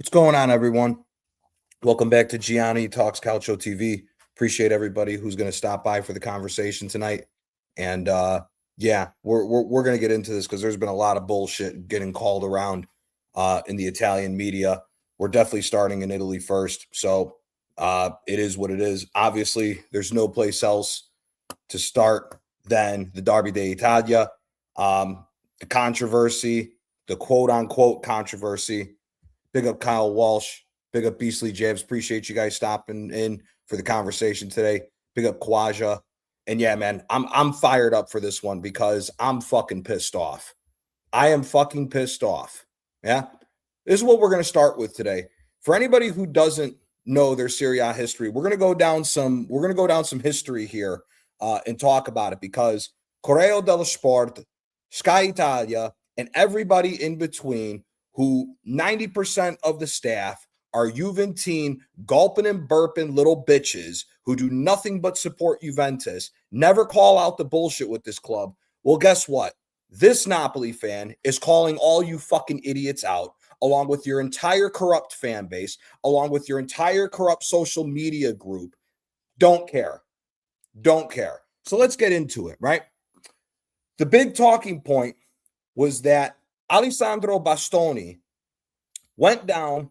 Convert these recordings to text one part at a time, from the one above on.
What's going on, everyone? Welcome back to Gianni Talks Calcio TV. Appreciate everybody who's going to stop by for the conversation tonight. And yeah, we're going to get into this because there's been a lot of bullshit getting called around in the Italian media. We're definitely starting in Italy first, so it is what it is. Obviously, there's no place else to start than the Derby d'Italia. The controversy, the quote-unquote controversy. Big up Kyle Walsh. Big up Beastly Jabs. Appreciate you guys stopping in for the conversation today. Big up Kwaja. And yeah, man, I'm fired up for this one because I'm fucking pissed off. I am fucking pissed off. Yeah. This is what we're going to start with today. For anybody who doesn't know their Serie A history, we're going to go down some history here and talk about it because Corriere dello Sport, Sky Italia, and everybody in between, who 90% of the staff are Juventine gulping and burping little bitches who do nothing but support Juventus, never call out the bullshit with this club. Well, guess what? This Napoli fan is calling all you fucking idiots out, along with your entire corrupt fan base, along with your entire corrupt social media group. Don't care. Don't care. So let's get into it, right? The big talking point was that Alessandro Bastoni went down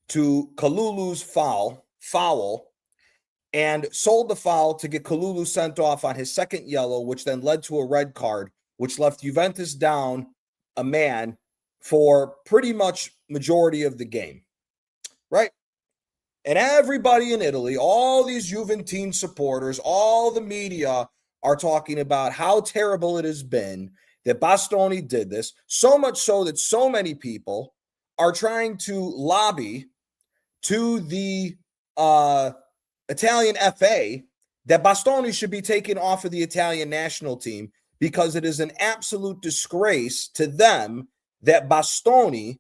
to Kalulu's foul and sold the foul to get Kalulu sent off on his second yellow, which then led to a red card, which left Juventus down a man for pretty much majority of the game, right? And everybody in Italy, all these Juventine supporters, all the media are talking about how terrible it has been that Bastoni did this, so much so that so many people are trying to lobby to the Italian FA that Bastoni should be taken off of the Italian national team because it is an absolute disgrace to them that Bastoni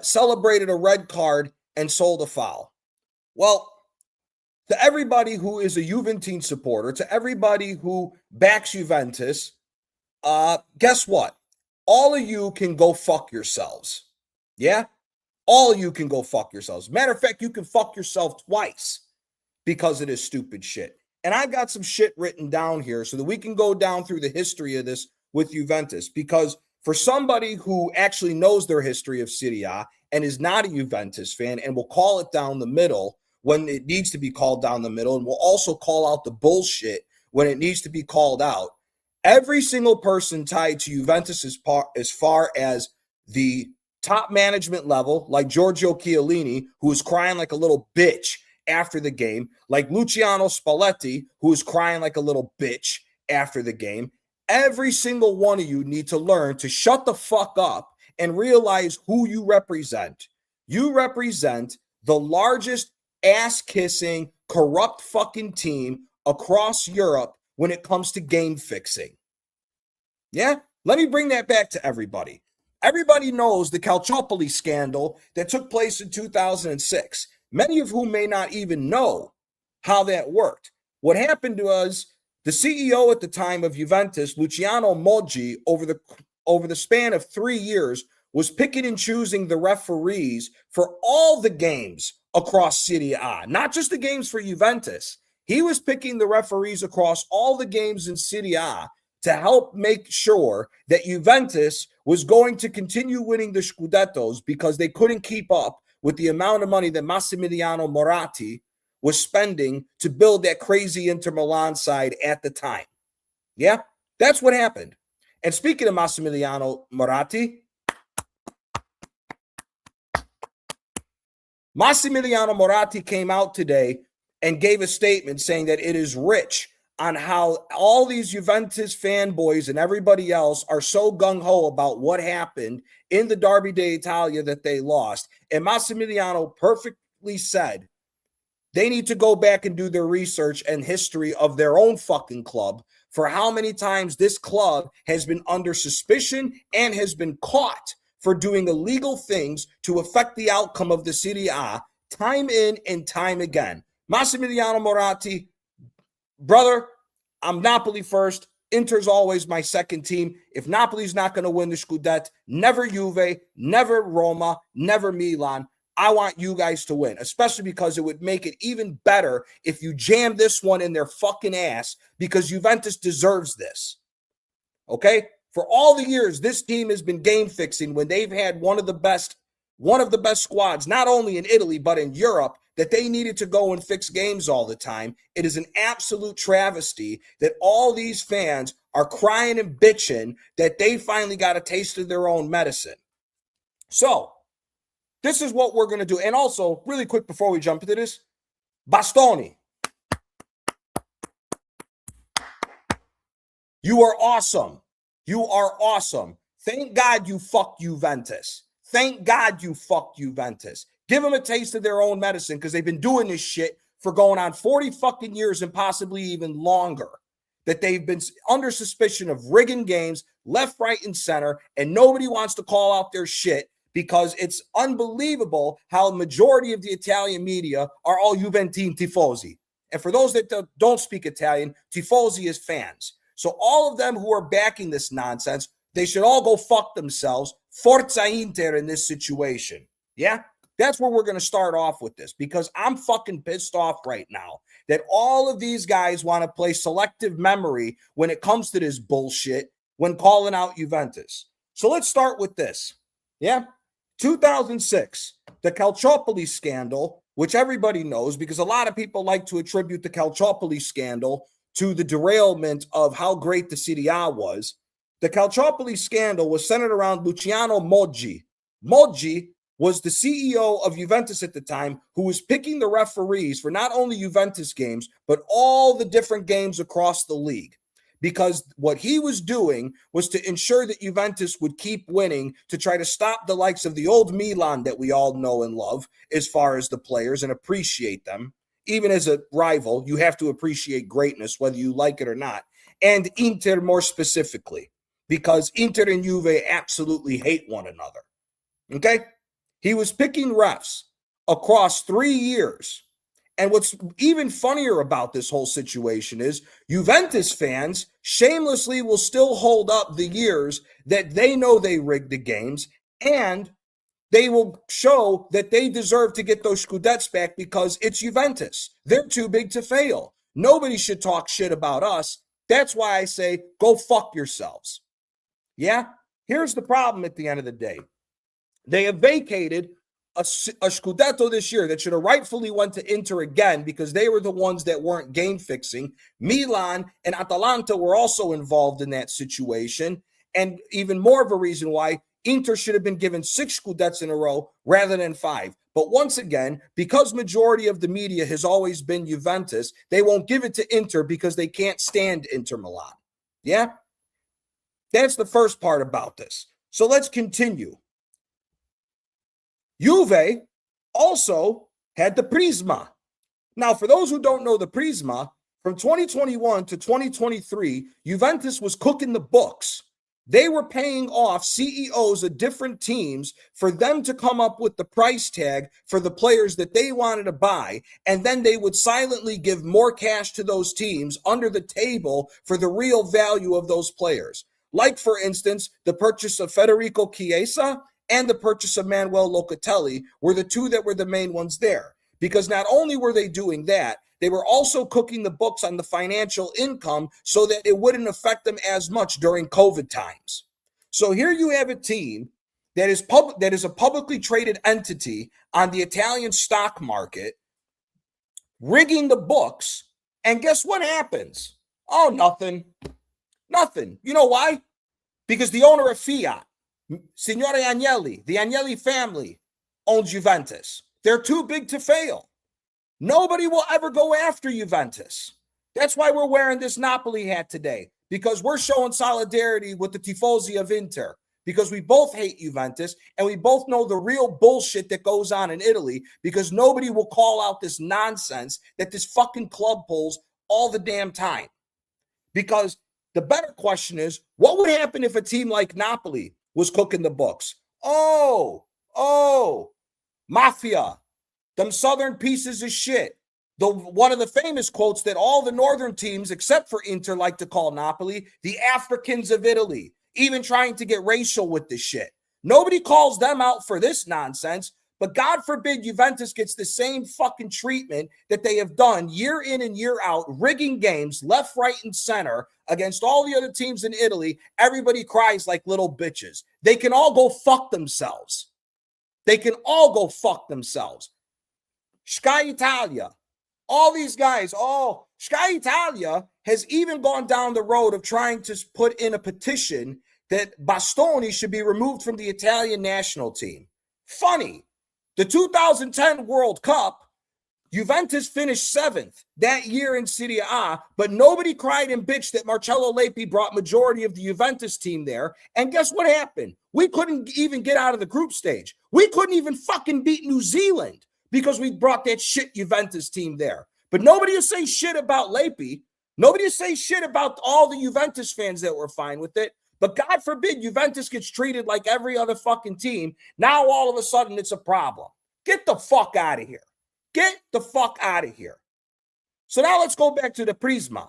celebrated a red card and sold a foul. Well, to everybody who is a Juventine supporter, to everybody who backs Juventus, guess what? All of you can go fuck yourselves. Yeah? All of you can go fuck yourselves. Matter of fact, you can fuck yourself twice because of this stupid shit. And I've got some shit written down here so that we can go down through the history of this with Juventus. Because for somebody who actually knows their history of Serie A and is not a Juventus fan and will call it down the middle when it needs to be called down the middle, and will also call out the bullshit when it needs to be called out, every single person tied to Juventus as far as the top management level, like Giorgio Chiellini, who was crying like a little bitch after the game, like Luciano Spalletti, who was crying like a little bitch after the game, every single one of you need to learn to shut the fuck up and realize who you represent. You represent the largest ass-kissing, corrupt fucking team across Europe when it comes to game fixing. Yeah? Let me bring that back to everybody. Everybody knows the Calciopoli scandal that took place in 2006, many of whom may not even know how that worked. What happened was the CEO at the time of Juventus, Luciano Moggi, over the span of 3 years, was picking and choosing the referees for all the games across Serie A, not just the games for Juventus. He was picking the referees across all the games in Serie A to help make sure that Juventus was going to continue winning the Scudettos because they couldn't keep up with the amount of money that Massimiliano Moratti was spending to build that crazy Inter Milan side at the time. Yeah, that's what happened. And speaking of Massimiliano Moratti, Massimiliano Moratti came out today and gave a statement saying that it is rich on how all these Juventus fanboys and everybody else are so gung-ho about what happened in the Derby d'Italia that they lost. And Massimiliano perfectly said they need to go back and do their research and history of their own fucking club for how many times this club has been under suspicion and has been caught for doing illegal things to affect the outcome of the Serie A time in and time again. Massimiliano Moratti, brother, I'm Napoli first. Inter's always my second team. If Napoli's not going to win the Scudetto, never Juve, never Roma, never Milan. I want you guys to win, especially because it would make it even better if you jam this one in their fucking ass, because Juventus deserves this. Okay? For all the years this team has been game fixing when they've had one of the best squads, not only in Italy, but in Europe, that they needed to go and fix games all the time. It is an absolute travesty that all these fans are crying and bitching that they finally got a taste of their own medicine. So, this is what we're going to do. And also, really quick before we jump into this, Bastoni, you are awesome. You are awesome. Thank God you fucked Juventus. Thank God you fucked Juventus. Give them a taste of their own medicine, because they've been doing this shit for going on 40 fucking years and possibly even longer. That they've been under suspicion of rigging games left, right, and center, and nobody wants to call out their shit, because it's unbelievable how the majority of the Italian media are all Juventine tifosi. And for those that don't speak Italian, tifosi is fans. So all of them who are backing this nonsense, they should all go fuck themselves. Forza Inter in this situation. Yeah? That's where we're going to start off with this, because I'm fucking pissed off right now that all of these guys want to play selective memory when it comes to this bullshit when calling out Juventus. So let's start with this. Yeah? 2006, the Calciopoli scandal, which everybody knows because a lot of people like to attribute the Calciopoli scandal to the derailment of how great the Serie A was. The Calciopoli scandal was centered around Luciano Moggi. Moggi was the CEO of Juventus at the time, who was picking the referees for not only Juventus games, but all the different games across the league. Because what he was doing was to ensure that Juventus would keep winning, to try to stop the likes of the old Milan that we all know and love as far as the players and appreciate them. Even as a rival, you have to appreciate greatness, whether you like it or not. And Inter more specifically, because Inter and Juve absolutely hate one another. Okay? He was picking refs across 3 years. And what's even funnier about this whole situation is Juventus fans shamelessly will still hold up the years that they know they rigged the games, and they will show that they deserve to get those Scudettos back because it's Juventus. They're too big to fail. Nobody should talk shit about us. That's why I say, go fuck yourselves. Yeah? Here's the problem at the end of the day. They have vacated a Scudetto this year that should have rightfully went to Inter again, because they were the ones that weren't game fixing. Milan and Atalanta were also involved in that situation. And even more of a reason why Inter should have been given 6 Scudettos in a row rather than 5. But once again, because majority of the media has always been Juventus, they won't give it to Inter because they can't stand Inter Milan. Yeah? That's the first part about this. So let's continue. Juve also had the Prisma. Now, for those who don't know the Prisma, from 2021 to 2023, Juventus was cooking the books. They were paying off CEOs of different teams for them to come up with the price tag for the players that they wanted to buy, and then they would silently give more cash to those teams under the table for the real value of those players. Like, for instance, the purchase of Federico Chiesa and the purchase of Manuel Locatelli were the two that were the main ones there. Because not only were they doing that, they were also cooking the books on the financial income so that it wouldn't affect them as much during COVID times. So here you have a team that is a publicly traded entity on the Italian stock market, rigging the books, and guess what happens? Oh, nothing. Nothing. You know why? Because the owner of Fiat, Signore Agnelli, the Agnelli family, owns Juventus. They're too big to fail. Nobody will ever go after Juventus. That's why we're wearing this Napoli hat today, because we're showing solidarity with the tifosi of Inter, because we both hate Juventus and we both know the real bullshit that goes on in Italy, because nobody will call out this nonsense that this fucking club pulls all the damn time. Because the better question is, what would happen if a team like Napoli was cooking the books? Oh, mafia, them southern pieces of shit. one of the famous quotes that all the northern teams, except for Inter, like to call Napoli, the Africans of Italy, even trying to get racial with this shit. Nobody calls them out for this nonsense, but God forbid Juventus gets the same fucking treatment that they have done year in and year out, rigging games left, right, and center against all the other teams in Italy. Everybody cries like little bitches. They can all go fuck themselves. They can all go fuck themselves. Sky Italia, all these guys, Sky Italia has even gone down the road of trying to put in a petition that Bastoni should be removed from the Italian national team. Funny, the 2010 World Cup, Juventus finished 7th that year in Serie A, but nobody cried and bitched that Marcello Lippi brought majority of the Juventus team there. And guess what happened? We couldn't even get out of the group stage. We couldn't even fucking beat New Zealand because we brought that shit Juventus team there. But nobody will say shit about Lippi. Nobody will say shit about all the Juventus fans that were fine with it. But God forbid Juventus gets treated like every other fucking team. Now all of a sudden it's a problem. Get the fuck out of here. Get the fuck out of here. So now let's go back to the Prisma.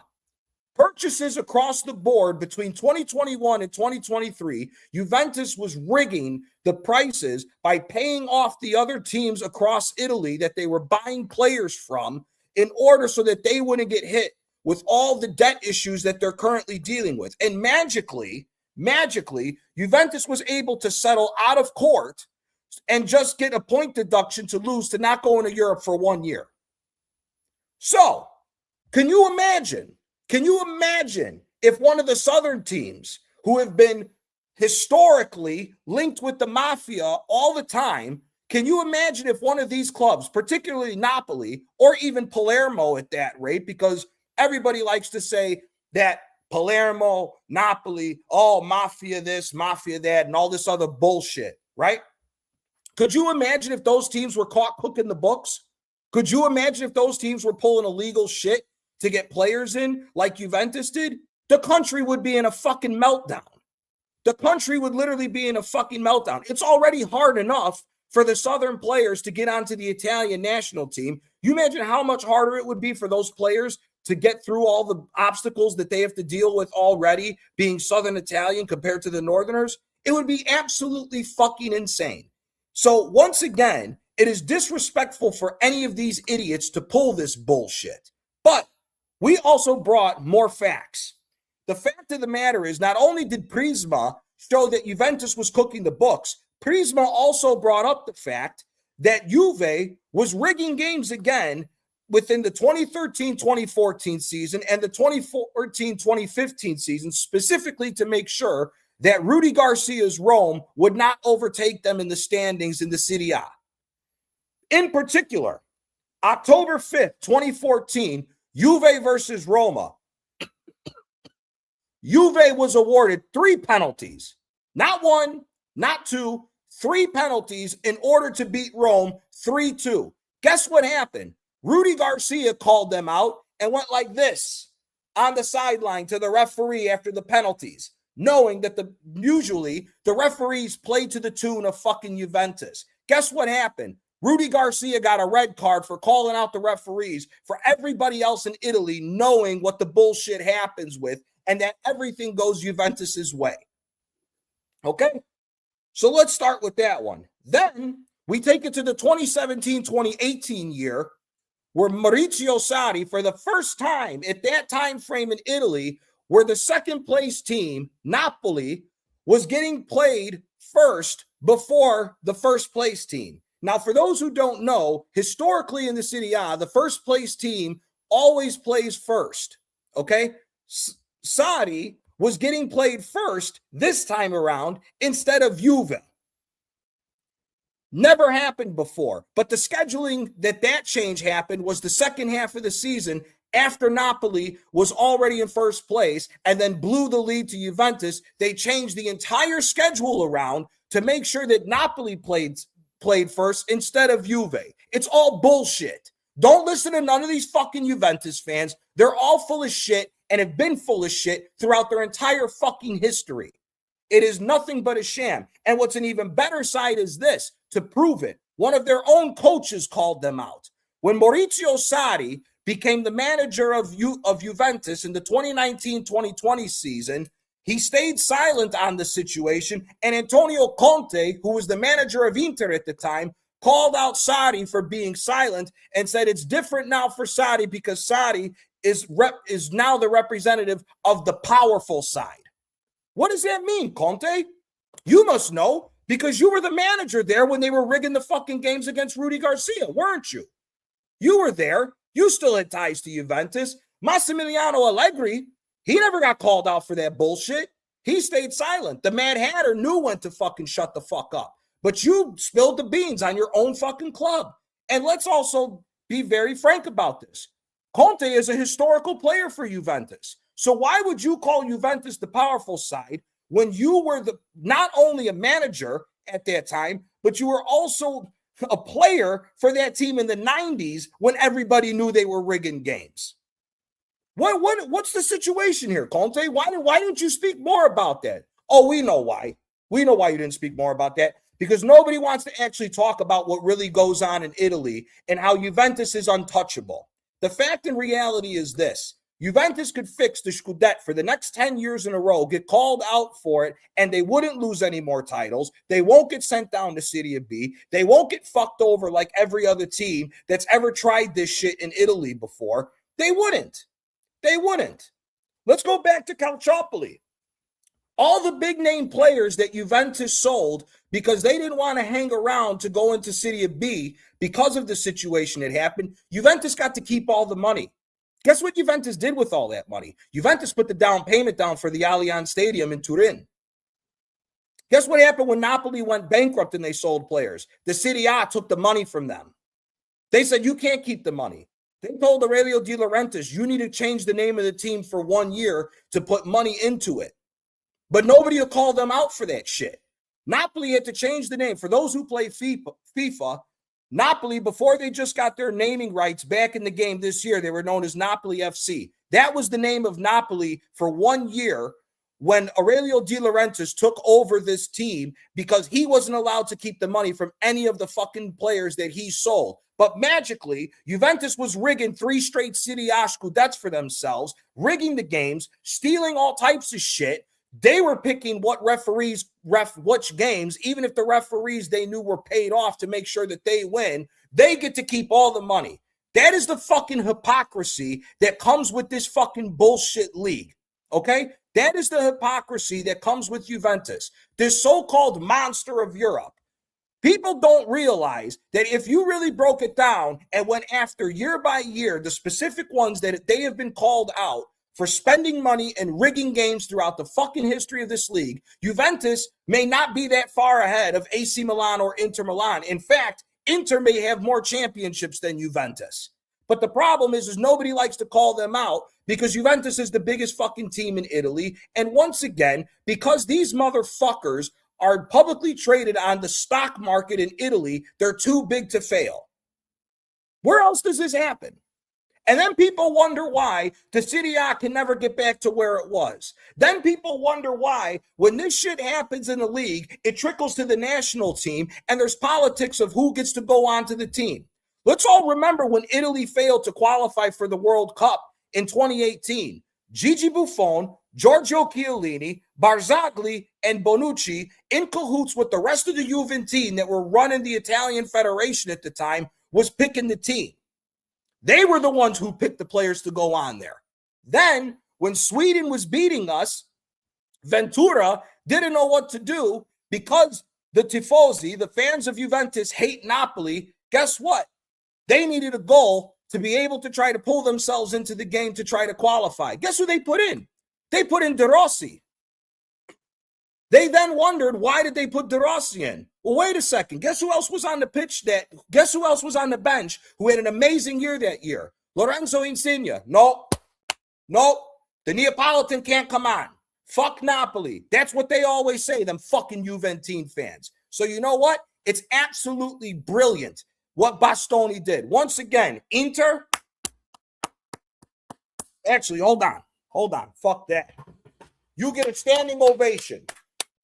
Purchases across the board between 2021 and 2023, Juventus was rigging the prices by paying off the other teams across Italy that they were buying players from in order so that they wouldn't get hit with all the debt issues that they're currently dealing with. And magically, Juventus was able to settle out of court and just get a point deduction to lose to not going to Europe for 1 year. So, can you imagine if one of the Southern teams who have been historically linked with the mafia all the time, can you imagine if one of these clubs, particularly Napoli or even Palermo at that rate, because everybody likes to say that Palermo, Napoli, mafia this, mafia that, and all this other bullshit, right? Could you imagine if those teams were caught cooking the books? Could you imagine if those teams were pulling illegal shit to get players in like Juventus did? The country would be in a fucking meltdown. The country would literally be in a fucking meltdown. It's already hard enough for the Southern players to get onto the Italian national team. You imagine how much harder it would be for those players to get through all the obstacles that they have to deal with already being Southern Italian compared to the Northerners? It would be absolutely fucking insane. So once again, it is disrespectful for any of these idiots to pull this bullshit. But we also brought more facts. The fact of the matter is, not only did Prisma show that Juventus was cooking the books, Prisma also brought up the fact that Juve was rigging games again within the 2013-2014 season and the 2014-2015 season, specifically to make sure that Rudy Garcia's Rome would not overtake them in the standings in the Serie A. In particular, October 5th, 2014, Juve versus Roma. Juve was awarded 3 penalties. Not 1, not 2, 3 penalties in order to beat Rome 3-2. Guess what happened? Rudy Garcia called them out and went like this on the sideline to the referee after the penalties, knowing that usually the referees play to the tune of fucking Juventus. Guess what happened? Rudy Garcia got a red card for calling out the referees for everybody else in Italy knowing what the bullshit happens with and that everything goes Juventus's way. Okay? So let's start with that one. Then we take it to the 2017-2018 year where Maurizio Sarri, for the first time at that time frame in Italy, where the second place team, Napoli, was getting played first before the first place team. Now, for those who don't know, historically in the Serie A, the first place team always plays first, okay? Sarri was getting played first this time around instead of Juve. Never happened before, but the scheduling that change happened was the second half of the season after Napoli was already in first place and then blew the lead to Juventus. They changed the entire schedule around to make sure that Napoli played first instead of Juve. It's all bullshit. Don't listen to none of these fucking Juventus fans. They're all full of shit and have been full of shit throughout their entire fucking history. It is nothing but a sham. And what's an even better side is this, to prove it. One of their own coaches called them out. When Maurizio Sarri became the manager of Juventus in the 2019-2020 season, he stayed silent on the situation, and Antonio Conte, who was the manager of Inter at the time, called out Sarri for being silent and said it's different now for Sarri because Sarri is now the representative of the powerful side. What does that mean, Conte? You must know because you were the manager there when they were rigging the fucking games against Rudy Garcia, weren't you? You were there. You still had ties to Juventus. Massimiliano Allegri, he never got called out for that bullshit. He stayed silent. The Mad Hatter knew when to fucking shut the fuck up. But you spilled the beans on your own fucking club. And let's also be very frank about this. Conte is a historical player for Juventus. So why would you call Juventus the powerful side when you were not only a manager at that time, but you were also a player for that team in the 90s when everybody knew they were rigging games? What's the situation here, Conte? Why didn't you speak more about that? Oh, we know why. We know why you didn't speak more about that. Because nobody wants to actually talk about what really goes on in Italy and how Juventus is untouchable. The fact and reality is this. Juventus could fix the Scudetto for the next 10 years in a row, get called out for it, and they wouldn't lose any more titles. They won't get sent down to Serie B. They won't get fucked over like every other team that's ever tried this shit in Italy before. They wouldn't. They wouldn't. Let's go back to Calciopoli. All the big name players that Juventus sold because they didn't want to hang around to go into Serie B because of the situation that happened, Juventus got to keep all the money. Guess what Juventus did with all that money? Juventus put the down payment down for the Allianz Stadium in Turin. Guess what happened when Napoli went bankrupt and they sold players? The Serie A took the money from them. They said, you can't keep the money. They told Aurelio De Laurentiis, you need to change the name of the team for 1 year to put money into it. But nobody will call them out for that shit. Napoli had to change the name. For those who play FIFA, Napoli, before they just got their naming rights back in the game this year, they were known as Napoli FC. That was the name of Napoli for 1 year when Aurelio De Laurentiis took over this team because he wasn't allowed to keep the money from any of the fucking players that he sold. But magically, Juventus was rigging 3 straight Serie A Scudettos for themselves, rigging the games, stealing all types of shit. They were picking what referees which games, even if the referees they knew were paid off to make sure that they win, they get to keep all the money. That is the fucking hypocrisy that comes with this fucking bullshit league, okay? That is the hypocrisy that comes with Juventus, this so-called monster of Europe. People don't realize that if you really broke it down and went after year by year, the specific ones that they have been called out for spending money and rigging games throughout the fucking history of this league, Juventus may not be that far ahead of AC Milan or Inter Milan. In fact, Inter may have more championships than Juventus. But the problem is nobody likes to call them out because Juventus is the biggest fucking team in Italy. And once again, because these motherfuckers are publicly traded on the stock market in Italy, they're too big to fail. Where else does this happen? And then people wonder why the Serie A can never get back to where it was. Then people wonder why when this shit happens in the league, it trickles to the national team and there's politics of who gets to go on to the team. Let's all remember when Italy failed to qualify for the World Cup in 2018. Gigi Buffon, Giorgio Chiellini, Barzagli, and Bonucci, in cahoots with the rest of the Juventine that were running the Italian Federation at the time, was picking the team. They were the ones who picked the players to go on there. Then, when Sweden was beating us, Ventura didn't know what to do because the Tifosi, the fans of Juventus, hate Napoli. Guess what? They needed a goal to be able to try to pull themselves into the game to try to qualify. Guess who they put in? They put in De Rossi. They then wondered, why did they put De Rossi in? Well, wait a second. Guess who else was on the guess who else was on the bench who had an amazing year that year? Lorenzo Insigne. No. The Neapolitan can't come on. Fuck Napoli. That's what they always say, them fucking Juventine fans. So you know what? It's absolutely brilliant what Bastoni did. Once again, Inter. Actually, hold on. Fuck that. You get a standing ovation.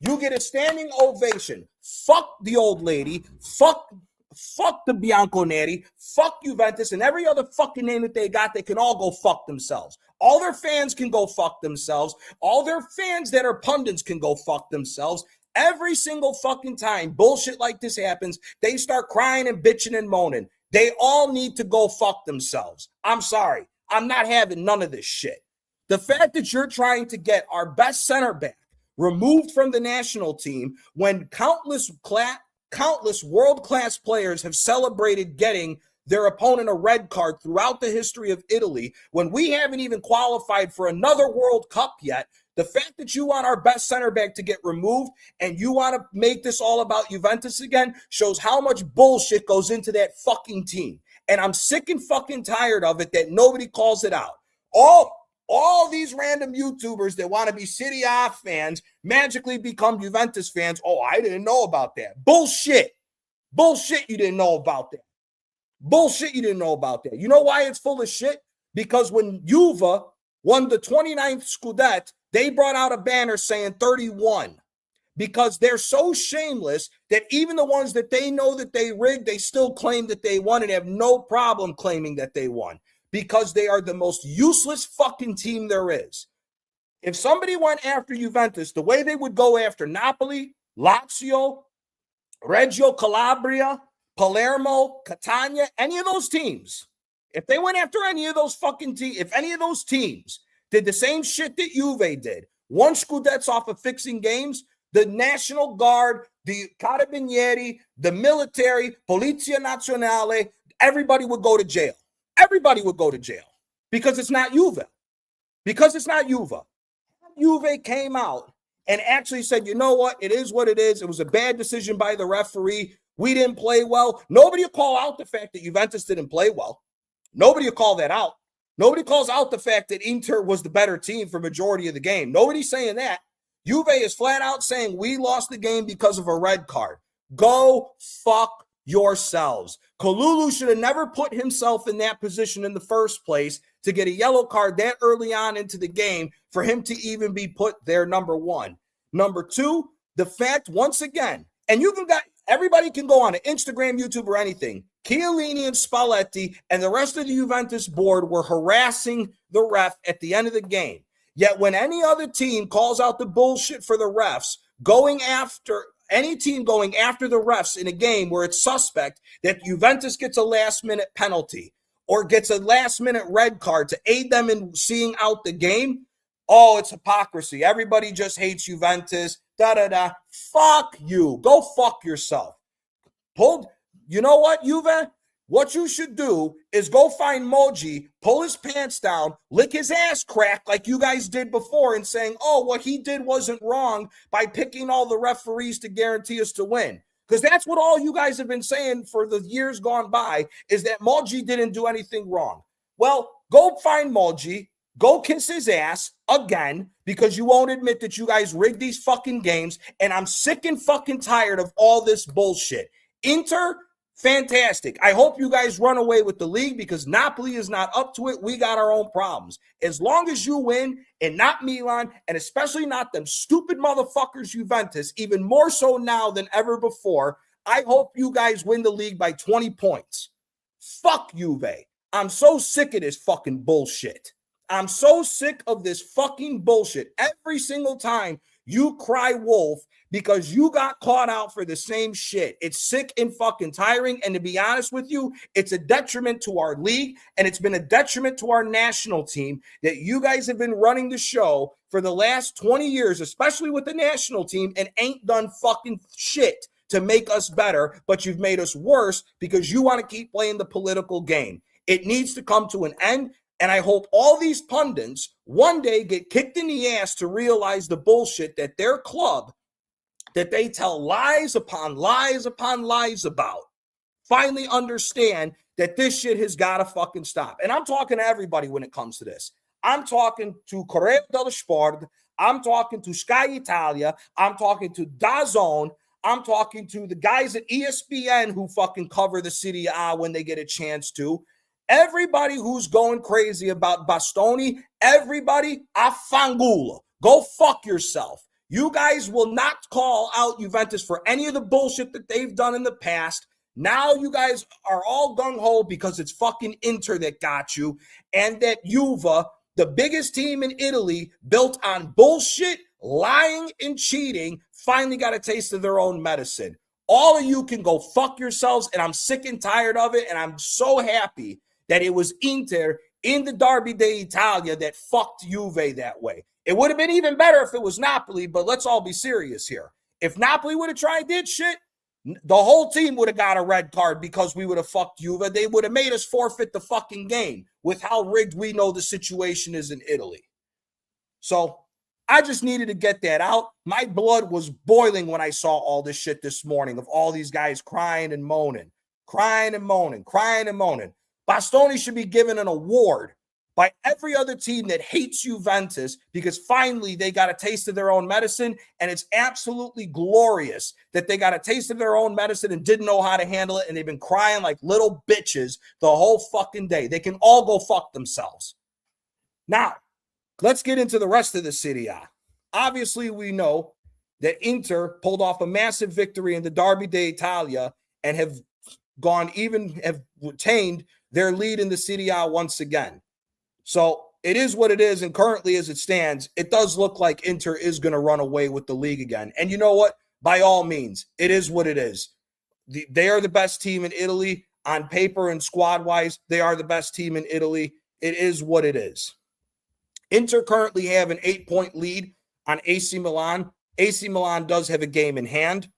You get a standing ovation. Fuck the old lady. Fuck fuck the Bianconeri, fuck Juventus, and every other fucking name that they got, they can all go fuck themselves. All their fans can go fuck themselves. All their fans that are pundits can go fuck themselves. Every single fucking time bullshit like this happens, they start crying and bitching and moaning. They all need to go fuck themselves. I'm sorry. I'm not having none of this shit. The fact that you're trying to get our best center back removed from the national team when countless world-class players have celebrated getting their opponent a red card throughout the history of Italy, when we haven't even qualified for another World Cup yet, the fact that you want our best center back to get removed and you want to make this all about Juventus again shows how much bullshit goes into that fucking team. And I'm sick and fucking tired of it that nobody calls it out. All these random YouTubers that want to be Serie A fans magically become Juventus fans. Oh, I didn't know about that. Bullshit. Bullshit, you didn't know about that. Bullshit, you didn't know about that. You know why it's full of shit? Because when Juve won the 29th Scudetto, they brought out a banner saying 31. Because they're so shameless that even the ones that they know that they rigged, they still claim that they won and have no problem claiming that they won. Because they are the most useless fucking team there is. If somebody went after Juventus the way they would go after Napoli, Lazio, Reggio Calabria, Palermo, Catania, any of those teams, if they went after any of those fucking teams, if any of those teams did the same shit that Juve did, won Scudettos off of fixing games, the National Guard, the Carabinieri, the military, Polizia Nazionale, everybody would go to jail. Everybody would go to jail because it's not Juve. Because it's not Juve. Juve came out and actually said, you know what? It is what it is. It was a bad decision by the referee. We didn't play well. Nobody will call out the fact that Juventus didn't play well. Nobody will call that out. Nobody calls out the fact that Inter was the better team for majority of the game. Nobody's saying that. Juve is flat out saying we lost the game because of a red card. Go fuck yourselves. Kalulu should have never put himself in that position in the first place to get a yellow card that early on into the game for him to even be put there, number one. Number two, the fact, once again, and you can got everybody can go on to Instagram, YouTube, or anything. Chiellini and Spalletti and the rest of the Juventus board were harassing the ref at the end of the game. Yet when any other team calls out the bullshit for the refs, going after any team going after the refs in a game where it's suspect that Juventus gets a last-minute penalty or gets a last-minute red card to aid them in seeing out the game, oh, it's hypocrisy. Everybody just hates Juventus. Da-da-da. Fuck you. Go fuck yourself. You know what, Juve? What you should do is go find Moji, pull his pants down, lick his ass crack like you guys did before and saying, oh, what he did wasn't wrong by picking all the referees to guarantee us to win. Because that's what all you guys have been saying for the years gone by is that Moji didn't do anything wrong. Well, go find Moji, go kiss his ass again because you won't admit that you guys rigged these fucking games, and I'm sick and fucking tired of all this bullshit. Inter, fantastic. I hope you guys run away with the league because Napoli is not up to it. We got our own problems. As long as you win and not Milan, and especially not them stupid motherfuckers Juventus, even more so now than ever before, I hope you guys win the league by 20 points. Fuck Juve. I'm so sick of this fucking bullshit. I'm so sick of this fucking bullshit. Every single time you cry wolf because you got caught out for the same shit. It's sick and fucking tiring. And to be honest with you, it's a detriment to our league. And it's been a detriment to our national team that you guys have been running the show for the last 20 years, especially with the national team, and ain't done fucking shit to make us better. But you've made us worse because you want to keep playing the political game. It needs to come to an end. And I hope all these pundits one day get kicked in the ass to realize the bullshit that their club, that they tell lies upon lies upon lies about, finally understand that this shit has got to fucking stop. And I'm talking to everybody when it comes to this. I'm talking to Corriere dello Sport. I'm talking to Sky Italia. I'm talking to DAZN. I'm talking to the guys at ESPN who fucking cover the Serie A when they get a chance to. Everybody who's going crazy about Bastoni, everybody, affangulo. Go fuck yourself. You guys will not call out Juventus for any of the bullshit that they've done in the past. Now you guys are all gung-ho because it's fucking Inter that got you, and that Juve, the biggest team in Italy, built on bullshit, lying, and cheating, finally got a taste of their own medicine. All of you can go fuck yourselves, and I'm sick and tired of it, and I'm so happy that it was Inter in the Derby d'Italia that fucked Juve that way. It would have been even better if it was Napoli, but let's all be serious here. If Napoli would have tried that shit, the whole team would have got a red card because we would have fucked Juve. They would have made us forfeit the fucking game with how rigged we know the situation is in Italy. So I just needed to get that out. My blood was boiling when I saw all this shit this morning of all these guys crying and moaning, crying and moaning, crying and moaning. Bastoni should be given an award by every other team that hates Juventus because finally they got a taste of their own medicine, and it's absolutely glorious that they got a taste of their own medicine and didn't know how to handle it, and they've been crying like little bitches the whole fucking day. They can all go fuck themselves. Now, let's get into the rest of the Serie A. Obviously, we know that Inter pulled off a massive victory in the Derby d'Italia and have retained their lead in the Serie A once again. So it is what it is, and currently as it stands, it does look like Inter is going to run away with the league again. And you know what? By all means, it is what it is. They are the best team in Italy. On paper and squad-wise, they are the best team in Italy. It is what it is. Inter currently have an 8-point lead on AC Milan. AC Milan does have a game in hand.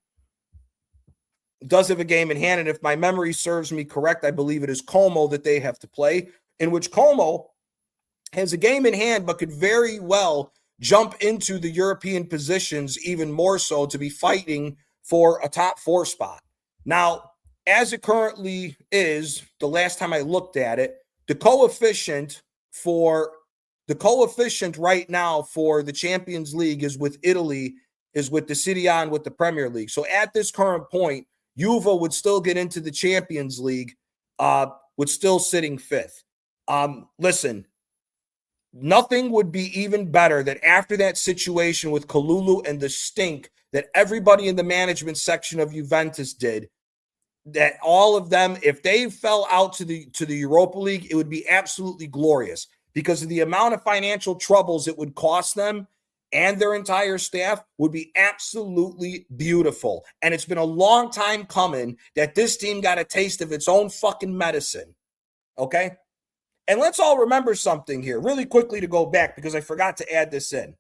And if my memory serves me correct, I believe it is Como that they have to play, in which Como has a game in hand, but could very well jump into the European positions even more so to be fighting for a top 4 spot. Now, as it currently is, the last time I looked at it, the coefficient right now for the Champions League is with Italy, is with the Serie A and with the Premier League. So at this current point, Juve would still get into the Champions League, with still sitting 5th. Listen, nothing would be even better than after that situation with Kalulu and the stink that everybody in the management section of Juventus did, that all of them, if they fell out to the Europa League, it would be absolutely glorious because of the amount of financial troubles it would cost them and their entire staff would be absolutely beautiful. And it's been a long time coming that this team got a taste of its own fucking medicine. Okay? And let's all remember something here really quickly to go back because I forgot to add this in.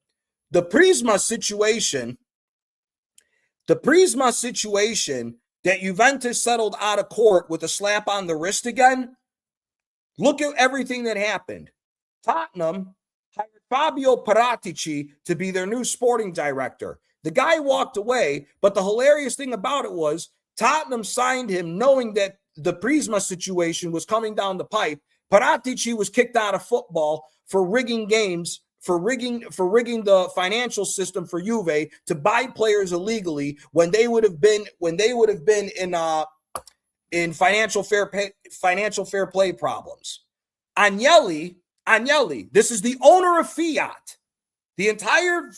The Prisma situation that Juventus settled out of court with a slap on the wrist again, look at everything that happened. Tottenham hired Fabio Paratici to be their new sporting director. The guy walked away, but the hilarious thing about it was Tottenham signed him knowing that the Prisma situation was coming down the pipe. Paratici was kicked out of football for rigging games, for rigging the financial system for Juve to buy players illegally when they would have been in financial fair play problems. Agnelli, this is the owner of Fiat. The entire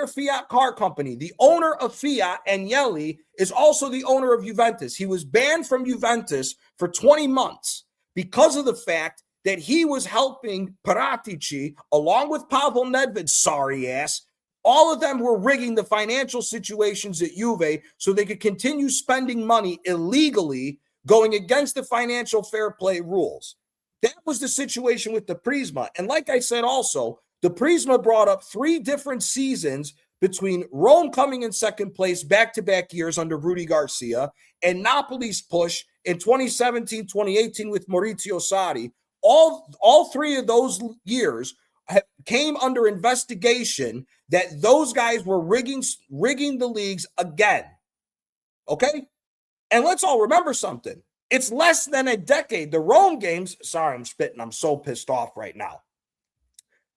Fiat car company, the owner of Fiat, Agnelli, is also the owner of Juventus. He was banned from Juventus for 20 months because of the fact that he was helping Paratici, along with Pavel Nedved's sorry ass. All of them were rigging the financial situations at Juve so they could continue spending money illegally, going against the financial fair play rules. That was the situation with the Prisma. And like I said also, the Prisma brought up 3 different seasons between Rome coming in second place back-to-back years under Rudy Garcia and Napoli's push in 2017-2018 with Maurizio Sarri. All 3 of those years came under investigation that those guys were rigging the leagues again. Okay? And let's all remember something. It's less than a decade. The Rome games, sorry, I'm spitting. I'm so pissed off right now.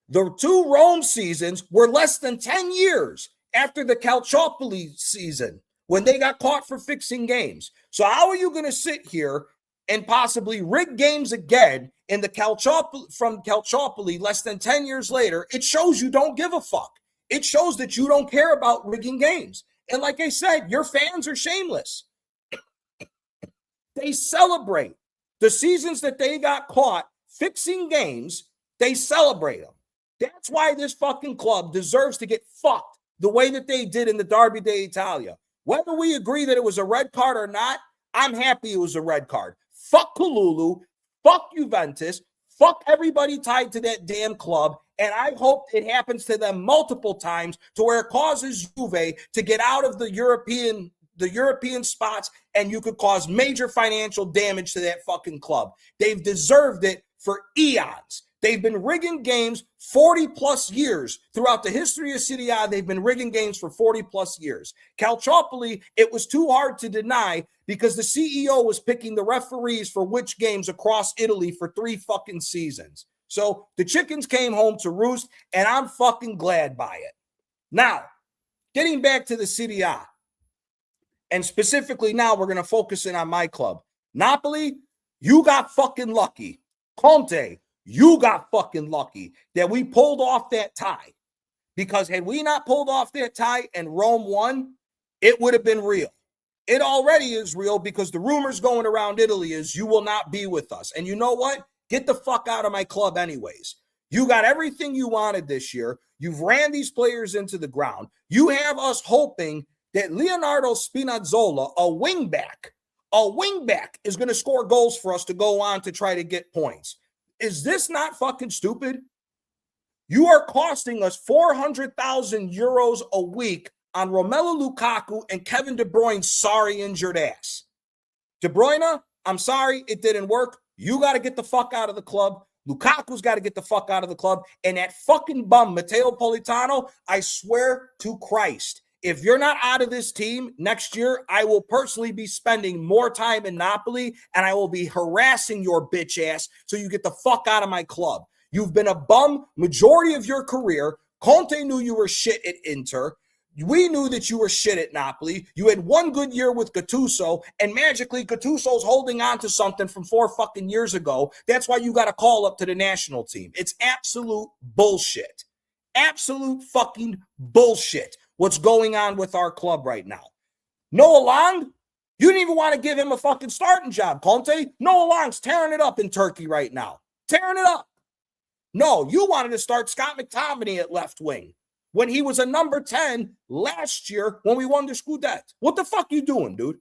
The 2 Rome seasons were less than 10 years after the Calciopoli season when they got caught for fixing games. So how are you going to sit here and possibly rig games again in the Calciopoli less than 10 years later? It shows you don't give a fuck. It shows that you don't care about rigging games. And like I said, your fans are shameless. They celebrate. The seasons that they got caught fixing games, they celebrate them. That's why this fucking club deserves to get fucked the way that they did in the Derby d'Italia. Whether we agree that it was a red card or not, I'm happy it was a red card. Fuck Kalulu, fuck Juventus, fuck everybody tied to that damn club, and I hope it happens to them multiple times to where it causes Juve to get out of the European spots, and you could cause major financial damage to that fucking club. They've deserved it for eons. They've been rigging games 40 plus years. Throughout the history of Serie A, they've been rigging games for 40 plus years. Calciopoli, it was too hard to deny because the CEO was picking the referees for which games across Italy for 3 fucking seasons. So the chickens came home to roost, and I'm fucking glad by it. Now, getting back to the Serie A, and specifically now we're going to focus in on my club. Napoli, you got fucking lucky. Conte, you got fucking lucky that we pulled off that tie. Because had we not pulled off that tie and Rome won, it would have been real. It already is real because the rumors going around Italy is you will not be with us. And you know what? Get the fuck out of my club anyways. You got everything you wanted this year. You've ran these players into the ground. You have us hoping that Leonardo Spinazzola, a wingback is going to score goals for us to go on to try to get points. Is this not fucking stupid? You are costing us 400,000 euros a week on Romelu Lukaku and Kevin De Bruyne's sorry injured ass. De Bruyne, I'm sorry, it didn't work. You got to get the fuck out of the club. Lukaku's got to get the fuck out of the club. And that fucking bum, Matteo Politano, I swear to Christ, if you're not out of this team next year, I will personally be spending more time in Napoli and I will be harassing your bitch ass so you get the fuck out of my club. You've been a bum majority of your career. Conte knew you were shit at Inter. We knew that you were shit at Napoli. You had one good year with Gattuso, and magically Gattuso's holding on to something from 4 fucking years ago. That's why you got to call up to the national team. It's absolute bullshit. Absolute fucking bullshit what's going on with our club right now. Noah Lang, you didn't even want to give him a fucking starting job, Conte. Noah Lang's tearing it up in Turkey right now. Tearing it up. No, you wanted to start Scott McTominay at left wing when he was a number 10 last year when we won the Scudetto. What the fuck you doing, dude?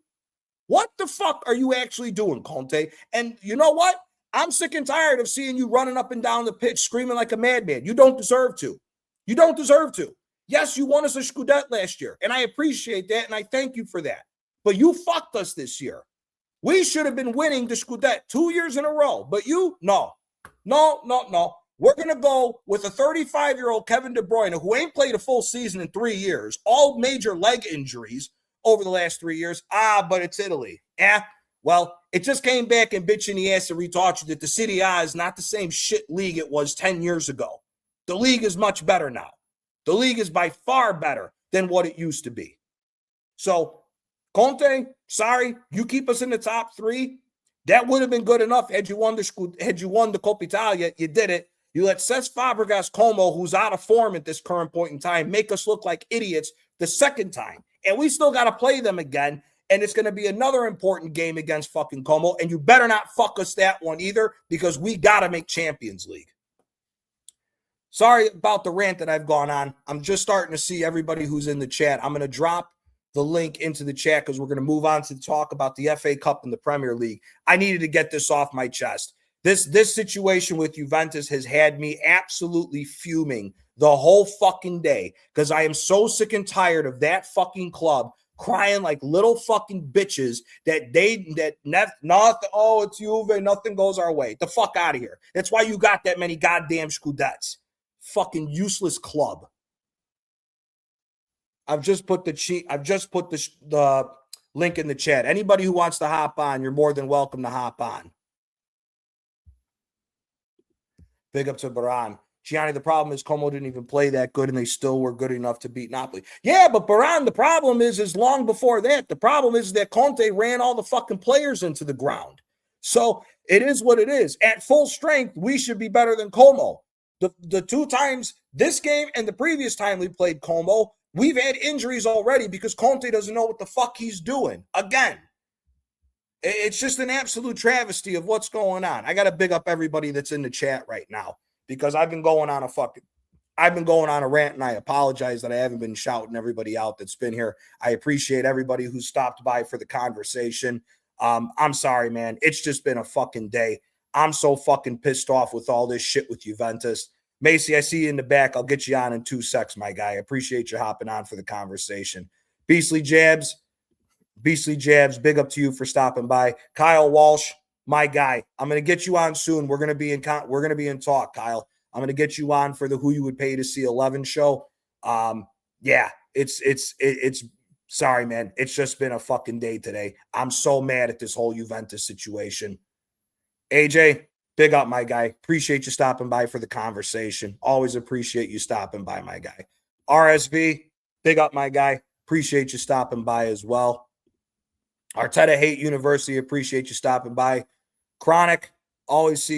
What the fuck are you actually doing, Conte? And you know what? I'm sick and tired of seeing you running up and down the pitch screaming like a madman. You don't deserve to. You don't deserve to. Yes, you won us a Scudetto last year, and I appreciate that, and I thank you for that. But you fucked us this year. We should have been winning the Scudetto 2 years in a row, but you, no. We're going to go with a 35-year-old Kevin De Bruyne who ain't played a full season in 3 years, all major leg injuries over the last 3 years. But it's Italy. Well, it just came back and bitch in the ass and retaught you that the Serie A is not the same shit league it was 10 years ago. The league is much better now. The league is by far better than what it used to be. So, Conte, sorry, you keep us in the top 3. That would have been good enough had you won the Coppa Italia. You did it. You let Cesc Fabregas Como, who's out of form at this current point in time, make us look like idiots the second time. And we still got to play them again. And it's going to be another important game against fucking Como. And you better not fuck us that one either, because we got to make Champions League. Sorry about the rant that I've gone on. I'm just starting to see everybody who's in the chat. I'm going to drop the link into the chat because we're going to move on to talk about the FA Cup and the Premier League. I needed to get this off my chest. This situation with Juventus has had me absolutely fuming the whole fucking day because I am so sick and tired of that fucking club crying like little fucking bitches oh, it's Juve, nothing goes our way. The fuck out of here. That's why you got that many goddamn Scudettos. Fucking useless club. I've just put the link in the chat. Anybody who wants to hop on, you're more than welcome to hop on. Big up to Baran. Gianni, the problem is Como didn't even play that good, and they still were good enough to beat Napoli. Yeah, but Baran, the problem is long before that. The problem is that Conte ran all the fucking players into the ground. So it is what it is. At full strength, we should be better than Como. The 2 times this game and the previous time we played Como, we've had injuries already because Conte doesn't know what the fuck he's doing. Again, It's just an absolute travesty of what's going on. I got to big up everybody that's in the chat right now because I've been going on a rant, and I apologize that I haven't been shouting everybody out that's been here. I appreciate everybody who stopped by for the conversation. I'm sorry, man. It's just been a fucking day. I'm so fucking pissed off with all this shit with Juventus. Macy, I see you in the back. I'll get you on in 2 secs, my guy. I appreciate you hopping on for the conversation. Beastly Jabs, big up to you for stopping by. Kyle Walsh, my guy. I'm going to get you on soon. We're going to be in talk, Kyle. I'm going to get you on for the Who You Would Pay to See 11 show. Yeah, it's sorry, man. It's just been a fucking day today. I'm so mad at this whole Juventus situation. AJ, big up, my guy. Appreciate you stopping by for the conversation. Always appreciate you stopping by, my guy. RSV, big up, my guy. Appreciate you stopping by as well. Arteta Hate University, appreciate you stopping by. Chronic, always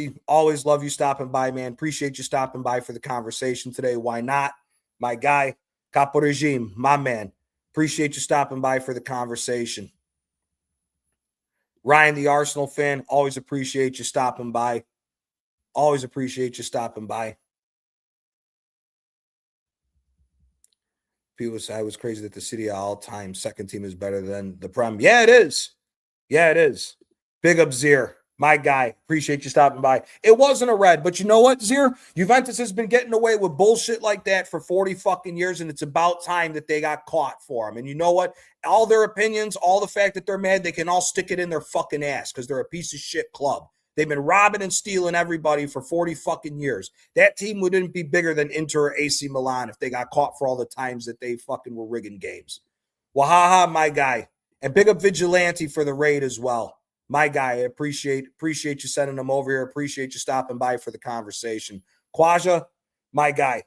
love you stopping by, man. Appreciate you stopping by for the conversation today. Why not? My guy, Capo Regime, my man. Appreciate you stopping by for the conversation. Ryan, the Arsenal fan, always appreciate you stopping by. Always appreciate you stopping by. People say I was crazy that the Serie A all-time second team is better than the Prem. Yeah, it is. Yeah, it is. Big up, Zier. My guy. Appreciate you stopping by. It wasn't a red, but you know what, Zier? Juventus has been getting away with bullshit like that for 40 fucking years, and it's about time that they got caught for them. And you know what? All their opinions, all the fact that they're mad, they can all stick it in their fucking ass because they're a piece of shit club. They've been robbing and stealing everybody for 40 fucking years. That team wouldn't be bigger than Inter or AC Milan if they got caught for all the times that they fucking were rigging games. Well, haha, my guy. And big up Vigilante for the raid as well. My guy, I appreciate you sending them over here. Appreciate you stopping by for the conversation. Quaja, my guy.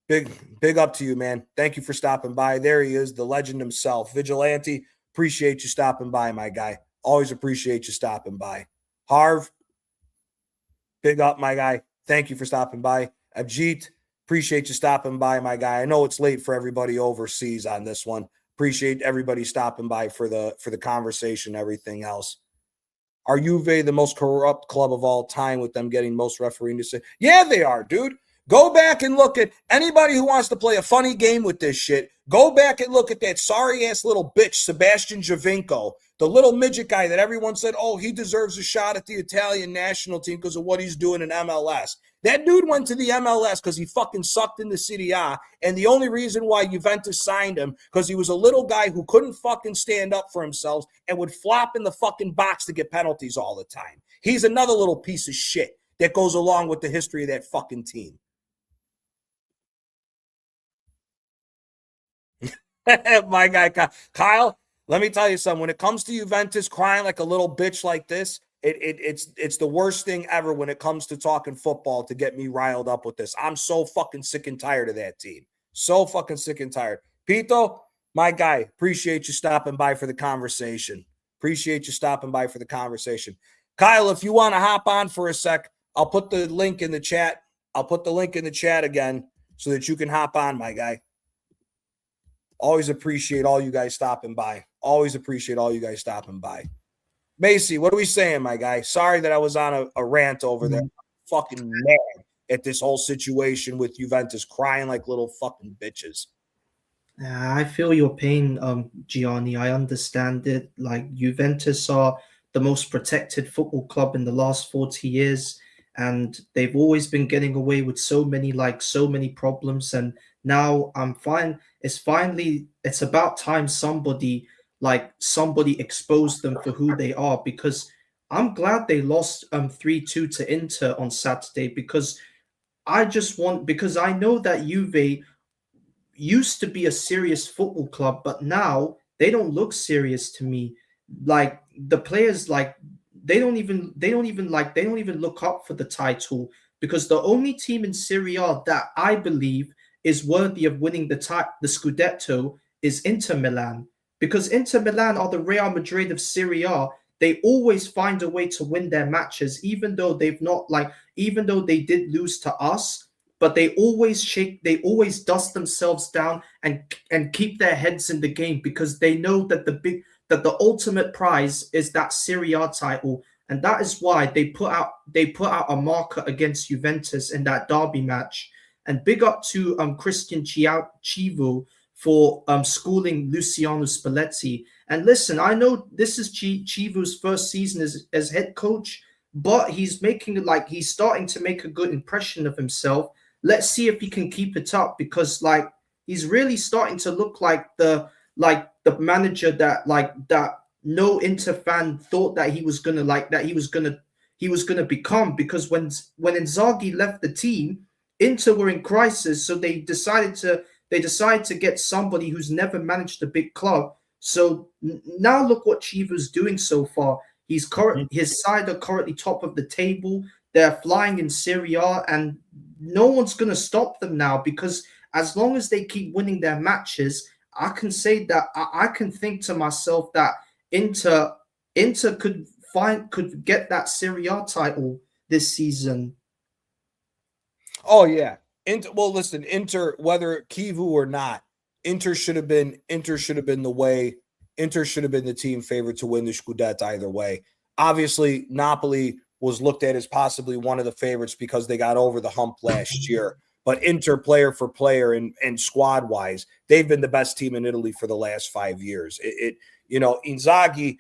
Big up to you, man. Thank you for stopping by. There he is, the legend himself. Vigilante, appreciate you stopping by, my guy. Always appreciate you stopping by. Harv, big up, my guy. Thank you for stopping by. Abjit, appreciate you stopping by, my guy. I know it's late for everybody overseas on this one. Appreciate everybody stopping by for the conversation, everything else. Are Juve the most corrupt club of all time with them getting most refereeing to say? Yeah, they are, dude. Go back and look at anybody who wants to play a funny game with this shit. Go back and look at that sorry-ass little bitch, Sebastian Giovinco, the little midget guy that everyone said, oh, he deserves a shot at the Italian national team because of what he's doing in MLS. That dude went to the MLS because he fucking sucked in the Serie A, and the only reason why Juventus signed him because he was a little guy who couldn't fucking stand up for himself and would flop in the fucking box to get penalties all the time. He's another little piece of shit that goes along with the history of that fucking team. My guy, Kyle, let me tell you something. When it comes to Juventus crying like a little bitch like this, it's the worst thing ever when it comes to talking football to get me riled up with this. I'm so fucking sick and tired of that team. So fucking sick and tired. Pito, my guy, appreciate you stopping by for the conversation. Appreciate you stopping by for the conversation. Kyle, if you want to hop on for a sec, I'll put the link in the chat. I'll put the link in the chat again so that you can hop on, my guy. Always appreciate all you guys stopping by. Always appreciate all you guys stopping by. Macy, what are we saying, my guy? Sorry that I was on a rant over there. I'm fucking mad at this whole situation with Juventus crying like little fucking bitches. I feel your pain, Gianni. I understand it. Like, Juventus are the most protected football club in the last 40 years, and they've always been getting away with so many problems. And now I'm fine. It's about time somebody exposed them for who they are, because I'm glad they lost 3-2 to Inter on Saturday, because I know that Juve used to be a serious football club, but now they don't look serious to me. Like, the players, like, they don't even look up for the title, because the only team in Serie A that I believe is worthy of winning the Scudetto is Inter Milan, because Inter Milan are the Real Madrid of Serie A. They always find a way to win their matches, even though they did lose to us, but they always dust themselves down and keep their heads in the game, because they know that the that the ultimate prize is that Serie A title, and that is why they put out a marker against Juventus in that derby match. And big up to Christian Chivu for schooling Luciano Spalletti. And listen, I know this is Chivu's first season as head coach, but he's starting to make a good impression of himself. Let's see if he can keep it up, because he's really starting to look like the manager that no Inter fan thought that he was gonna become. Because when Inzaghi left the team, Inter were in crisis, so they decided to get somebody who's never managed a big club. So now look what Chiva's doing so far. His side are currently top of the table. They're flying in Serie A, and no one's going to stop them now, because as long as they keep winning their matches, I can say that I can think to myself that Inter could get that Serie A title this season. Oh yeah. Well, listen, Inter, whether Kivu or not, Inter should have been the team favorite to win the Scudetto either way. Obviously, Napoli was looked at as possibly one of the favorites because they got over the hump last year. But Inter, player for player and squad wise, they've been the best team in Italy for the last 5 years. Inzaghi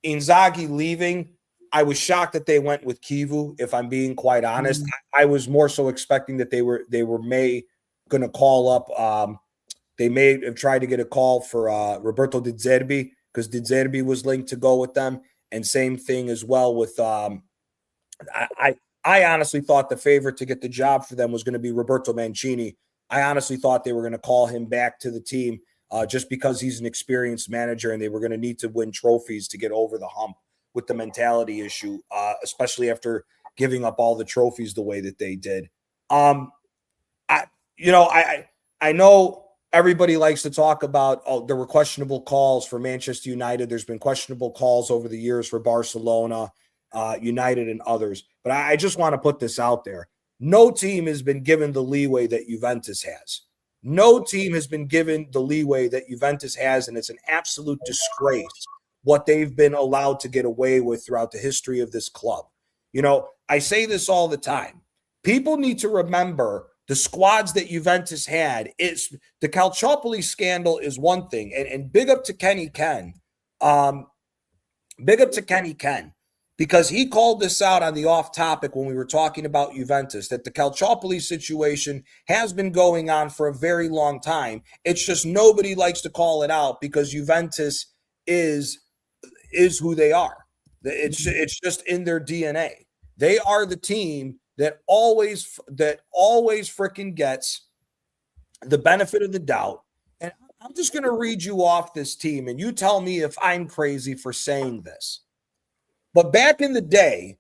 leaving, I was shocked that they went with Kivu, if I'm being quite honest. I was more so expecting that they were going to call up. They may have tried to get a call for Roberto De Zerbi, because De Zerbi was linked to go with them. And same thing as well with I honestly thought the favorite to get the job for them was going to be Roberto Mancini. I honestly thought they were going to call him back to the team just because he's an experienced manager, and they were going to need to win trophies to get over the hump with the mentality issue, especially after giving up all the trophies the way that they did. I know everybody likes to talk about, there were questionable calls for Manchester United. There's been questionable calls over the years for Barcelona, United, and others. But I just want to put this out there. No team has been given the leeway that Juventus has. No team has been given the leeway that Juventus has, and it's an absolute disgrace what they've been allowed to get away with throughout the history of this club. I say this all the time. People need to remember the squads that Juventus had. It's the Calciopoli scandal is one thing, and big up to Kenny Ken. Big up to Kenny Ken, because he called this out on the off topic when we were talking about Juventus, that the Calciopoli situation has been going on for a very long time. It's just nobody likes to call it out because Juventus is who they are. It's just in their DNA. They are the team that always freaking gets the benefit of the doubt. And I'm just going to read you off this team, and you tell me if I'm crazy for saying this. But back in the day,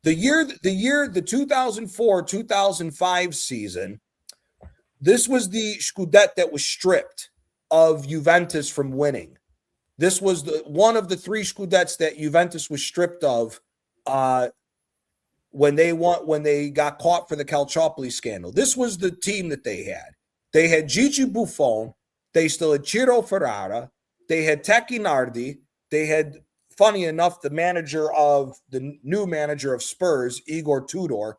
the 2004-2005 season, this was the Scudetto that was stripped of Juventus from winning. This was one of the 3 Scudettos that Juventus was stripped of when they got caught for the Calciopoli scandal. This was the team that they had. They had Gigi Buffon. They still had Ciro Ferrara. They had Tecchi Nardi. They had, funny enough, the new manager of Spurs, Igor Tudor.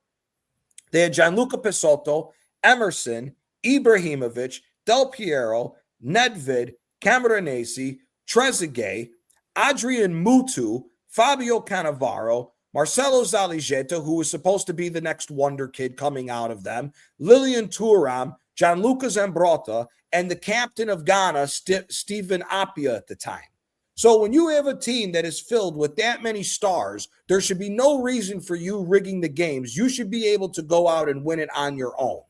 They had Gianluca Pessotto, Emerson, Ibrahimovic, Del Piero, Nedved, Camoranesi, Trezeguet, Adrian Mutu, Fabio Cannavaro, Marcelo Zaligeta, who was supposed to be the next wonder kid coming out of them, Lilian Thuram, Gianluca Zambrotta, and the captain of Ghana, Stephen Appiah at the time. So when you have a team that is filled with that many stars, there should be no reason for you rigging the games. You should be able to go out and win it on your own.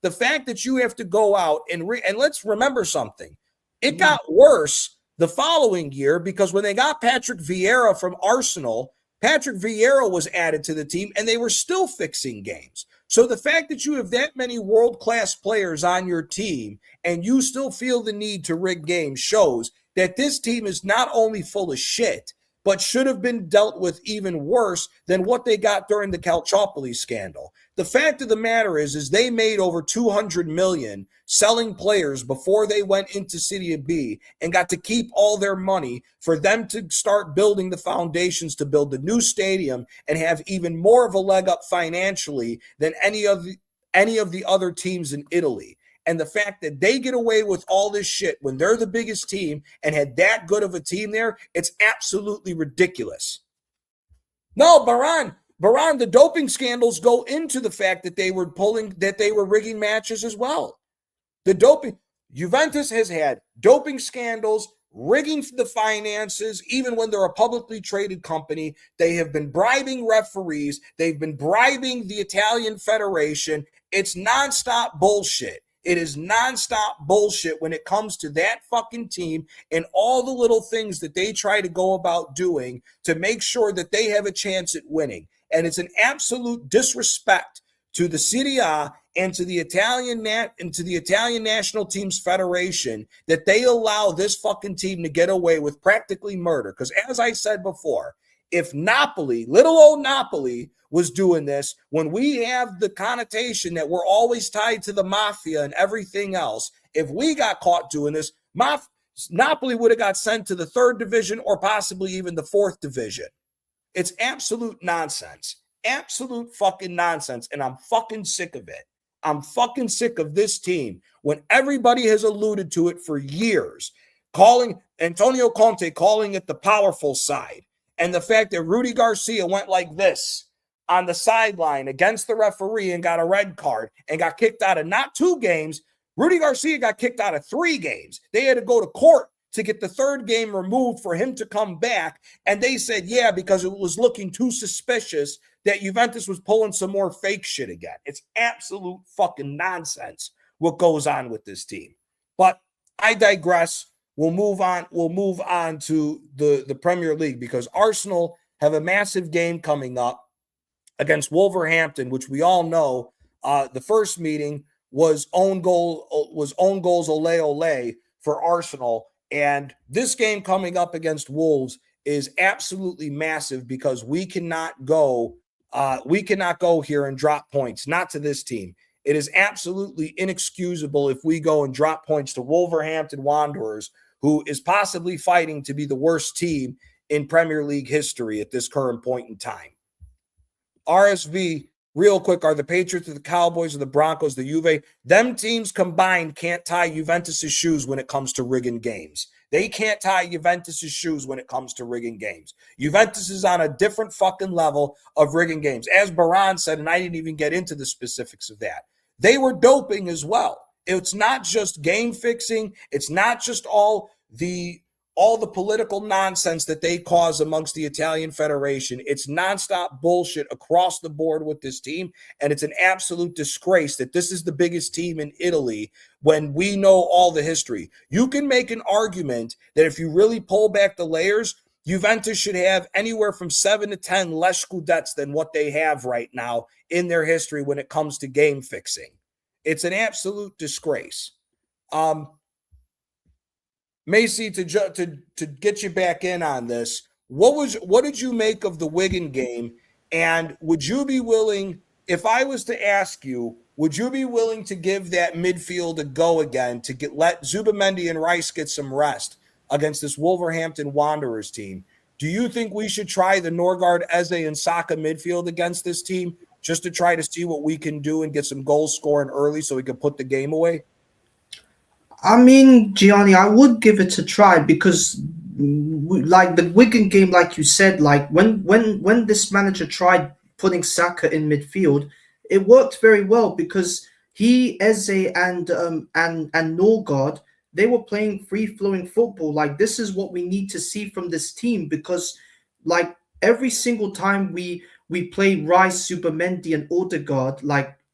The fact that you have to go out and let's remember something. It got worse the following year, because when they got Patrick Vieira from Arsenal, Patrick Vieira was added to the team, and they were still fixing games. So the fact that you have that many world-class players on your team and you still feel the need to rig games shows that this team is not only full of shit, but should have been dealt with even worse than what they got during the Calciopoli scandal. The fact of the matter is they made over 200 million selling players before they went into Serie B and got to keep all their money for them to start building the foundations to build the new stadium and have even more of a leg up financially than any of the other teams in Italy. And the fact that they get away with all this shit when they're the biggest team and had that good of a team there, it's absolutely ridiculous. No, Baran, the doping scandals go into the fact that they were rigging matches as well. The doping, Juventus has had doping scandals, rigging the finances, even when they're a publicly traded company. They have been bribing referees. They've been bribing the Italian Federation. It's nonstop bullshit. It is nonstop bullshit when it comes to that fucking team and all the little things that they try to go about doing to make sure that they have a chance at winning. And it's an absolute disrespect to the Serie A and to the Italian national teams federation that they allow this fucking team to get away with practically murder. Because as I said before, if Napoli, little old Napoli, was doing this, when we have the connotation that we're always tied to the mafia and everything else, if we got caught doing this, Napoli would have got sent to the 3rd division or possibly even the 4th division. It's absolute nonsense. Absolute fucking nonsense. And I'm fucking sick of it. I'm fucking sick of this team when everybody has alluded to it for years, calling Antonio Conte, calling it the powerful side. And the fact that Rudy Garcia went like this on the sideline against the referee and got a red card and got kicked out of not 2 games. Rudy Garcia got kicked out of 3 games. They had to go to court to get the 3rd game removed for him to come back. And they said, yeah, because it was looking too suspicious that Juventus was pulling some more fake shit again. It's absolute fucking nonsense what goes on with this team. But I digress. We'll move on to the Premier League because Arsenal have a massive game coming up against Wolverhampton, which we all know the first meeting was own goals ole for Arsenal. And this game coming up against Wolves is absolutely massive because we cannot go here and drop points, not to this team. It is absolutely inexcusable if we go and drop points to Wolverhampton Wanderers, who is possibly fighting to be the worst team in Premier League history at this current point in time. RSV, real quick, are the Patriots, or the Cowboys, or the Broncos, the Juve? Them teams combined can't tie Juventus' shoes when it comes to rigging games. They can't tie Juventus' shoes when it comes to rigging games. Juventus is on a different fucking level of rigging games. As Baran said, and I didn't even get into the specifics of that, they were doping as well. It's not just game fixing. It's not just all the political nonsense that they cause amongst the Italian Federation. It's nonstop bullshit across the board with this team, and it's an absolute disgrace that this is the biggest team in Italy when we know all the history. You can make an argument that if you really pull back the layers, Juventus should have anywhere from 7 to 10 less scudettes than what they have right now in their history when it comes to game fixing. It's an absolute disgrace. Macy, to get you back in on this, what did you make of the Wigan game? And would you be willing, if I was to ask you, would you be willing to give that midfield a go again to let Zubamendi and Rice get some rest against this Wolverhampton Wanderers team? Do you think we should try the Norgard, Eze, and Saka midfield against this team just to try to see what we can do and get some goals scoring early so we can put the game away? I mean, Gianni, I would give it a try because, like the Wigan game, like you said, like when this manager tried putting Saka in midfield, it worked very well because Eze, and Norgard, they were playing free-flowing football. Like this is what we need to see from this team because, like every single time we play Rice, Zubamendi, and Odegaard,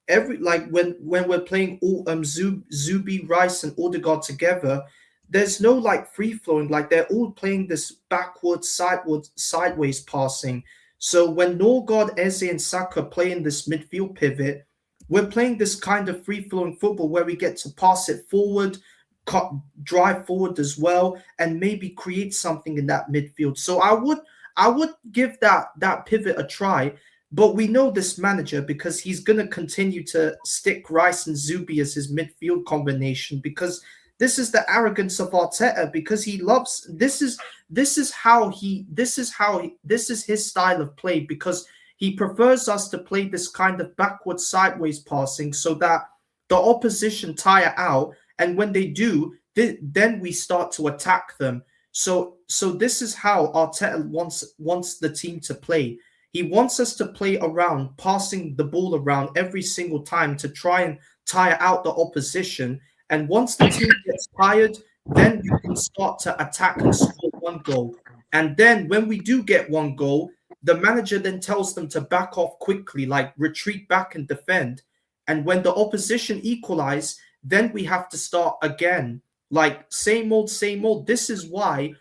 when we're playing all Zubi, Rice, and Odegaard together, there's no like free flowing. Like they're all playing this backwards, sideways passing. So when Norgard, Eze, and Saka play in this midfield pivot, we're playing this kind of free flowing football where we get to pass it forward, drive forward as well, and maybe create something in that midfield. So I I would give that pivot a try. But we know this manager because he's going to continue to stick Rice and Zubi as his midfield combination, because this is the arrogance of Arteta, because he loves this is his style of play, because he prefers us to play this kind of backwards sideways passing so that the opposition tire out, and when they do, then we start to attack them. So this is how Arteta wants the team to play. He wants us to play around, passing the ball around every single time to try and tire out the opposition. And once the team gets tired, then we can start to attack and score one goal. And then when we do get one goal, the manager then tells them to back off quickly, like retreat back and defend. And when the opposition equalize, then we have to start again. Like same old, same old. This is why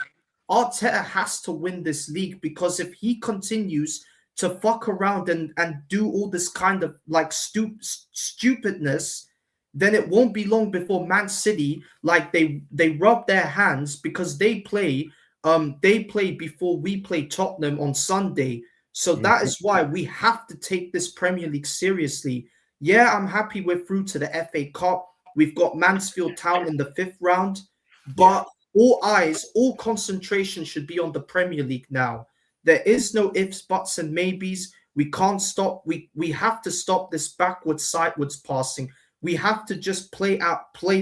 Arteta has to win this league, because if he continues to fuck around and do all this kind of like stupidness, then it won't be long before Man City, like they rub their hands, because they play before we play Tottenham on Sunday. So that is why we have to take this Premier League seriously. Yeah, I'm happy we're through to the FA Cup. We've got Mansfield Town in the 5th round, but all eyes, all concentration should be on the Premier League now. There is no ifs, buts, and maybes. We can't stop. We have to stop this backwards, sideways passing. We have to just play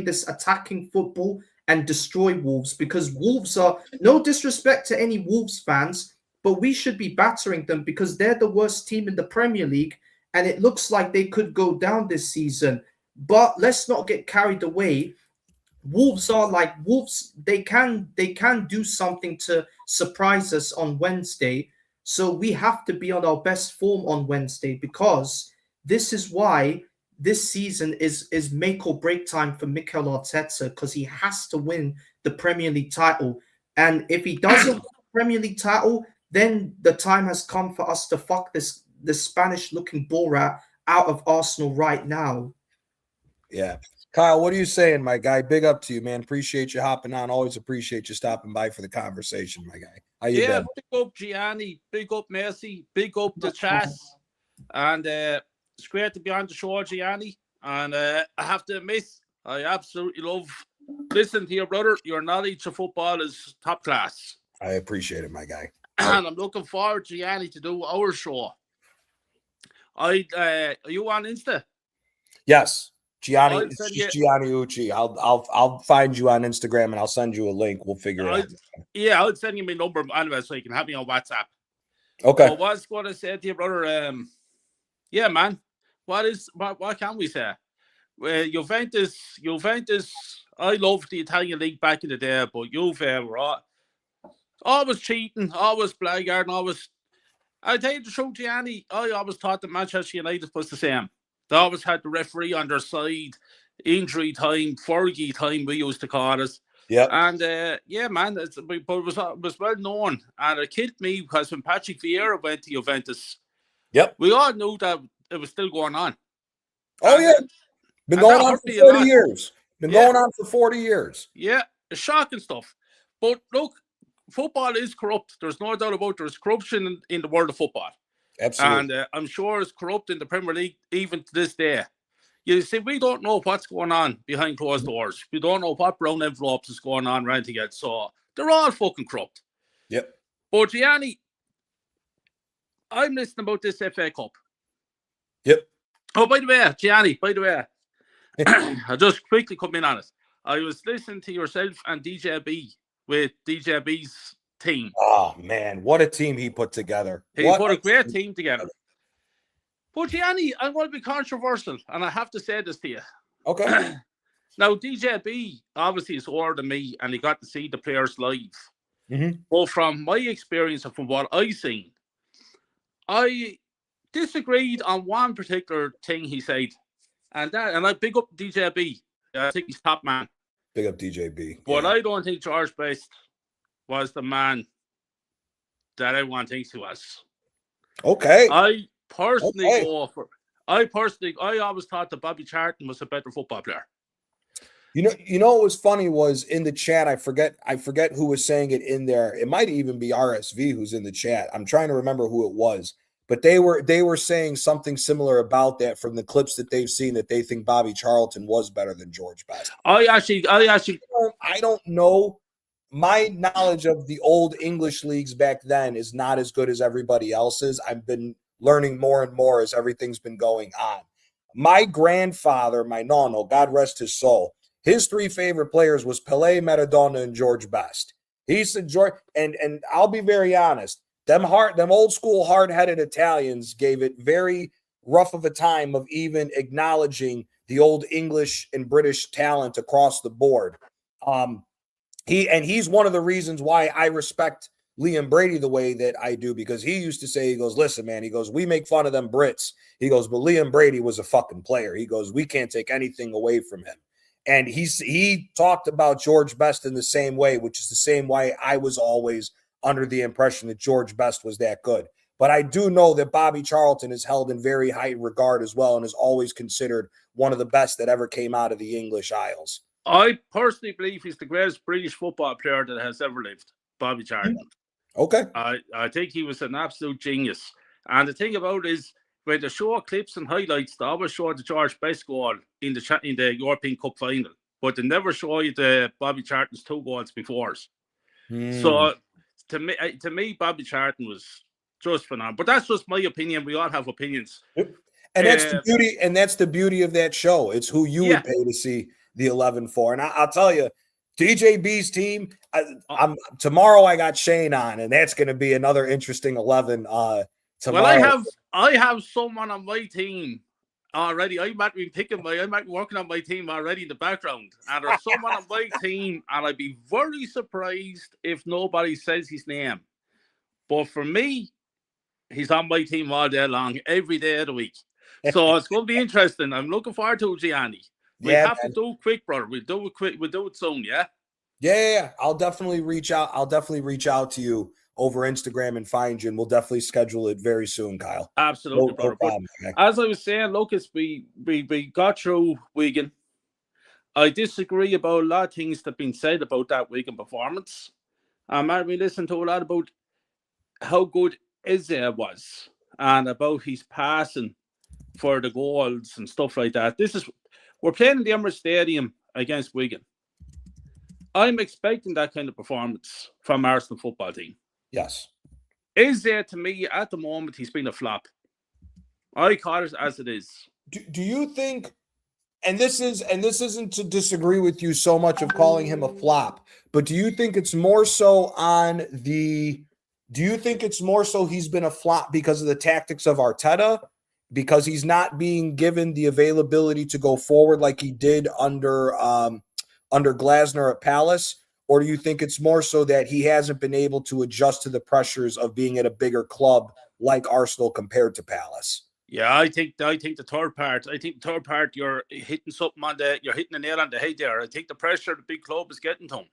this attacking football and destroy Wolves, because Wolves are, no disrespect to any Wolves fans, but we should be battering them because they're the worst team in the Premier League, and it looks like they could go down this season. But let's not get carried away. Wolves are like Wolves. They can do something to surprise us on Wednesday. So we have to be on our best form on Wednesday, because this is why this season is make or break time for Mikel Arteta, because he has to win the Premier League title. And if he doesn't win the Premier League title, then the time has come for us to fuck this Spanish-looking ball rat out of Arsenal right now. Yeah. Kyle, what are you saying, my guy? Big up to you, man. Appreciate you hopping on. Always appreciate you stopping by for the conversation, my guy. How you been? Big up Gianni, big up Messi, big up the Chas. And it's great to be on the show, Gianni. And I have to admit, I absolutely love listening to your brother. Your knowledge of football is top class. I appreciate it, my guy. And I'm looking forward, Gianni, to do our show. Are you on Insta? Yes. Gianni, it's just Gianni Ucci. I'll find you on Instagram and I'll send you a link. We'll figure it out. Yeah, I'll send you my number anyway so you can have me on WhatsApp. Okay. So what's going to say to you, brother? Yeah, man. What can we say? Juventus. I loved the Italian league back in the day, but Juve were always cheating, always blackguarding, always. I tell you the truth, Gianni. I always thought that Manchester United was the same. They always had the referee on their side, injury time, Fergie time, we used to call it. Yeah. And yeah, man, but it was well known. And it killed me because when Patrick Vieira went to Juventus, we all knew that it was still going on. Oh, yeah. Been going on for 40 years. Going on for 40 years. Yeah, it's shocking stuff. But look, football is corrupt. There's no doubt about it. There's corruption in the world of football. Absolutely. And I'm sure it's corrupt in the Premier League even to this day. You see, we don't know what's going on behind closed doors. We don't know what brown envelopes is going on around to get. So they're all fucking corrupt. Yep. But Gianni, I'm listening about this FA Cup. Yep. Oh, by the way, Gianni, I'll just quickly come in on it. I was listening to yourself and DJB with DJB's team. Oh, man. What a team he put together. He put a great team together. But Gianni, I'm going to be controversial, and I have to say this to you. Okay. Now, DJB obviously is older than me, and he got to see the players live. Mm-hmm. But from my experience and from what I've seen, I disagreed on one particular thing he said. And I big up DJB. I think he's top man. Big up DJB. But I don't think George Best was the man that everyone thinks he was. Okay. I always thought that Bobby Charlton was a better football player. You know what was funny was in the chat. I forget who was saying it in there. It might even be RSV who's in the chat. I'm trying to remember who it was, but they were saying something similar about that from the clips that they've seen, that they think Bobby Charlton was better than George Best. I actually I don't know. My knowledge of the old English leagues back then is not as good as everybody else's. I've been learning more and more as everything's been going on. My grandfather, my nono, God rest his soul, his three favorite players was Pelé, Maradona, and George Best. He said George, and I'll be very honest, them old school hard-headed Italians gave it very rough of a time of even acknowledging the old English and British talent across the board. He's one of the reasons why I respect Liam Brady the way that I do, because he used to say, he goes, listen, man, he goes, we make fun of them Brits. He goes, but Liam Brady was a fucking player. He goes, we can't take anything away from him. And he talked about George Best in the same way, which is the same way I was always under the impression that George Best was that good. But I do know that Bobby Charlton is held in very high regard as well, and is always considered one of the best that ever came out of the English Isles. I personally believe he's the greatest British football player that has ever lived, Bobby Charlton. Okay. I think he was an absolute genius. And the thing about it is, when they show clips and highlights, they always show the George Best goal in the European Cup final, but they never show you the Bobby Charlton's 2 goals before. So to me, Bobby Charlton was just phenomenal. But that's just my opinion. We all have opinions. Yep. And that's the beauty. And that's the beauty of that show. It's who you would pay to see the 11 for. And I'll tell you, DJB's team. Tomorrow I got Shane on, and that's going to be another interesting 11. Tomorrow. Well, I have someone on my team already. I might be working on my team already in the background, and there's someone on my team, and I'd be very surprised if nobody says his name. But for me, he's on my team all day long, every day of the week. So it's going to be interesting. I'm looking forward to it, Gianni. We have to do it quick, brother. We'll do it quick. We'll do it soon, yeah? Yeah. I'll definitely reach out. I'll definitely reach out to you over Instagram and find you, and we'll definitely schedule it very soon, Kyle. Absolutely, brother. No problem, as I was saying, Lucas, we got through Wigan. I disagree about a lot of things that have been said about that Wigan performance. We listened to a lot about how good Eze was and about his passing for the goals and stuff like that. We're playing in the Emirates Stadium against Wigan. I'm expecting that kind of performance from Arsenal football team. Yes. Is there, to me, at the moment, he's been a flop. I call it as it is. Do you think, and this isn't to disagree with you so much of calling him a flop, but do you think it's more so he's been a flop because of the tactics of Arteta? Because he's not being given the availability to go forward like he did under Glasner at Palace? Or do you think it's more so that he hasn't been able to adjust to the pressures of being at a bigger club like Arsenal compared to Palace? Yeah, I think the third part. I think the third part, you're hitting the nail on the head there. I think the pressure the big club is getting to him.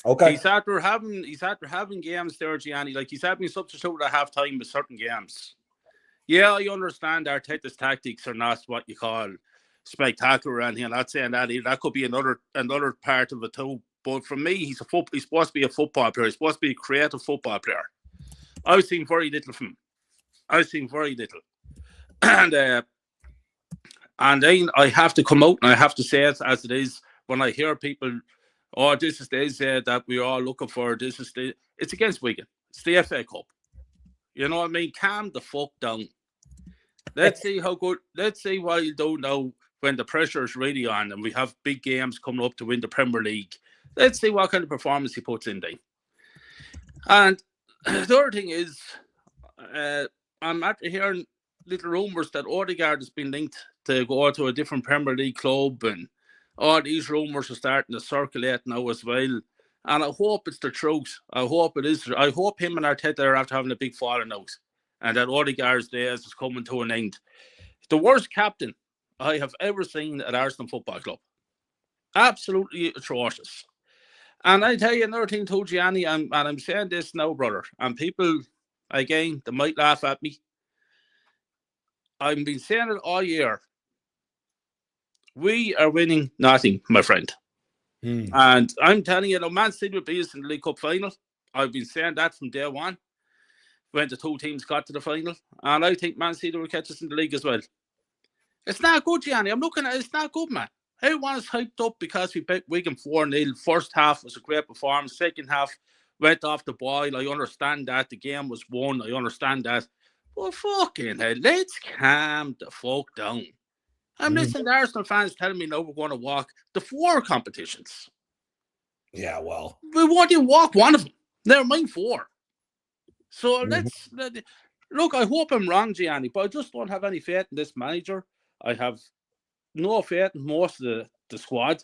Okay. He's after having games there, Gianni. Like, he's having substitute at half time with certain games. Yeah, I understand Arteta's tactics are not what you call spectacular or anything. I'm not saying that either. That could be another part of it too. But for me, he's supposed to be a football player. He's supposed to be a creative football player. I've seen very little from him. And then I have to come out and I have to say it as it is. When I hear people, this is the that we're all looking for. It's against Wigan. It's the FA Cup. You know what I mean? Calm the fuck down. Let's see how good. Let's see what you do now when the pressure is really on and we have big games coming up to win the Premier League. Let's see what kind of performance he puts in there. And the other thing is, I'm after hearing little rumours that Odegaard has been linked to go to a different Premier League club, and all these rumours are starting to circulate now as well. And I hope it's the truth. I hope it is. I hope him and Arteta are after having a big falling out, and that Odegaard's days is coming to an end. The worst captain I have ever seen at Arsenal Football Club. Absolutely atrocious. And I tell you another thing too, Gianni, and I'm saying this now, brother, and people, again, they might laugh at me. I've been saying it all year. We are winning nothing, my friend. And I'm telling you, Man City will beat us in the League Cup final. I've been saying that from day one when the two teams got to the final. And I think Man City will catch us in the league as well. It's not good, Gianni. I'm looking at it. It's not good, man. Everyone is hyped up because we beat Wigan 4-0. First half was a great performance. Second half went off the boil. I understand that. The game was won. I understand that. But fucking hell, let's calm the fuck down. I'm listening to Arsenal fans telling me now we're going to walk the 4 competitions. Yeah, well. We won't even walk one of them. Never mind 4. So let's look, I hope I'm wrong, Gianni, but I just don't have any faith in this manager. I have no faith in most of the squad.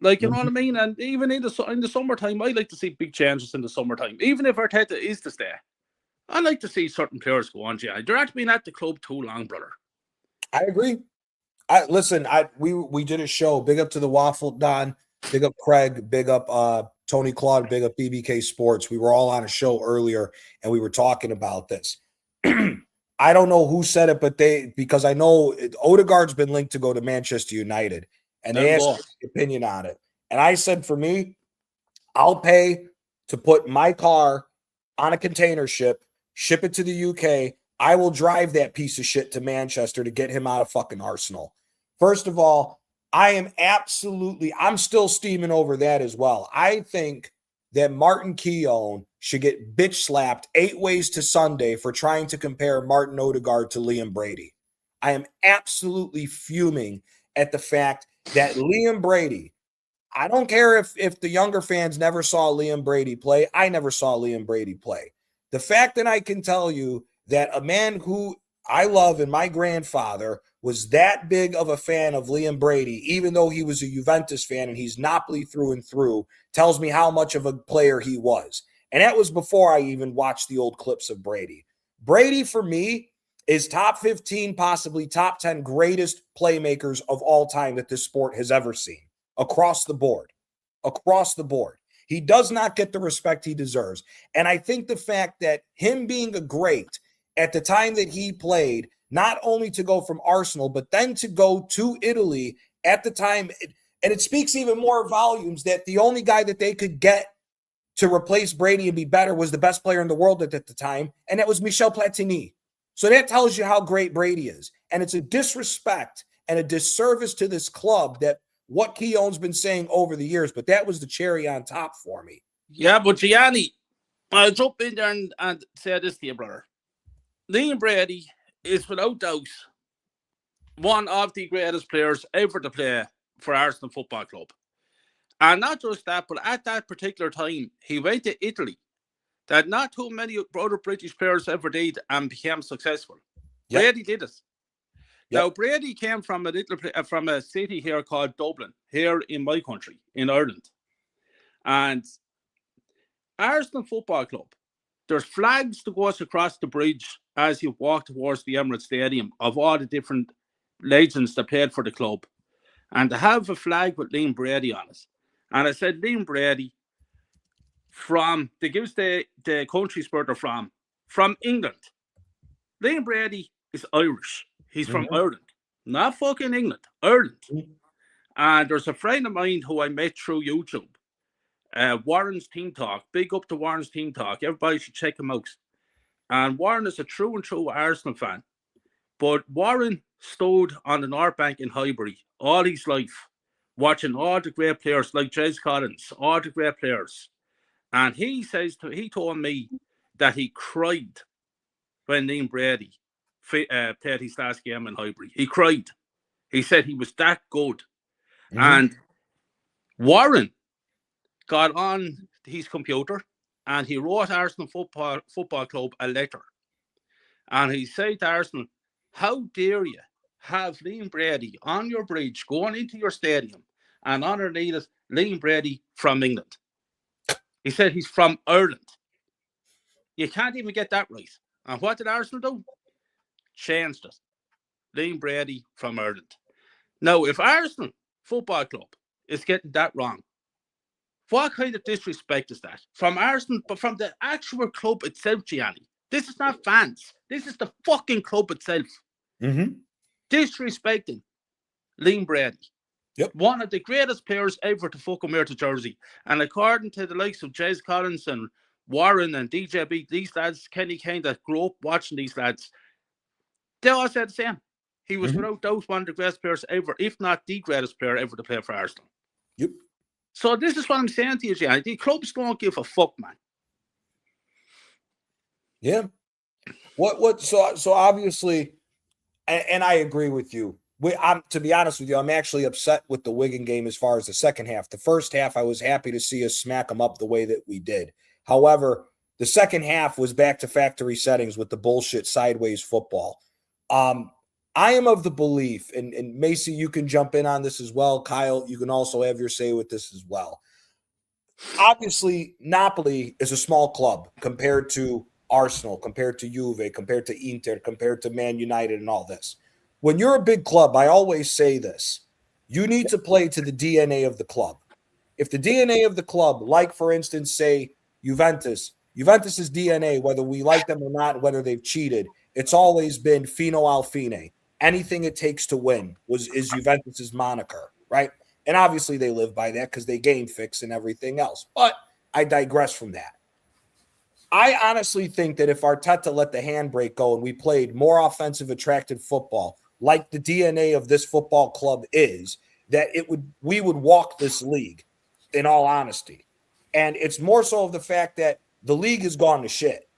Like, you know what I mean? And even in the summertime, I like to see big changes in the summertime. Even if Arteta is to stay, I like to see certain players go on, Gianni. They're not been at the club too long, brother. I agree. We did a show. Big up to the Waffle Don. Big up Craig. Big up Tony Claude. Big up BBK Sports. We were all on a show earlier, and we were talking about this. I don't know who said it, but because I know Odegaard's been linked to go to Manchester United, and they asked my opinion on it. And I said, for me, I'll pay to put my car on a container ship, ship it to the UK. I will drive that piece of shit to Manchester to get him out of fucking Arsenal. First of all, I'm still steaming over that as well. I think that Martin Keown should get bitch slapped 8 ways to Sunday for trying to compare Martin Odegaard to Liam Brady. I am absolutely fuming at the fact that Liam Brady, I don't care if the younger fans never saw Liam Brady play. I never saw Liam Brady play. The fact that I can tell you that a man who I love and my grandfather was that big of a fan of Liam Brady, even though he was a Juventus fan and he's Napoli through and through, tells me how much of a player he was. And that was before I even watched the old clips of Brady. Brady, for me, is top 15, possibly top 10 greatest playmakers of all time that this sport has ever seen. Across the board. Across the board. He does not get the respect he deserves. And I think the fact that him being a great at the time that he played, not only to go from Arsenal, but then to go to Italy at the time, and it speaks even more volumes that the only guy that they could get to replace Brady and be better was the best player in the world at the time, and that was Michel Platini. So that tells you how great Brady is. And it's a disrespect and a disservice to this club that what Keown's been saying over the years, but that was the cherry on top for me. Yeah, but Gianni, I'll jump in there and say this to you, brother. Liam Brady is without doubt one of the greatest players ever to play for Arsenal Football Club. And not just that, but at that particular time, he went to Italy that not too many other British players ever did and became successful. Yep. Brady did it. Yep. Now, Brady came from a city here called Dublin, here in my country, in Ireland. And Arsenal Football Club, there's flags that goes across the bridge as you walk towards the Emirates Stadium of all the different legends that played for the club. And to have a flag with Liam Brady on it. And I said, Liam Brady, they gives the countries where they're from England. Liam Brady is Irish. He's from Ireland. Not fucking England, Ireland. And there's a friend of mine who I met through YouTube. Warren's Team Talk. Big up to Warren's Team Talk. Everybody should check him out. And Warren is a true and true Arsenal fan. But Warren stood on the North Bank in Highbury all his life, watching all the great players like Jez Collins, all the great players. And he told me that he cried when Liam Brady played his last game in Highbury. He cried. He said he was that good. And Warren got on his computer and he wrote Arsenal Football Club a letter. And he said to Arsenal, how dare you have Liam Brady on your bridge going into your stadium and underneath it, Liam Brady from England. He said he's from Ireland. You can't even get that right. And what did Arsenal do? Changed it. Liam Brady from Ireland. Now, if Arsenal Football Club is getting that wrong, what kind of disrespect is that? From Arsenal, but from the actual club itself, Gianni. This is not fans. This is the fucking club itself. Disrespecting Liam Brady. Yep. One of the greatest players ever to fucking wear the jersey. And according to the likes of Jez Collins and Warren and DJB, these lads, Kenny Kane, that grew up watching these lads, they all said the same. He was without doubt one of the greatest players ever, if not the greatest player ever to play for Arsenal. Yep. So this is what I'm saying to you, Gianni. The clubs don't give a fuck, man. Yeah. So obviously, and I agree with you. To be honest with you, I'm actually upset with the Wigan game as far as the second half. The first half, I was happy to see us smack them up the way that we did. However, the second half was back to factory settings with the bullshit sideways football. I am of the belief, and Macy, you can jump in on this as well. Kyle, you can also have your say with this as well. Obviously, Napoli is a small club compared to Arsenal, compared to Juve, compared to Inter, compared to Man United and all this. When you're a big club, I always say this, you need to play to the DNA of the club. If the DNA of the club, like for instance, say Juventus's DNA, whether we like them or not, whether they've cheated, it's always been Fino al fine. Anything it takes to win is Juventus's moniker, right? And obviously they live by that because they game fix and everything else. But I digress from that. I honestly think that if Arteta let the handbrake go and we played more offensive, attractive football, like the DNA of this football club is, that we would walk this league, in all honesty. And it's more so of the fact that the league has gone to shit.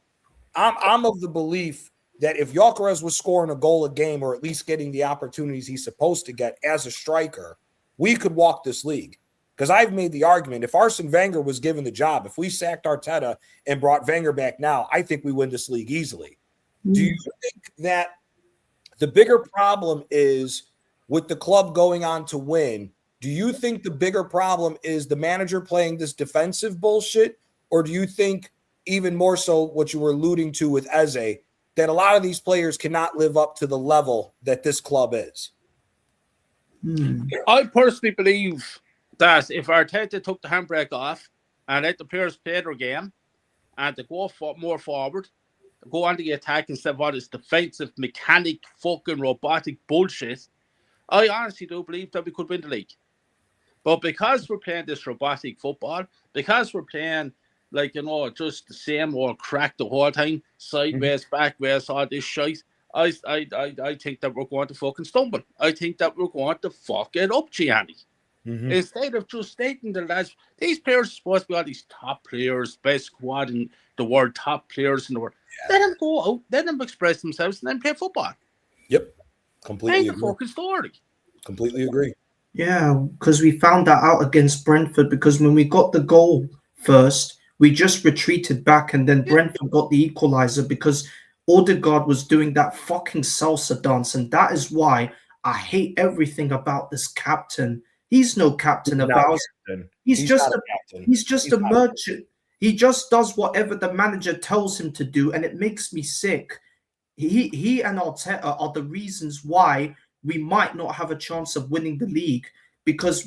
I'm of the belief that if Gyökeres was scoring a goal a game or at least getting the opportunities he's supposed to get as a striker, we could walk this league. Because I've made the argument, if Arsene Wenger was given the job, if we sacked Arteta and brought Wenger back now, I think we win this league easily. Do you think that the bigger problem is with the club going on to win? Do you think the bigger problem is the manager playing this defensive bullshit? Or do you think even more so what you were alluding to with Eze, that a lot of these players cannot live up to the level that this club is? I personally believe that if Arteta took the handbrake off and let the players play their game and to go more forward, go on the attack instead of all this defensive, mechanic, fucking robotic bullshit, I honestly do believe that we could win the league. But because we're playing this robotic football, because we're playing like, just the same old crack the whole time, sideways, backways, all this shit, I think that we're going to fucking stumble. I think that we're going to fuck it up, Gianni. Instead of just stating the lads, these players are supposed to be all these top players, best squad in the world, top players in the world. Yeah. Let them go out, let them express themselves, and then play football. Yep. Completely agree. The fucking story. Completely agree. Yeah, because we found that out against Brentford, because when we got the goal first, we just retreated back, and then Brentford got the equalizer because Odegaard was doing that fucking salsa dance, and that is why I hate everything about this captain. He's no captain of ours. He's just a merchant. He just does whatever the manager tells him to do, and it makes me sick. He and Arteta are the reasons why we might not have a chance of winning the league, because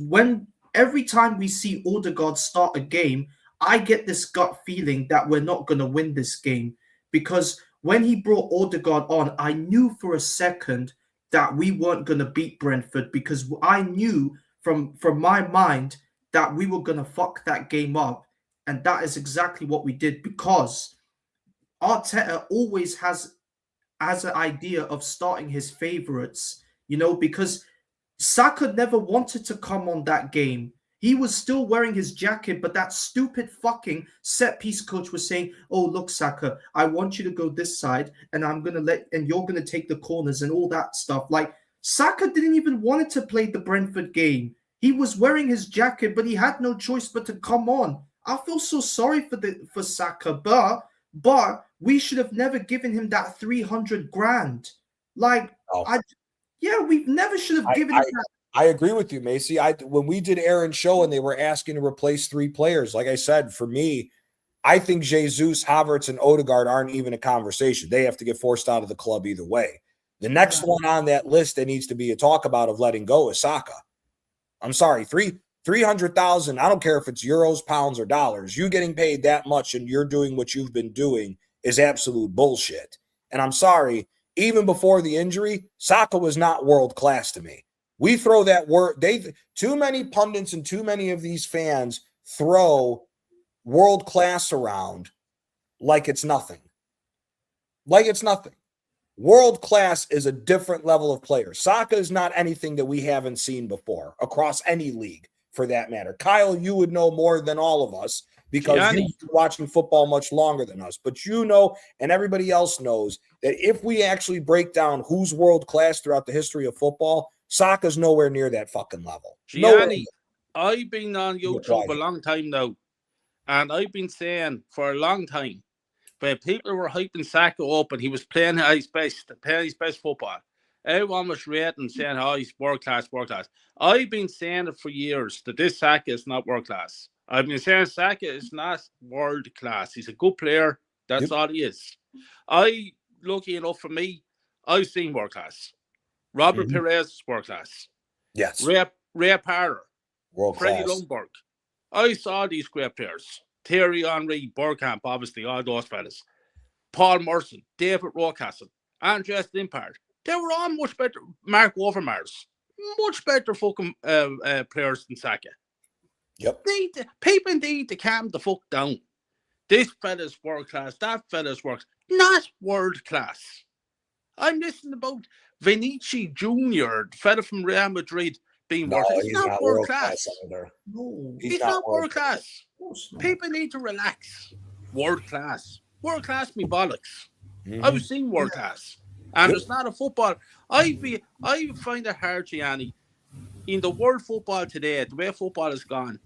when every time we see Odegaard start a game, I get this gut feeling that we're not going to win this game, because when he brought Odegaard on, I knew for a second that we weren't going to beat Brentford, because I knew from my mind that we were going to fuck that game up. And that is exactly what we did, because Arteta always has an idea of starting his favorites, because Saka never wanted to come on that game. He was still wearing his jacket, but that stupid fucking set-piece coach was saying, "Oh, look, Saka, I want you to go this side, and you're gonna take the corners and all that stuff." Like, Saka didn't even want to play the Brentford game. He was wearing his jacket, but he had no choice but to come on. I feel so sorry for Saka, but we should have never given him that 300 grand. Like, we never should have given him that. I agree with you, Macy. When we did Aaron's show and they were asking to replace 3 players, like I said, for me, I think Jesus, Havertz, and Odegaard aren't even a conversation. They have to get forced out of the club either way. The next one on that list that needs to be a talk about of letting go is Saka. I'm sorry, 300,000. I don't care if it's euros, pounds, or dollars. You getting paid that much and you're doing what you've been doing is absolute bullshit. And I'm sorry, even before the injury, Saka was not world class to me. We throw that word. Too many pundits and too many of these fans throw world class around like it's nothing. Like it's nothing. World class is a different level of player. Saka is not anything that we haven't seen before across any league, for that matter. Kyle, you would know more than all of us because you've been watching football much longer than us. But you know, and everybody else knows, that if we actually break down who's world class throughout the history of football, Saka's nowhere near that fucking level. Gianni, I've been on YouTube a long time now, and I've been saying for a long time, but people were hyping Saka up and he was playing his best football. Everyone was rating, saying, oh, he's world class, world class. I've been saying it for years that this Saka is not world class. I've been saying Saka is not world class. He's a good player. That's all he is. Lucky enough for me, I've seen world class. Robert Perez is world class. Yes. Ray Parler. World Freddie class. Lundberg. I saw these great players. Thierry Henry, Bergkamp, obviously, all those fellas. Paul Merson, David Rocastle, Andreas Limpard. They were all much better. Mark Overmars. Much better fucking players than Saka. Yep. People need to calm the fuck down. This fella's world class, that fella's world class. Not world class. I'm listening about Vinici Jr., fella from Real Madrid, being world class. He's not world class. No, He's not world class. People need to relax. World class. World class me bollocks. I've seen world class. And it's not a football. I find it hard, Gianni, in the world football today, the way football is gone,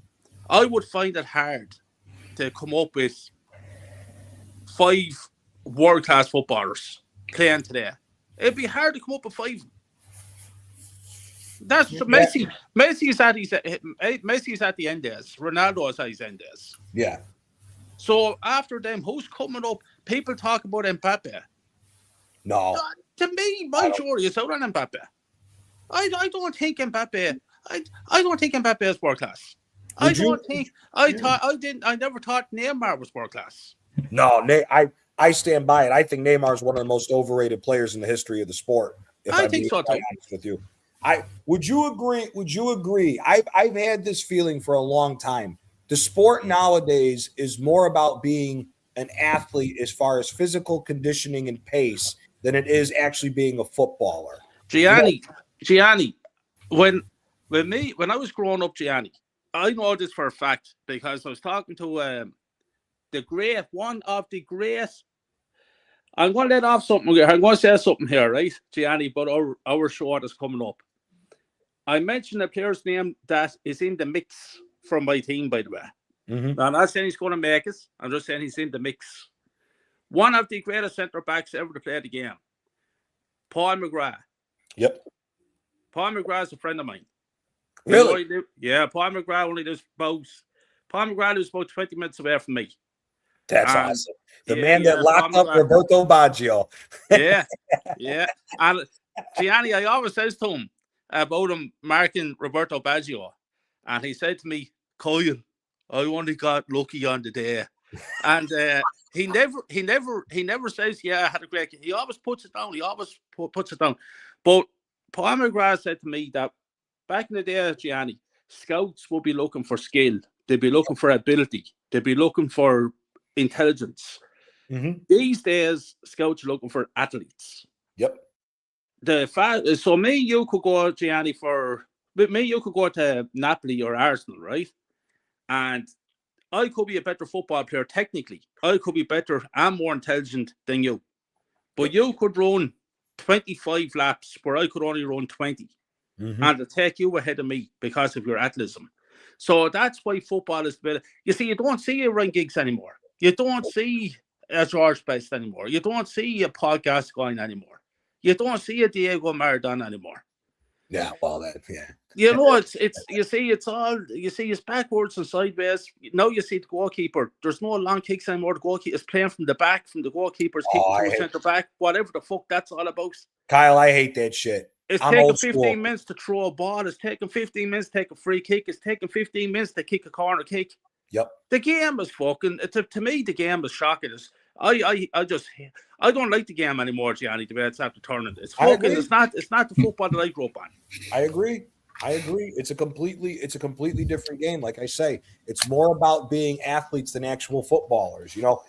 I would find it hard to come up with 5 world-class footballers playing today. It'd be hard to come up with 5. That's Messi. Messi is at the end days. Ronaldo is at his end days. Yeah. So after them, who's coming up? People talk about Mbappe. No. To me, my jury is out on Mbappe. I don't think Mbappe. I don't think Mbappe is world class. I never thought Neymar was world class. No, I stand by it. I think Neymar is one of the most overrated players in the history of the sport. I think so too. Honest with you, would you agree? Would you agree? I've had this feeling for a long time. The sport nowadays is more about being an athlete as far as physical conditioning and pace than it is actually being a footballer. Gianni, when I was growing up, Gianni, I know this for a fact because I was talking to one of the great. I'm going to let off something here. I'm going to say something here, right, Gianni, but our show that's coming up. I mentioned a player's name that is in the mix from my team, by the way. I'm not saying he's going to make it. I'm just saying he's in the mix. One of the greatest centre-backs ever to play the game, Paul McGrath. Yep. Paul McGrath is a friend of mine. Really? Paul McGrath lives about 20 minutes away from me. That's awesome. The man that locked up Roberto Baggio. Yeah. And Gianni, I always says to him about him marking Roberto Baggio. And he said to me, Kyle, I only got lucky on the day. And he never says, yeah, I had a great game. He always puts it down. Puts it down. But Paul McGrath said to me that back in the day, Gianni, scouts will be looking for skill. They'd be looking for ability. They'd be looking for intelligence. These days, scouts are looking for athletes. Yep. So me and you could go, Gianni, you could go to Napoli or Arsenal, right? And I could be a better football player technically. I could be better and more intelligent than you. But you could run 25 laps where I could only run 20. And it'll take you ahead of me because of your athleticism. So that's why football is better. You see, you don't see a Ryan Giggs anymore. You don't see a George Best anymore. You don't see a Paul Gascoigne anymore. You don't see a Diego Maradona anymore. Yeah, well, You know, it's backwards and sideways. Now you see the goalkeeper. There's no long kicks anymore. The goalkeeper is playing from the back, from the goalkeeper's kicking to the centre back, whatever the fuck that's all about. Kyle, I hate that shit. It's taking 15 minutes to throw a ball. It's taking 15 minutes to take a free kick. It's taking 15 minutes to kick a corner kick. Yep. The game is fucking. To me, the game is shocking. I don't like the game anymore, Gianni. The way it's after turning, it's I fucking. agree. It's not the football that I grew up on. I agree. It's a completely different game. Like I say, it's more about being athletes than actual footballers. You know,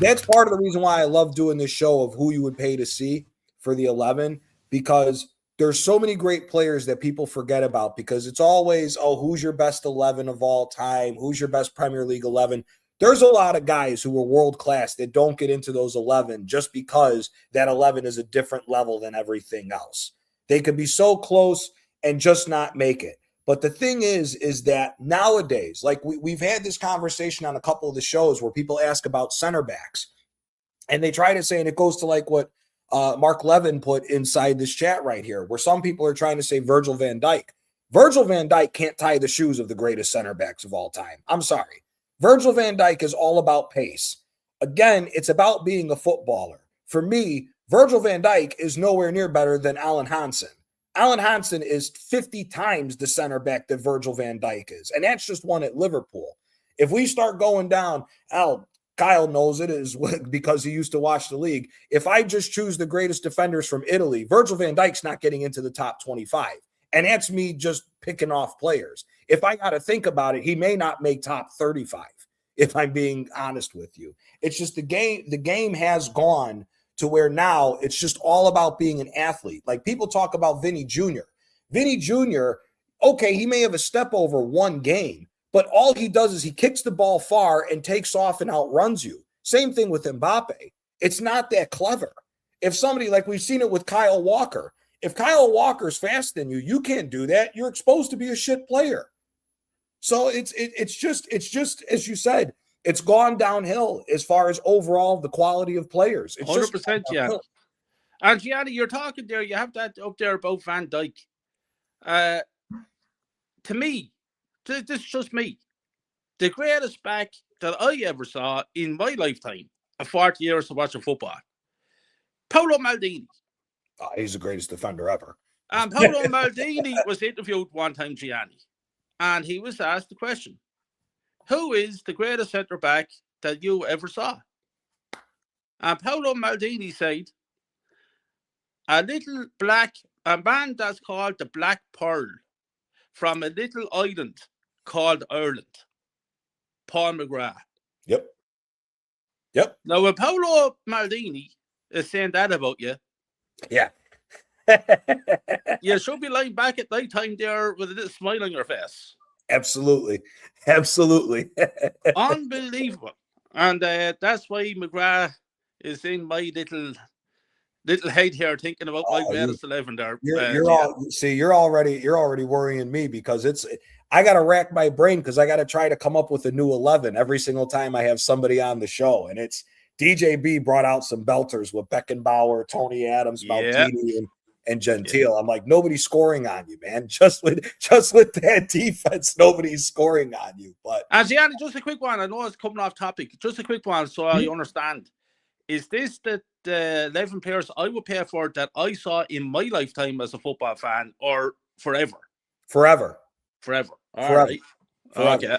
that's part of the reason why I love doing this show of who you would pay to see for the 11, because there's so many great players that people forget about, because it's always, oh, who's your best 11 of all time? Who's your best Premier League 11? There's a lot of guys who are world class that don't get into those 11 just because that 11 is a different level than everything else. They could be so close and just not make it. But the thing is that nowadays, like we've had this conversation on a couple of the shows where people ask about center backs, and they try to say, and it goes to like what Mark Levin put inside this chat right here, where some people are trying to say Virgil van Dijk. Virgil van Dijk can't tie the shoes of the greatest center backs of all time. I'm sorry. Virgil van Dijk is all about pace. Again, it's about being a footballer. For me, Virgil van Dijk is nowhere near better than Alan Hansen. Alan Hansen is 50 times the center back that Virgil van Dijk is, and that's just one at Liverpool. If we start going down, Kyle knows it is because he used to watch the league. If I just choose the greatest defenders from Italy, Virgil van Dijk's not getting into the top 25. And that's me just picking off players. If I got to think about it, he may not make top 35, if I'm being honest with you. It's just the game has gone to where now it's just all about being an athlete. Like people talk about Vinny Jr. Vinny Jr., okay, he may have a step over one game, but all he does is he kicks the ball far and takes off and outruns you. Same thing with Mbappe. It's not that clever. If somebody, like we've seen it with Kyle Walker, if Kyle Walker's faster than you, you can't do that. You're exposed to be a shit player. So it's just as you said, it's gone downhill as far as overall the quality of players. It's 100%, Gianni. And Gianni, you're talking there. You have that up there about Van Dijk. To me, this is just me. The greatest back that I ever saw in my lifetime, of 40 years of watching football, Paolo Maldini. Oh, he's the greatest defender ever. And Paolo Maldini was interviewed one time, Gianni, and he was asked the question, who is the greatest centre-back that you ever saw? And Paolo Maldini said, a man that's called the Black Pearl from a little island called Ireland, Paul McGrath. Yep. Now, when Paolo Maldini is saying that about you, yeah, you should be lying back at night time there with a little smile on your face. Absolutely. Unbelievable. And that's why McGrath is in my little head here thinking about my greatest 11 there. You're already worrying me, because I got to rack my brain, because I got to try to come up with a new 11 every single time I have somebody on the show. And it's DJB brought out some belters with Beckenbauer, Tony Adams, Maldini, and Gentile. I'm like, nobody's scoring on you, man. Just with that defense, nobody's scoring on you. But and Gianni, just a quick one. I know it's coming off topic. Just a quick one, so I understand. Is this the 11 players I would pay for that I saw in my lifetime as a football fan, or forever? Forever. All right. Okay.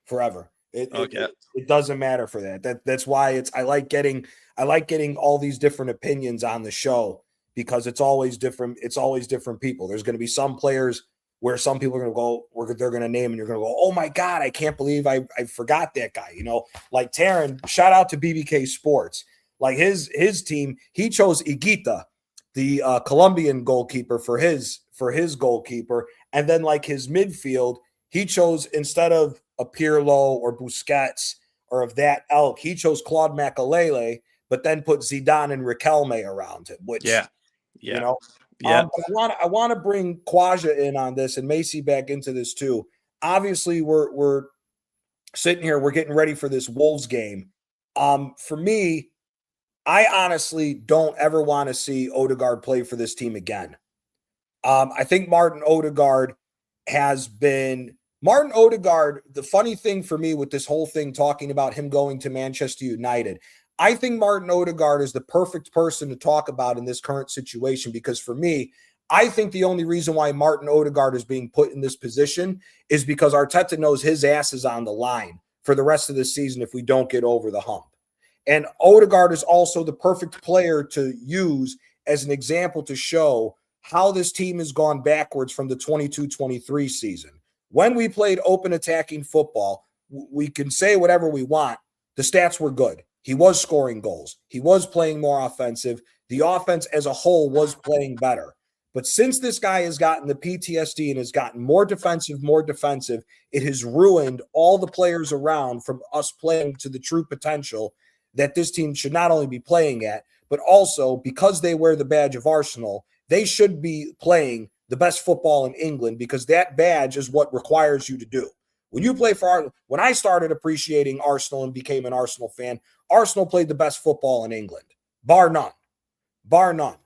Forever. It doesn't matter for that. That's why I like getting all these different opinions on the show, because it's always different. It's always different people. There's going to be some players where some people are going to go, they're going to name, and you're going to go, oh my God, I can't believe I forgot that guy. You know, like Taryn, shout out to BBK Sports. Like his team, he chose Higuita, the Colombian goalkeeper, for his goalkeeper. And then like his midfield, he chose, instead of a Pirlo or Busquets or of that elk, he chose Claude Makelele, but then put Zidane and Riquelme around him, which, you know, I want to bring Quaja in on this and Macy back into this too. Obviously, we're sitting here, we're getting ready for this Wolves game. For me, I honestly don't ever want to see Odegaard play for this team again. I think Martin Odegaard, the funny thing for me with this whole thing, talking about him going to Manchester United, I think Martin Odegaard is the perfect person to talk about in this current situation, because for me, I think the only reason why Martin Odegaard is being put in this position is because Arteta knows his ass is on the line for the rest of the season if we don't get over the hump. And Odegaard is also the perfect player to use as an example to show how this team has gone backwards from the 22-23 season. When we played open attacking football, we can say whatever we want. The stats were good. He was scoring goals. He was playing more offensive. The offense as a whole was playing better. But since this guy has gotten the PTSD and has gotten more defensive, it has ruined all the players around from us playing to the true potential that this team should not only be playing at, but also because they wear the badge of Arsenal, they should be playing the best football in England because that badge is what requires you to do. When you play for when I started appreciating Arsenal and became an Arsenal fan, Arsenal played the best football in England, bar none. Bar none.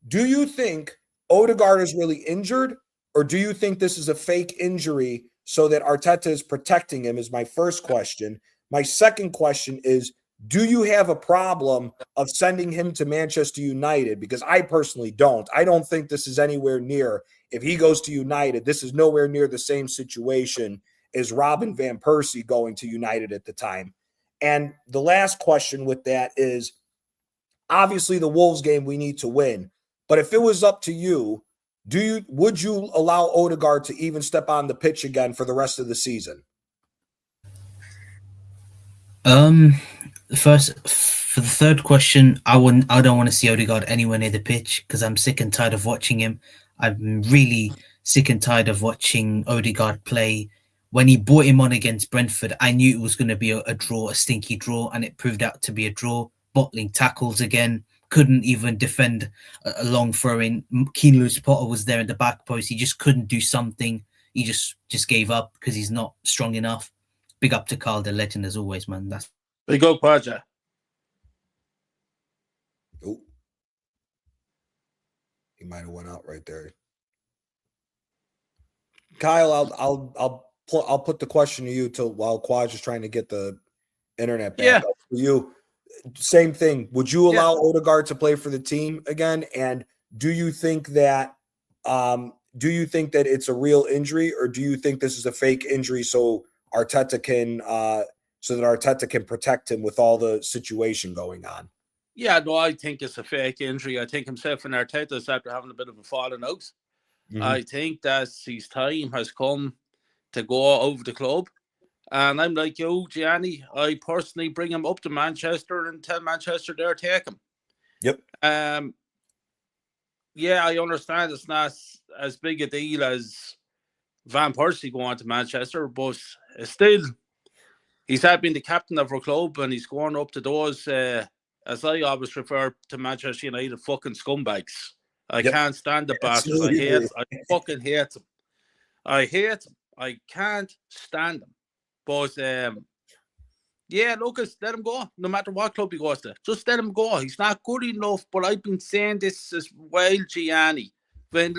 Do you think Odegaard is really injured, or do you think this is a fake injury so that Arteta is protecting him is my first question. My second question is, do you have a problem of sending him to Manchester United? Because I personally don't. I don't think this is anywhere near, if he goes to United, this is nowhere near the same situation as Robin Van Persie going to United at the time. And the last question with that is, obviously the Wolves game we need to win. But if it was up to you, would you allow Odegaard to even step on the pitch again for the rest of the season? First, for the third question, I don't want to see Odegaard anywhere near the pitch because I'm sick and tired of watching him. I'm really sick and tired of watching Odegaard play. When he brought him on against Brentford, I knew it was going to be a draw, a stinky draw, and it proved out to be a draw. Bottling tackles again, couldn't even defend a long throw in. Keane Lewis Potter was there in the back post. He just couldn't do something. He just gave up because he's not strong enough. Big up to Carl, the legend, as always, man. That's Big up, Quadra. Oh, he might have went out right there. Kyle, I'll put the question to you while Quad's is trying to get the internet back up for you. Same thing. Would you allow Odegaard to play for the team again? And do you think that it's a real injury, or do you think this is a fake injury so Arteta can protect him with all the situation going on? Yeah, no, I think it's a fake injury. I think himself and Arteta's after having a bit of a falling out. Mm-hmm. I think that his time has come to go over the club. And I'm like, Gianni, I personally bring him up to Manchester and tell Manchester there, take him. Yep. Yeah, I understand it's not as big a deal as Van Persie going to Manchester, but still, he's been the captain of our club and he's going up to those, as I always refer to Manchester United, fucking scumbags. I can't stand the bastards. I fucking hate them. I hate them. I can't stand them. But, Lucas, let him go. No matter what club he goes to. Just let him go. He's not good enough. But I've been saying this as well, Gianni. When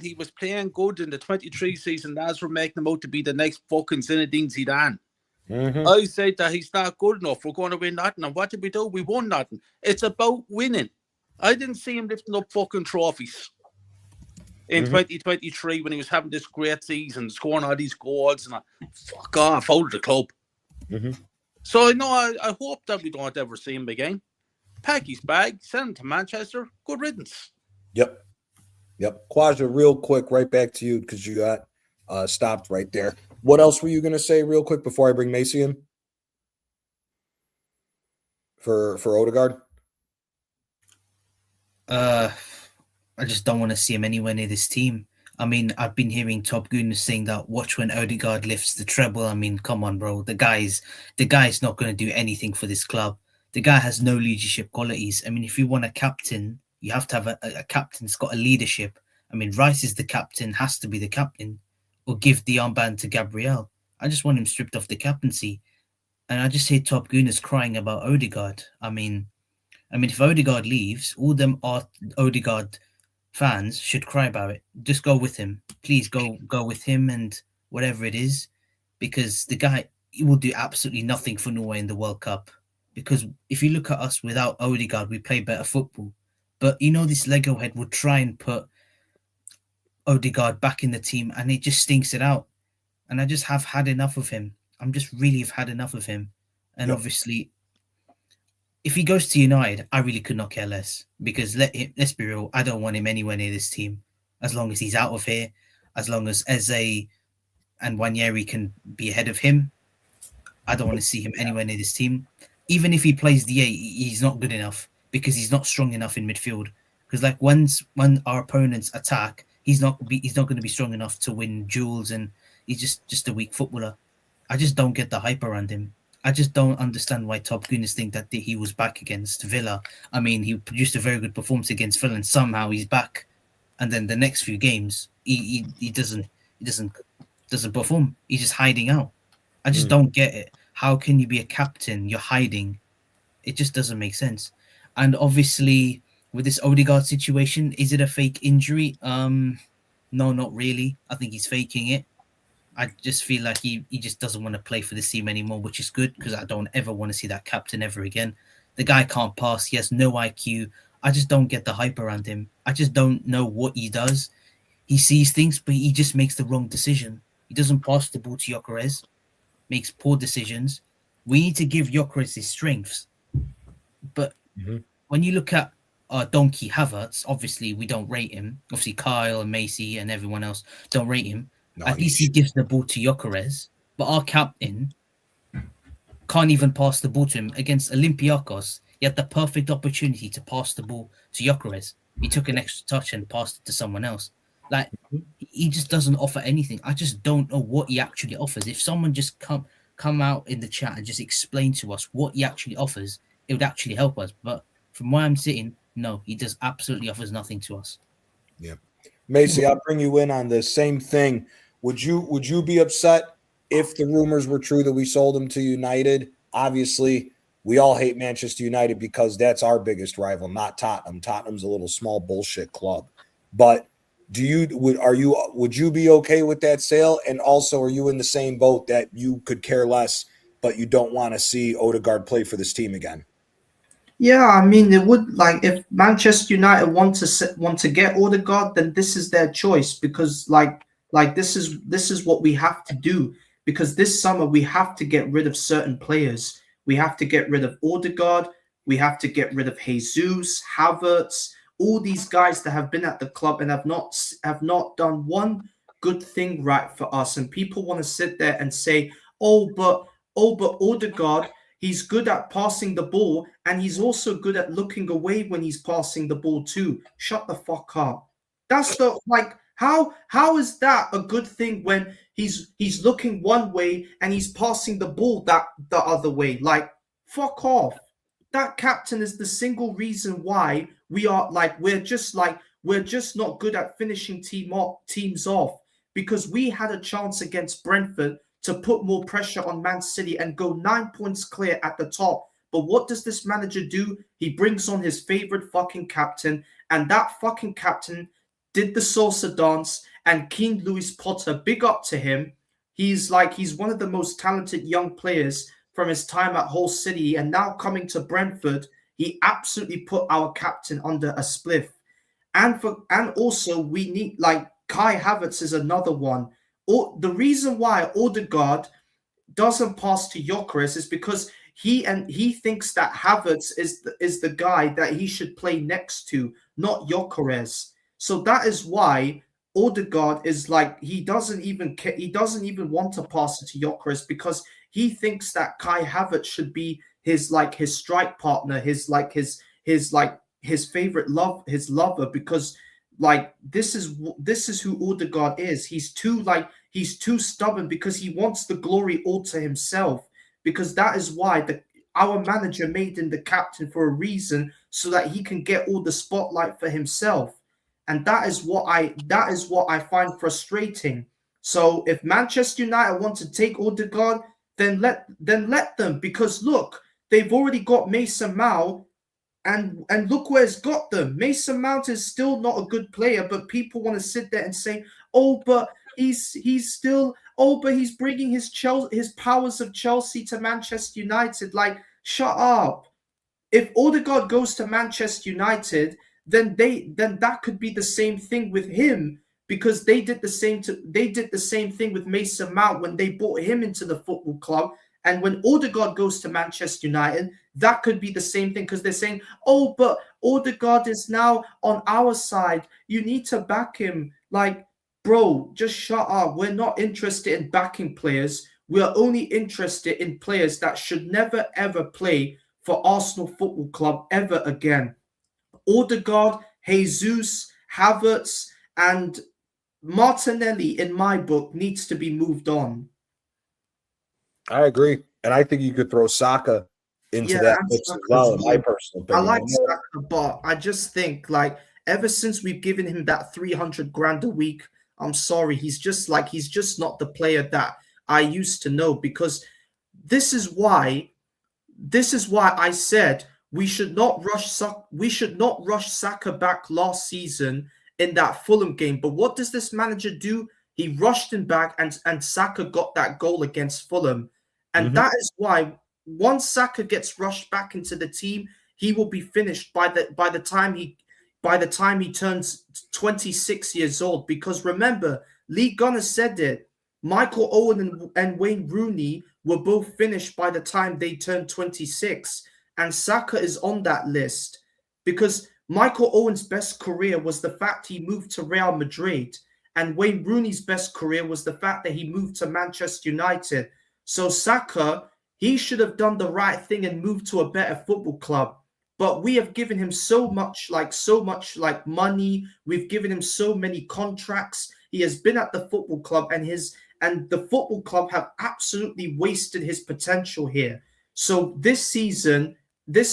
he was playing good in the 23 season, lads were making him out to be the next fucking Zinedine Zidane. Mm-hmm. I said that he's not good enough. We're going to win nothing. And what did we do? We won nothing. It's about winning. I didn't see him lifting up fucking trophies in 2023 when he was having this great season, scoring all these goals, and fuck off, out of the club. Mm-hmm. So I hope that we don't ever see him again. Pack his bag, send him to Manchester. Good riddance. Yep. Quadra, real quick, right back to you because you got stopped right there. What else were you going to say real quick before I bring Macy in? For Odegaard? I just don't want to see him anywhere near this team. I mean, I've been hearing Top Gooners saying that watch when Odegaard lifts the treble. I mean, come on, bro. The guy's not going to do anything for this club. The guy has no leadership qualities. I mean, if you want a captain, you have to have a captain that's got a leadership. I mean, Rice is the captain, has to be the captain, or give the armband to Gabriel. I just want him stripped off the captaincy. And I just hear Top Gooners crying about Odegaard. I mean, if Odegaard leaves, all them Odegaard fans should cry about it. Just go with him. Please go with him and whatever it is, because the guy, he will do absolutely nothing for Norway in the World Cup. Because if you look at us without Odegaard, we play better football. But this Lego head would try and put Odegaard back in the team and it just stinks it out. And I just have had enough of him. I'm just really have had enough of him. And Yep. obviously, if he goes to United, I really could not care less because let's be real, I don't want him anywhere near this team. As long as he's out of here, as long as Eze and Wanyeri can be ahead of him, I don't want to see him anywhere near this team. Even if he plays the 8, he's not good enough because he's not strong enough in midfield. Because like when our opponents attack, he's not going to be strong enough to win duels, and he's just a weak footballer. I just don't get the hype around him. I just don't understand why Top Gooners think that he was back against Villa. I mean, he produced a very good performance against Villa, and somehow he's back. And then the next few games, he doesn't perform. He's just hiding out. I just don't get it. How can you be a captain? You're hiding. It just doesn't make sense. And obviously, with this Odegaard situation, is it a fake injury? No, not really. I think he's faking it. I just feel like he just doesn't want to play for this team anymore, which is good because I don't ever want to see that captain ever again. The guy can't pass. He has no IQ. I just don't get the hype around him. I just don't know what he does. He sees things, but he just makes the wrong decision. He doesn't pass the ball to Gyökeres, makes poor decisions. We need to give Gyökeres his strengths. But when you look at Donkey Havertz, obviously we don't rate him. Obviously Kyle and Macy and everyone else don't rate him. No, At least he gives the ball to Gyökeres. But our captain can't even pass the ball to him against Olympiacos. He had the perfect opportunity to pass the ball to Gyökeres. He took an extra touch and passed it to someone else. Like, he just doesn't offer anything. I just don't know what he actually offers. If someone just come out in the chat and just explain to us what he actually offers, it would actually help us. But from where I'm sitting, no, he just absolutely offers nothing to us. Yeah. Macy, I'll bring you in on the same thing. Would you be upset if the rumors were true that we sold him to United? Obviously, we all hate Manchester United because that's our biggest rival, not Tottenham. Tottenham's a little small bullshit club. But would you be okay with that sale? And also, are you in the same boat that you could care less, but you don't want to see Odegaard play for this team again? Yeah, I mean, it would, like, if Manchester United want to get Odegaard, then this is their choice because this is what we have to do, because this summer we have to get rid of certain players. We have to get rid of Odegaard. We have to get rid of Jesus, Havertz, all these guys that have been at the club and have not done one good thing right for us. And people want to sit there and say, but Odegaard, he's good at passing the ball, and he's also good at looking away when he's passing the ball too. Shut the fuck up. That's how is that a good thing when he's looking one way and he's passing the ball the other way? Like, fuck off. That captain is the single reason why we're just not good at finishing teams off, because we had a chance against Brentford to put more pressure on Man City and go 9 points clear at the top. But what does this manager do? He brings on his favorite fucking captain, and that fucking captain did the salsa dance. And King Louis Potter, big up to him. He's one of the most talented young players from his time at Hull City, and now coming to Brentford, he absolutely put our captain under a spliff. And also we need, like, Kai Havertz is another one. The reason why Odegaard doesn't pass to Gyökeres is because he thinks that Havertz is the guy that he should play next to, not Gyökeres. So that is why Odegaard is like, he doesn't even want to pass it to Gyökeres, because he thinks that Kai Havertz should be his strike partner, his favorite lover, because this is who Odegaard is. He's too stubborn because he wants the glory all to himself, because that is why our manager made him the captain for a reason, so that he can get all the spotlight for himself. And that is what I find frustrating. So if Manchester United want to take Odegaard, then let them, because look, they've already got Mason Mount, and look where it's got them. Mason Mount is still not a good player, but people want to sit there and say, but he's bringing his powers of Chelsea to Manchester United. Like, shut up. If Odegaard goes to Manchester United, then that could be the same thing with him, because they did the same thing with Mason Mount when they brought him into the football club. And when Odegaard goes to Manchester United, that could be the same thing, because they're saying, oh, but Odegaard is now on our side. You need to back him. Like, bro, just shut up. We're not interested in backing players. We are only interested in players that should never, ever play for Arsenal Football Club ever again. Odegaard, Jesus, Havertz, and Martinelli, in my book, needs to be moved on. I agree. And I think you could throw Saka into that mix as well, in my personal opinion. I like Saka, but I just think, like, ever since we've given him that 300 grand a week, I'm sorry, he's just not the player that I used to know. Because this is why I said we should not rush Saka back last season in that Fulham game. But what does this manager do? He rushed him back, and Saka got that goal against Fulham. And that is why once Saka gets rushed back into the team, he will be finished by the time he turns 26 years old. Because remember, Lee Gunner said it. Michael Owen and Wayne Rooney were both finished by the time they turned 26. And Saka is on that list because Michael Owen's best career was the fact he moved to Real Madrid. And Wayne Rooney's best career was the fact that he moved to Manchester United. So Saka, he should have done the right thing and moved to a better football club. But we have given him so much money. We've given him so many contracts. He has been at the football club, and the football club have absolutely wasted his potential here. So this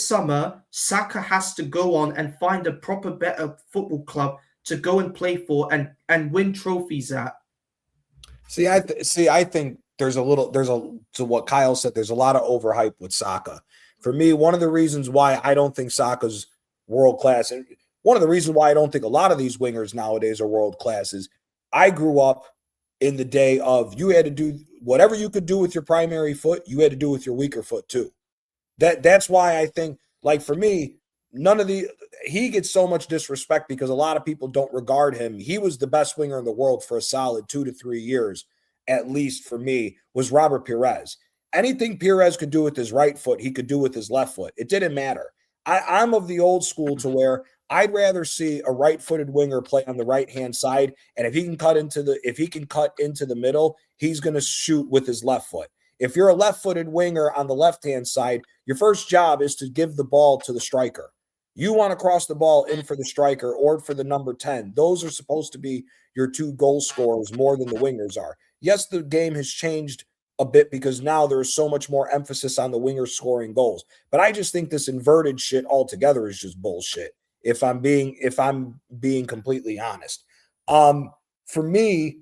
summer, Saka has to go on and find a proper, better football club to go and play for and win trophies at. I think to what Kyle said, there's a lot of overhype with Saka. For me, one of the reasons why I don't think Saka's world class, and one of the reasons why I don't think a lot of these wingers nowadays are world class, is I grew up in the day of you had to do whatever you could do with your primary foot, you had to do with your weaker foot too. That's why I think, like, for me, he gets so much disrespect because a lot of people don't regard him. He was the best winger in the world for a solid 2 to 3 years, at least for me, was Robert Pires. Anything Pires could do with his right foot, he could do with his left foot. It didn't matter. I'm of the old school to where I'd rather see a right-footed winger play on the right-hand side, and if he can cut into the middle, he's going to shoot with his left foot. If you're a left-footed winger on the left-hand side, your first job is to give the ball to the striker. You want to cross the ball in for the striker or for the number 10. Those are supposed to be your two goal scorers more than the wingers are. Yes, the game has changed a bit because now there is so much more emphasis on the wingers scoring goals. But I just think this inverted shit altogether is just bullshit, if I'm being completely honest. For me,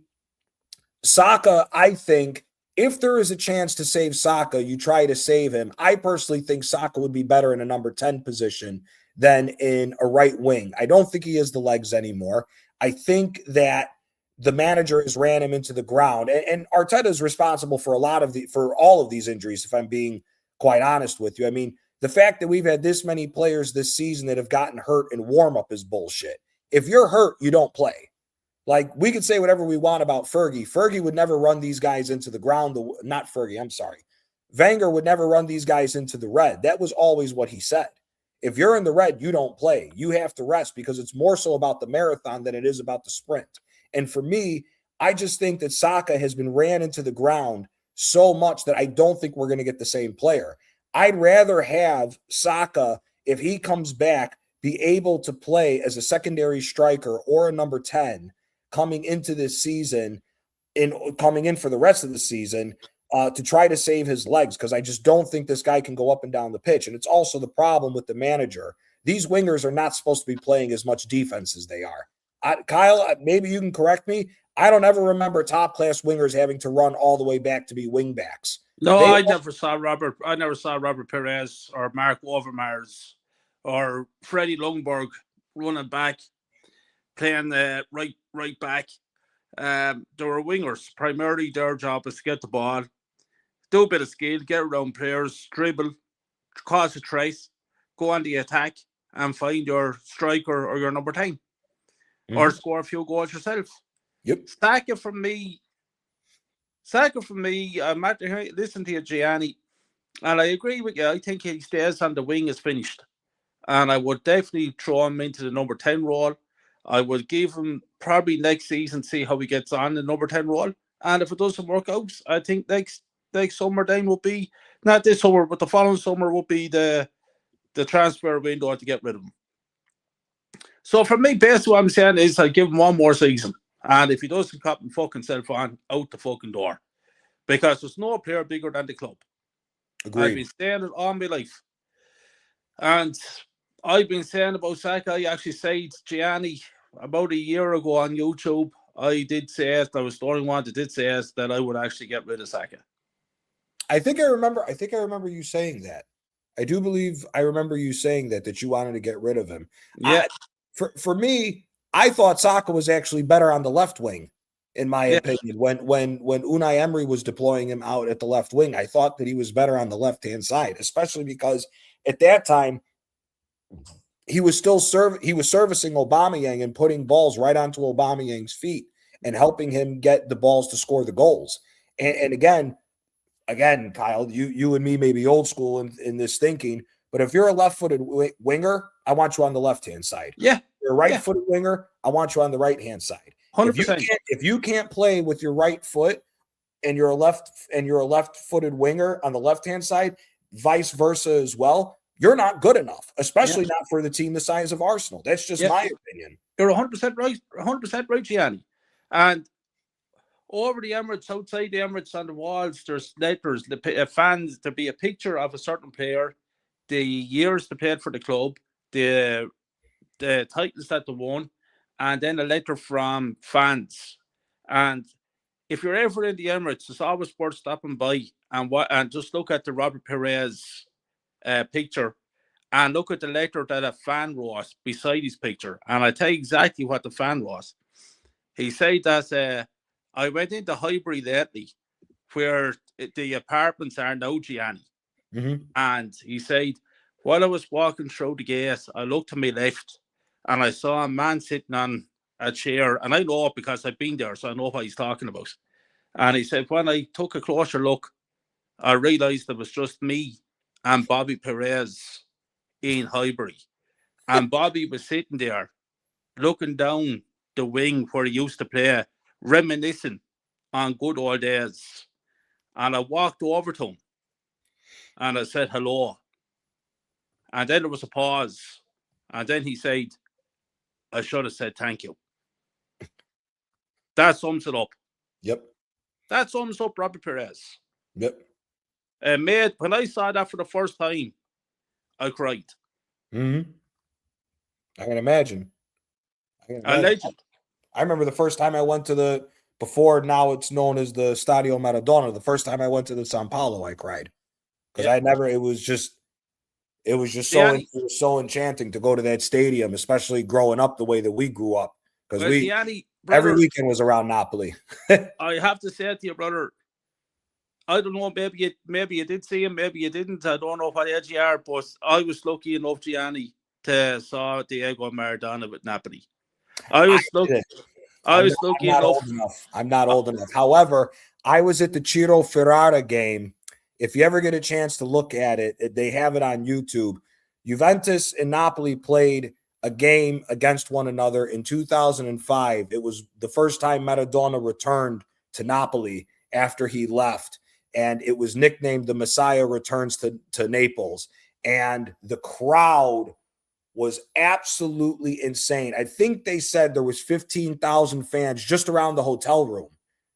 Saka, I think if there is a chance to save Saka, you try to save him. I personally think Saka would be better in a number 10 position than in a right wing. I don't think he has the legs anymore. I think that the manager has ran him into the ground, and Arteta is responsible for all of these injuries, if I'm being quite honest with you. I mean, the fact that we've had this many players this season that have gotten hurt in warm-up is bullshit. If you're hurt, you don't play. Like, we could say whatever we want about Fergie. Fergie would never run these guys into the ground. Not Fergie, I'm sorry. Wenger would never run these guys into the red. That was always what he said. If you're in the red, you don't play. You have to rest because it's more so about the marathon than it is about the sprint. And for me, I just think that Saka has been ran into the ground so much that I don't think we're going to get the same player. I'd rather have Saka, if he comes back, be able to play as a secondary striker or a number 10 coming into this season, coming in for the rest of the season, to try to save his legs, because I just don't think this guy can go up and down the pitch. And it's also the problem with the manager. These wingers are not supposed to be playing as much defense as they are. Kyle, maybe you can correct me. I don't ever remember top-class wingers having to run all the way back to be wingbacks. No, I never saw Robert Pires or Mark Overmars or Freddie Lundberg running back, playing right back. They were wingers. Primarily, their job is to get the ball, do a bit of skill, get around players, dribble, cause a trace, go on the attack, and find your striker or your number 10, or score a few goals yourself. Yep. Saka for me, I'm after listening to you, Gianni, and I agree with you. I think he stays on the wing is finished. And I would definitely throw him into the number 10 role. I would give him probably next season, see how he gets on the number 10 role. And if it doesn't work out, I think next summer then will be, not this summer, but the following summer will be the transfer window to get rid of him. So for me, basically what I'm saying is I give him one more season. And if he doesn't cop and fucking self on, out the fucking door. Because there's no player bigger than the club. Agreed. I've been saying it all my life. And I've been saying about Saka, I actually said, Gianni, about a year ago on YouTube, I did say it, I was the only one that did say it, that I would actually get rid of Saka. I think I remember you saying that. I do believe I remember you saying that you wanted to get rid of him. Yeah. For me, I thought Saka was actually better on the left wing, in my opinion. When Unai Emery was deploying him out at the left wing, I thought that he was better on the left-hand side, especially because at that time he was servicing Aubameyang and putting balls right onto Aubameyang's feet and helping him get the balls to score the goals. And again, Kyle, you and me may be old school in this thinking, but if you're a left-footed winger, I want you on the left-hand side. Yeah. If you're a right-footed winger, I want you on the right-hand side. 100%. If you can't play with your right foot and you're a left-footed winger on the left-hand side, vice versa as well, you're not good enough, especially not for the team the size of Arsenal. That's just my opinion. You're 100% right. 100% right, Gianni. And over the Emirates, outside the Emirates, on the walls, there's letters, the fans, to be a picture of a certain player, the years they played for the club, the titles that they won, and then a letter from fans. And if you're ever in the Emirates, it's always worth stopping by and just look at the Robert Perez picture and look at the letter that a fan wrote beside his picture. And I tell you exactly what the fan was. He said that I went into Highbury lately, where the apartments are now, Gianni. Mm-hmm. And he said, while I was walking through the gate, I looked to my left and I saw a man sitting on a chair. And I know it because I've been there, so I know what he's talking about. And he said, when I took a closer look, I realised it was just me and Bobby Perez in Highbury. And Bobby was sitting there looking down the wing where he used to play, reminiscing on good old days. And I walked over to him and I said hello. And then there was a pause. And then he said, I should have said thank you. That sums it up. Yep. That sums up Robert Perez. Yep. Mate, when I saw that for the first time, I cried. Mm-hmm. I can imagine. A legend. I remember the first time I went to before now it's known as the Stadio Maradona. The first time I went to the Sao Paulo, I cried. Because it was just so enchanting to go to that stadium, especially growing up the way that we grew up. Because every weekend was around Napoli. I have to say to you, brother, I don't know, maybe you did see him, maybe you didn't. I don't know what age you are, but I was lucky enough, Gianni, to saw Diego Maradona with Napoli. I was lucky enough. I'm not old enough. However, I was at the Ciro Ferrara game. If you ever get a chance to look at it, they have it on YouTube. Juventus and Napoli played a game against one another in 2005. It was the first time Maradona returned to Napoli after he left. And it was nicknamed The Messiah Returns to Naples. And the crowd was absolutely insane. I think they said there was 15,000 fans just around the hotel room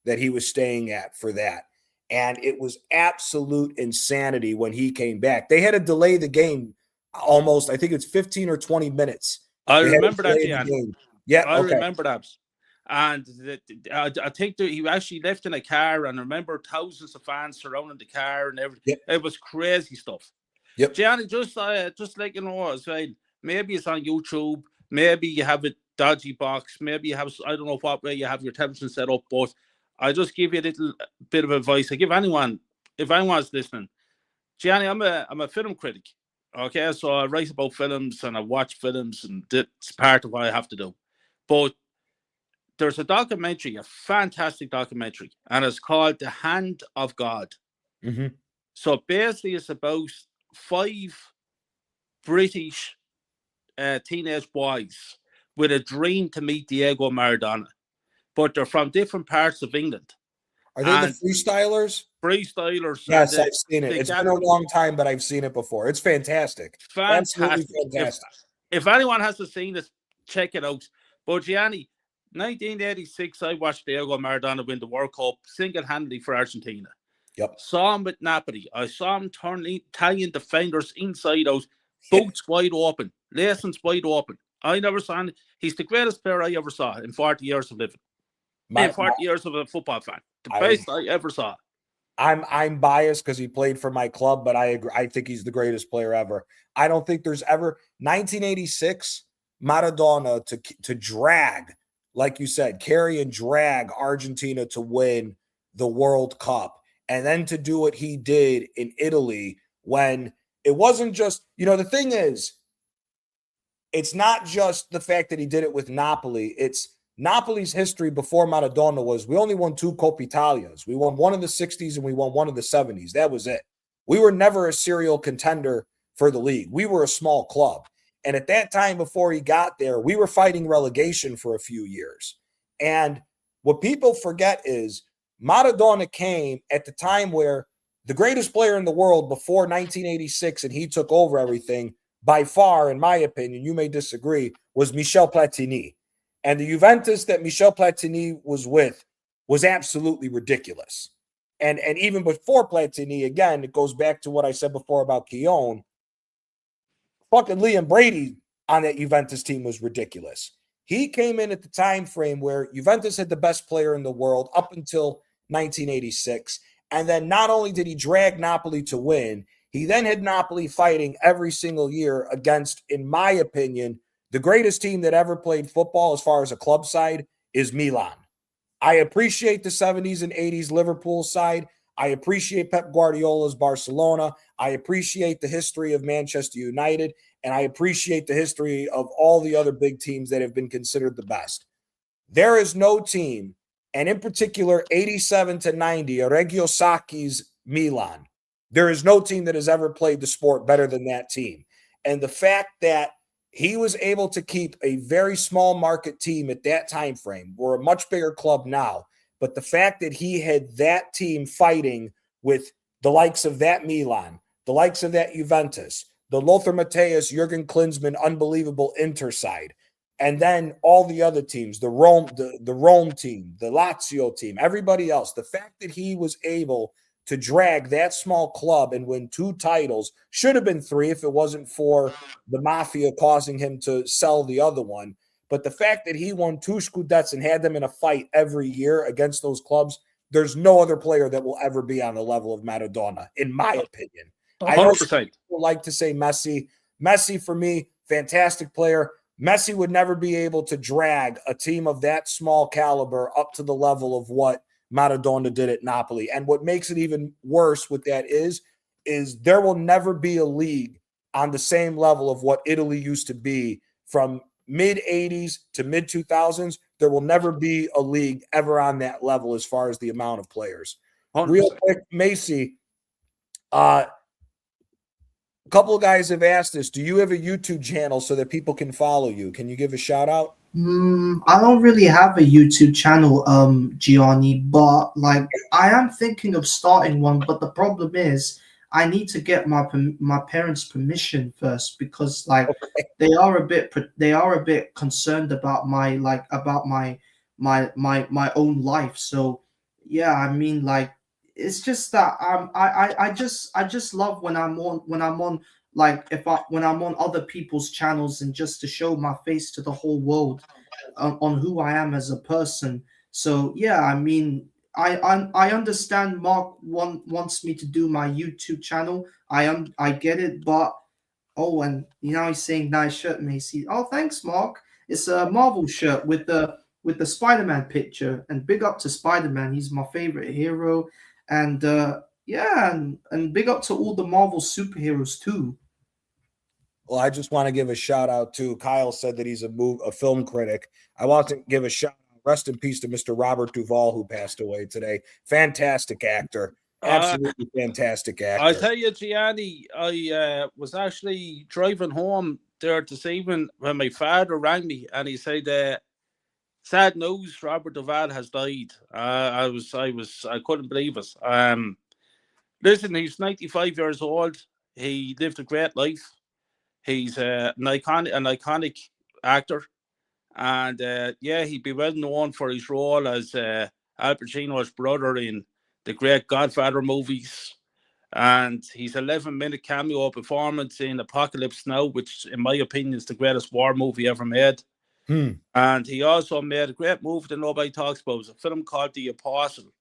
that he was staying at for that. And it was absolute insanity when he came back. They had to delay the game almost, I think it's 15 or 20 minutes. I remember that, Gianni. Yeah, I remember that. And I think that he actually left in a car, and I remember thousands of fans surrounding the car and everything. Yep. It was crazy stuff. Yep. Gianni, just like you know as well, maybe it's on YouTube, maybe you have a dodgy box, maybe you have, I don't know what way you have your television set up, but I just give you a little bit of advice. I give anyone, if anyone's listening, Gianni, I'm a film critic. Okay, so I write about films and I watch films, and it's part of what I have to do. But there's a documentary, a fantastic documentary, and it's called The Hand of God. Mm-hmm. So basically, it's about 5 British teenage boys with a dream to meet Diego Maradona, but they're from different parts of England. Are they the freestylers? Freestylers. Yes, I've seen it. It's been a long time, but I've seen it before. It's fantastic. Absolutely fantastic. If anyone hasn't seen it, check it out. But Gianni, 1986, I watched Diego Maradona win the World Cup single-handedly for Argentina. Yep. Saw him with Napoli. I saw him turn Italian defenders inside out, boots wide open, lacings wide open. I never saw him. He's the greatest player I ever saw in 40 years of living. In 40 years of a football fan. The best I ever saw. I'm biased because he played for my club, but I agree. I think he's the greatest player ever. I don't think there's ever 1986 Maradona to drag, like you said, carry and drag Argentina to win the World Cup, and then to do what he did in Italy when it wasn't just, the thing is, it's not just the fact that he did it with Napoli. It's Napoli's history before Maradona was we only won 2 Coppa Italias. We won one in the 60s and we won one in the 70s. That was it. We were never a serial contender for the league. We were a small club. And at that time, before he got there, we were fighting relegation for a few years. And what people forget is Maradona came at the time where the greatest player in the world before 1986 and he took over everything, by far, in my opinion, you may disagree, was Michel Platini. And the Juventus that Michel Platini was with was absolutely ridiculous. And even before Platini, again, it goes back to what I said before about Keown. Fucking Liam Brady on that Juventus team was ridiculous. He came in at the time frame where Juventus had the best player in the world up until 1986. And then not only did he drag Napoli to win, he then had Napoli fighting every single year against, in my opinion, the greatest team that ever played football as far as a club side is Milan. I appreciate the 70s and 80s Liverpool side. I appreciate Pep Guardiola's Barcelona. I appreciate the history of Manchester United. And I appreciate the history of all the other big teams that have been considered the best. There is no team, and in particular, 87 to 90, Reggio Sacchi's Milan. There is no team that has ever played the sport better than that team. And the fact that he was able to keep a very small market team at that time frame. We're a much bigger club now. But the fact that he had that team fighting with the likes of that Milan, the likes of that Juventus, the Lothar Matthäus, Jurgen Klinsmann, unbelievable Inter side, and then all the other teams, the Rome team, the Lazio team, everybody else, the fact that he was able to drag that small club and win 2 titles, should have been 3 if it wasn't for the mafia causing him to sell the other one. But the fact that he won 2 Scudettes and had them in a fight every year against those clubs, there's no other player that will ever be on the level of Maradona, in my opinion. 100%. I know people like to say Messi. Messi, for me, fantastic player. Messi would never be able to drag a team of that small caliber up to the level of what Maradona did at Napoli. And what makes it even worse with that is there will never be a league on the same level of what Italy used to be from mid-'80s to mid-2000s. There will never be a league ever on that level as far as the amount of players. 100%. Real quick, Macy, a couple of guys have asked us, do you have a YouTube channel so that people can follow you? Can you give a shout out? I don't really have a YouTube channel, Gianni, but I am thinking of starting one. But the problem is, I need to get my parents' permission first because they are a bit concerned about my my own life. So yeah, I mean, it's just that I just love when I'm on when I'm on other people's channels and just to show my face to the whole world on who I am as a person. So yeah, I mean, I understand Mark wants me to do my YouTube channel. I get it, but and he's saying nice shirt, Macy. Oh, thanks, Mark. It's a Marvel shirt with the Spider-Man picture, and big up to Spider-Man. He's my favorite hero, and and big up to all the Marvel superheroes too. Well, I just want to give a shout out to Kyle said that he's a film critic. I want to give a shout out rest in peace to Mr. Robert Duvall, who passed away today. Fantastic actor. Uh, Absolutely fantastic I actor. tell you, Gianni, I was actually driving home there this evening when my father rang me, and he said, "Sad news, Robert Duvall has died." I couldn't believe it. Listen, he's 95 years old. He lived a great life. He's an iconic actor, and yeah, he'd be well known for his role as Al Pacino's brother in the great Godfather movies. And his 11-minute cameo performance in Apocalypse Now, which, in my opinion, is the greatest war movie ever made. And he also made a great movie that nobody talks about. It's a film called The Apostle.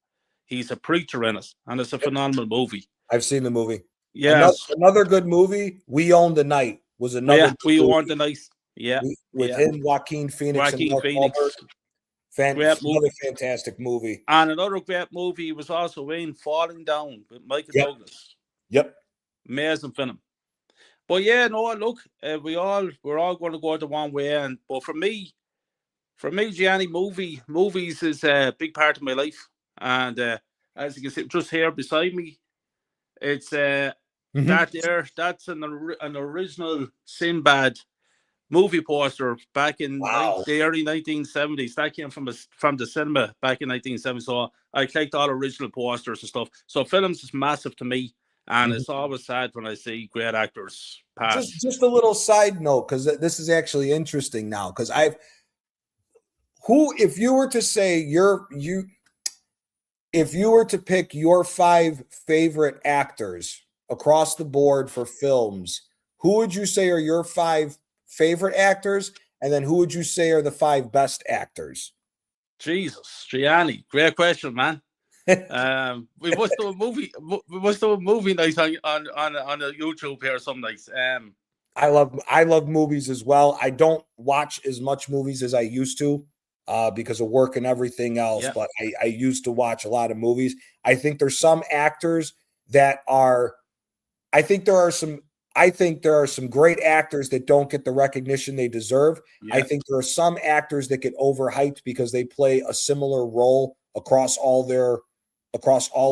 He's a preacher in it, and it's a phenomenal movie. I've seen the movie. Yes. Another good movie, We Own the Night, was another. Yeah, we movie want the nice. Yeah. with yeah. him, Joaquin Phoenix, Joaquin and Mark Phoenix. Wahlberg. Great movie. Another fantastic movie. And another great movie was also in Falling Down with Michael Yep. Douglas. Yep. Amazing film. But yeah, no, look, we're all going to go the one way. But for me, Gianni, movies is a big part of my life. And as you can see, just here beside me, it's that's an original Sinbad movie poster back in the early 1970s. That came from the cinema back in 1970. So I collect all original posters and stuff. So films is massive to me, and it's always sad when I see great actors pass. Just a little side note, because this is actually interesting now. Because if you were to say if you were to pick your 5 favorite actors across the board for films, who would you say are your 5 favorite actors, and then who would you say are the 5 best actors? Jesus, Gianni, great question, man. We must do a movie. We must do a movie night on a YouTube here some nights. I love movies as well. I don't watch as much movies as I used to because of work and everything else. Yeah. But I used to watch a lot of movies. I think there's some actors that are. I think there are some great actors that don't get the recognition they deserve. Yeah. I think there are some actors that get overhyped because they play a similar role across all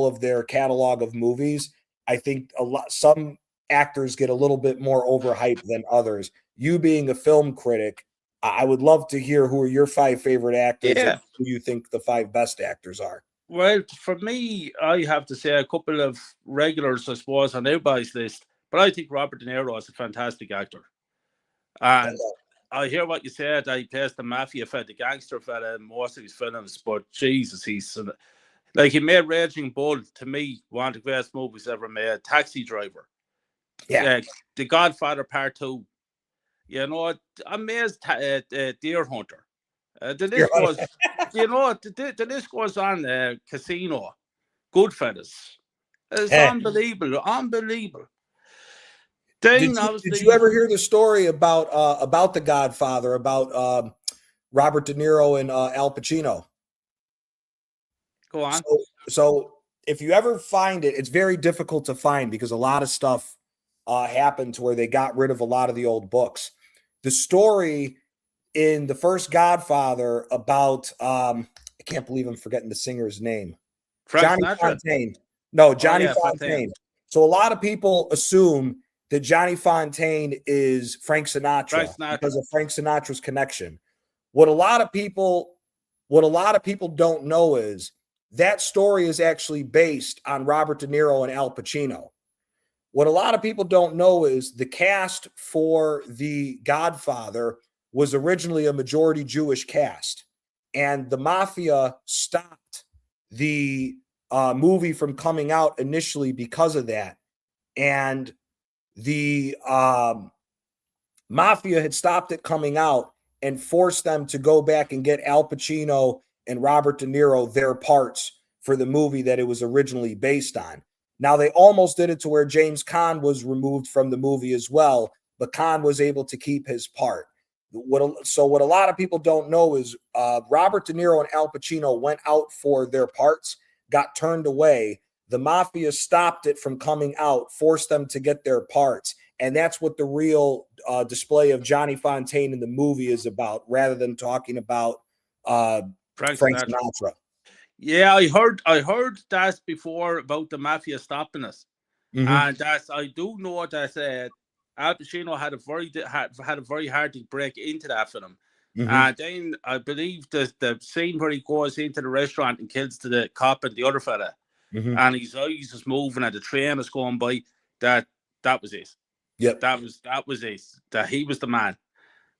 of their catalog of movies. I think some actors get a little bit more overhyped than others. You being a film critic, I would love to hear who are your 5 favorite actors and who you think the 5 best actors are. Well, for me, I have to say a couple of regulars, I suppose, on everybody's list. But I think Robert De Niro is a fantastic actor. And I hear what you said. I plays the mafia fella, the gangster fella in most of his films. But Jesus, he's like, he made Raging Bull, to me, one of the greatest movies ever made. Taxi Driver. Yeah. The Godfather Part 2. You know, amazed Deer Hunter. The list goes, the list goes on. Casino, Goodfellas. It's unbelievable. Did you ever hear the story about The Godfather, about Robert De Niro and Al Pacino? Go on. So if you ever find it, it's very difficult to find because a lot of stuff happened to where they got rid of a lot of the old books. The story in the first Godfather about I can't believe I'm forgetting the singer's name. Johnny Fontaine. No, Johnny Fontaine. So a lot of people assume that Johnny Fontaine is Frank Sinatra because of Frank Sinatra's connection. What a lot of people don't know is that story is actually based on Robert De Niro and Al Pacino. What a lot of people don't know is the cast for The Godfather was originally a majority Jewish cast, and the mafia stopped the movie from coming out initially because of that. And the mafia had stopped it coming out and forced them to go back and get Al Pacino and Robert De Niro their parts for the movie that it was originally based on. Now, they almost did it to where James Caan was removed from the movie as well, but Caan was able to keep his part. What a lot of people don't know is Robert De Niro and Al Pacino went out for their parts, got turned away. The mafia stopped it from coming out, forced them to get their parts. And that's what the real display of Johnny Fontaine in the movie is about, rather than talking about Frank Frank Sinatra. Sinatra. Yeah, I heard that before about the mafia stopping us, and I do know that Al Pacino had a very hard to break into that film. And then I believe the scene where he goes into the restaurant and kills the cop and the other fella, and his eyes is moving and the train is going by. That was it. Yep. That was it. That he was the man.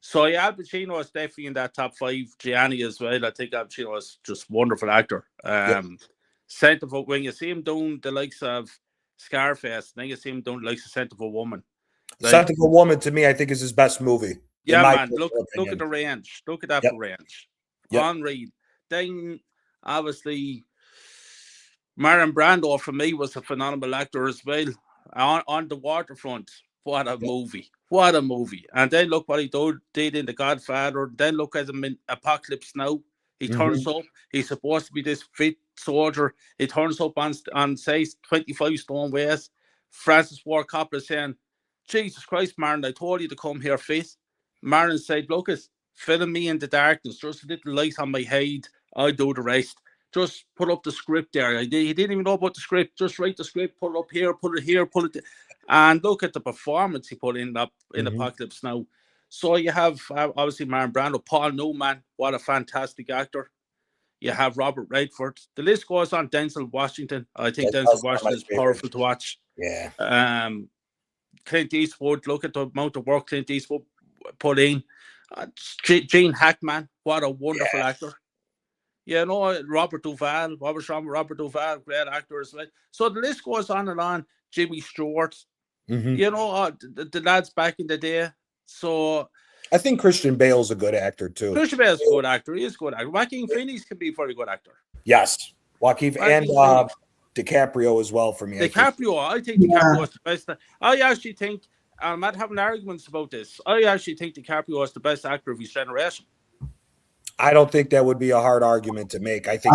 So yeah, Al Pacino is definitely in that top 5. Gianni as well. I think Al Pacino is just a wonderful actor. Centerfold, when you see him doing the likes of Scarface, then you see him doing the likes of Scent of a Woman. Like, Scent of a Woman to me, I think, is his best movie. Yeah, man. Look at the range. Look at that range. Yep. Unreal. Then obviously Marlon Brando for me was a phenomenal actor as well. On the waterfront. What a movie. What a movie. And then look what he did in The Godfather. Then look at him in Apocalypse Now. He turns up. He's supposed to be this fit soldier. He turns up on say, 25 stone weight. Francis Ford Coppola saying, Jesus Christ, Marlon, I told you to come here fit. Marlon said, look, film me in the darkness. Just a little light on my head. I'll do the rest. Just put up the script there. He didn't even know about the script. Just write the script, put it up here, put it here, put it there. And look at the performance he put in Apocalypse Now. So you have obviously Marlon Brando, Paul Newman, what a fantastic actor. You have Robert Redford. The list goes on. Denzel Washington. I think Denzel Washington is powerful to watch. Yeah. Clint Eastwood. Look at the amount of work Clint Eastwood put in. Gene Hackman. What a wonderful actor. You know, Robert Duvall, great actor as well. So the list goes on and on. Jimmy Stewart, you know, the lads back in the day. So I think Christian Bale's a good actor too. Christian Bale's a good actor. He is a good actor. Joaquin Phoenix can be a very good actor. Yes. Joaquin and DiCaprio as well for me. I think DiCaprio is the best. I actually think, I'm not having arguments about this, I actually think DiCaprio is the best actor of his generation. I don't think that would be a hard argument to make. I think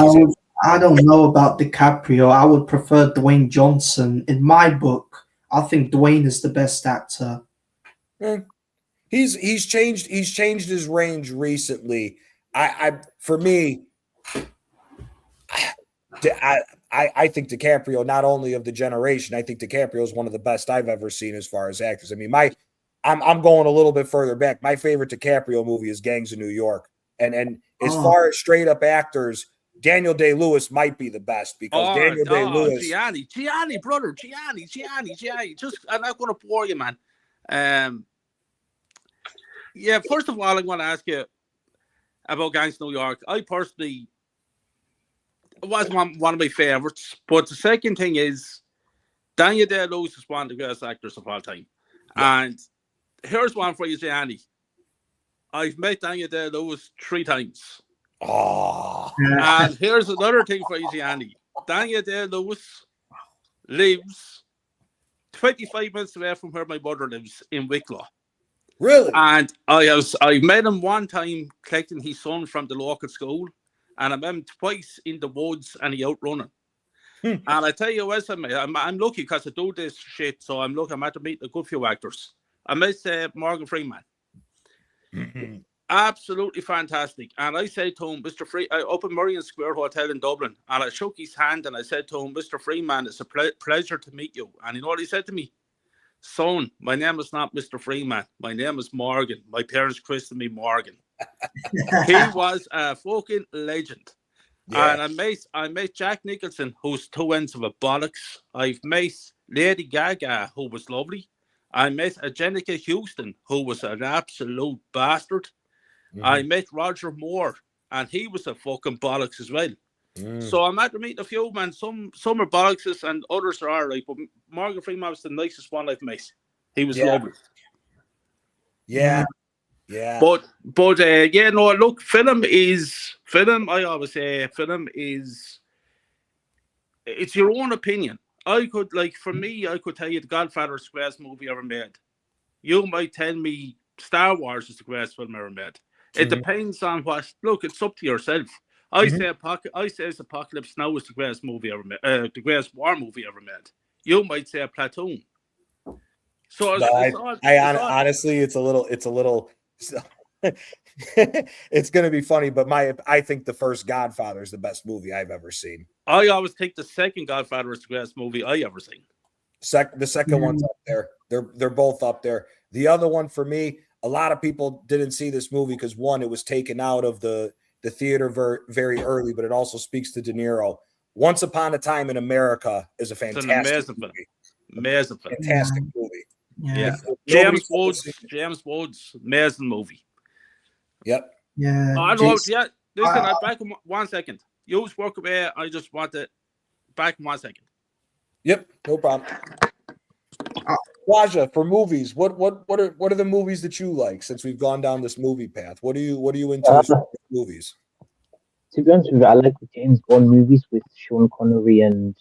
I don't know about DiCaprio. I would prefer Dwayne Johnson. In my book, I think Dwayne is the best actor. He's changed his range recently. For me, I think DiCaprio, not only of the generation, I think DiCaprio is one of the best I've ever seen as far as actors. I mean, I'm going a little bit further back. My favorite DiCaprio movie is Gangs of New York. And as far as straight up actors, Daniel Day-Lewis might be the best because Daniel Day-Lewis. Gianni. Just, I'm not going to bore you, man. Yeah, first of all, I'm going to ask you about Gangs of New York. I personally, it was one of my favorites. But the second thing is, Daniel Day-Lewis is one of the greatest actors of all time. Yeah. And here's one for you, Gianni. I've met Daniel Day-Lewis 3 times. Oh. And here's another thing for you, Gianni. Daniel Day-Lewis lives 25 minutes away from where my mother lives in Wicklow. Really? And I met him one time collecting his son from the local school, and I met him twice in the woods and he out running. And I tell you what, I'm lucky because I do this shit, so I'm at to meet a good few actors. I met Morgan Freeman. Absolutely fantastic. And I said to him, Mr. Freeman, up in Merrion Square Hotel in Dublin, and I shook his hand and I said to him, Mr. Freeman, it's a pleasure to meet you. And you know what he said to me? Son, my name is not Mr. Freeman. My name is Morgan. My parents christened me Morgan. He was a fucking legend. Yeah. And I met Jack Nicholson, who's 2 ends of a bollocks. I've met Lady Gaga, who was lovely. I met Jenica Houston, who was an absolute bastard. I met Roger Moore, and he was a fucking bollocks as well. So I'm at to meet a few, man. Some are bollockses and others are all right. But Morgan Freeman was the nicest one I've met. He was lovely. Yeah. But yeah, no, look, film, I always say, it's your own opinion. For me, I could tell you The Godfather is the greatest movie ever made. You might tell me Star Wars is the greatest film ever made. It depends on it's up to yourself. I say Apocalypse Now is the greatest movie ever made, the greatest war movie ever made. You might say Platoon. So honestly, it's a little. it's going to be funny, but I think the first Godfather is the best movie I've ever seen. I always think the second Godfather is the best movie I ever seen. The second one's up there. They're both up there. The other one for me, a lot of people didn't see this movie because one, it was taken out of the theater very early, but it also speaks to De Niro. Once Upon a Time in America is a fantastic movie. Amazing film. Fantastic movie. Yeah. James Woods, amazing movie. Yep. Yeah. I know. Yeah. Listen, I back in 1 second. You just walk away. I just want to back in 1 second. Yep. No problem. Raja, for movies, what are the movies that you like since we've gone down this movie path? What are you into as movies? To be honest with you, I like the James Bond movies with Sean Connery and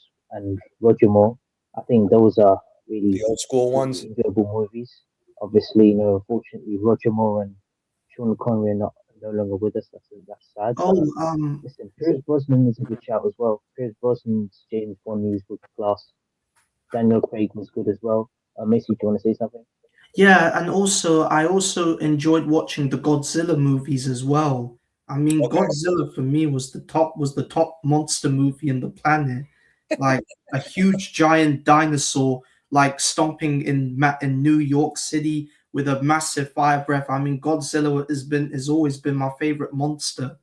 Roger Moore. I think those are really The old school ones. enjoyable movies. Obviously, unfortunately, Roger Moore and Sean Connery are no longer with us. That's sad. Oh, Listen, Pierce Brosnan is a good shout as well. Pierce Brosnan's James Bond movies were class. Daniel Craig was good as well. Macy, do you want to say something? yeah, and I also enjoyed watching the Godzilla movies as well. I mean, Okay. Godzilla for me was the top monster movie in the planet. Like a huge giant dinosaur like stomping in New York City with a massive fire breath. I mean, Godzilla has always been my favorite monster.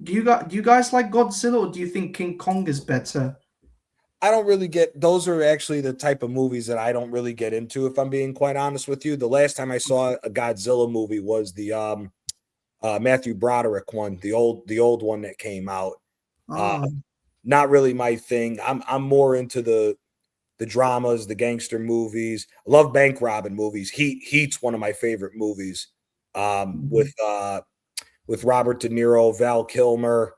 Do you guys like Godzilla, or do you think King Kong is better? I don't really get those are actually the type of movies that I don't really get into, if I'm being quite honest with you. The last time I saw a Godzilla movie was the Matthew Broderick one, the old one that came out. Oh, Not really my thing. I'm more into the dramas, the gangster movies. I love bank robbing movies. Heat's one of my favorite movies. With Robert De Niro, Val Kilmer,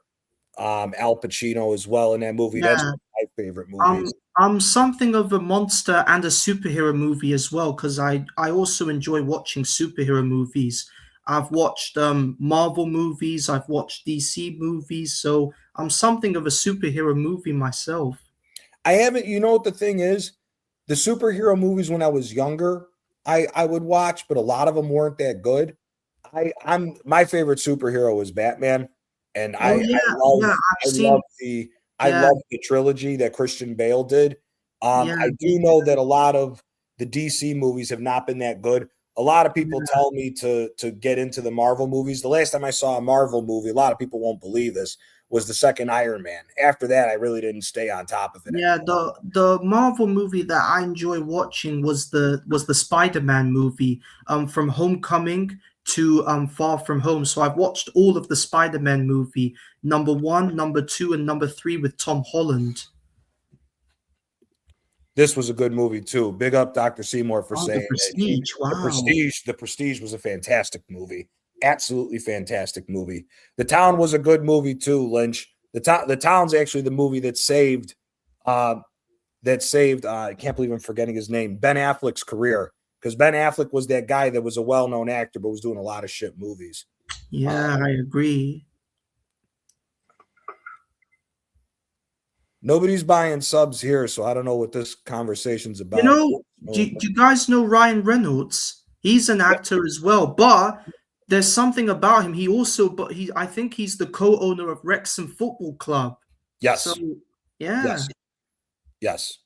Al Pacino as well in that movie. yeah. That's one of my favorite movies. I'm something of a monster and a superhero movie as well, because I also enjoy watching superhero movies. I've watched Marvel movies, I've watched DC movies, so I'm something of a superhero movie myself. I haven't, you know what the thing is? The superhero movies when I was younger, I would watch, but a lot of them weren't that good. My favorite superhero was Batman, and I love the trilogy that Christian Bale did. I do know that a lot of the DC movies have not been that good. A lot of people tell me to get into the Marvel movies. The last time I saw a Marvel movie, a lot of people won't believe this, was the second Iron Man. After that, I really didn't stay on top of it. Yeah, the Marvel movie that I enjoy watching was the Spider-Man movie, from Homecoming to Far From Home. So I've watched all of the Spider-Man movie, number 1, number 2, and number 3 with Tom Holland. This was a good movie too. Big up Dr. Seymour for saying The Prestige. Wow. The Prestige was a fantastic movie. Absolutely fantastic movie. The Town was a good movie too, Lynch. The Town's actually the movie that saved I can't believe I'm forgetting his name, Ben Affleck's career, because Ben Affleck was that guy that was a well-known actor but was doing a lot of shit movies. Yeah, I agree. Nobody's buying subs here, so I don't know what this conversation's about. Do you guys know Ryan Reynolds? He's an actor as well, but there's something about him. I think he's the co-owner of Wrexham Football Club. Yes. So, yeah. Yes.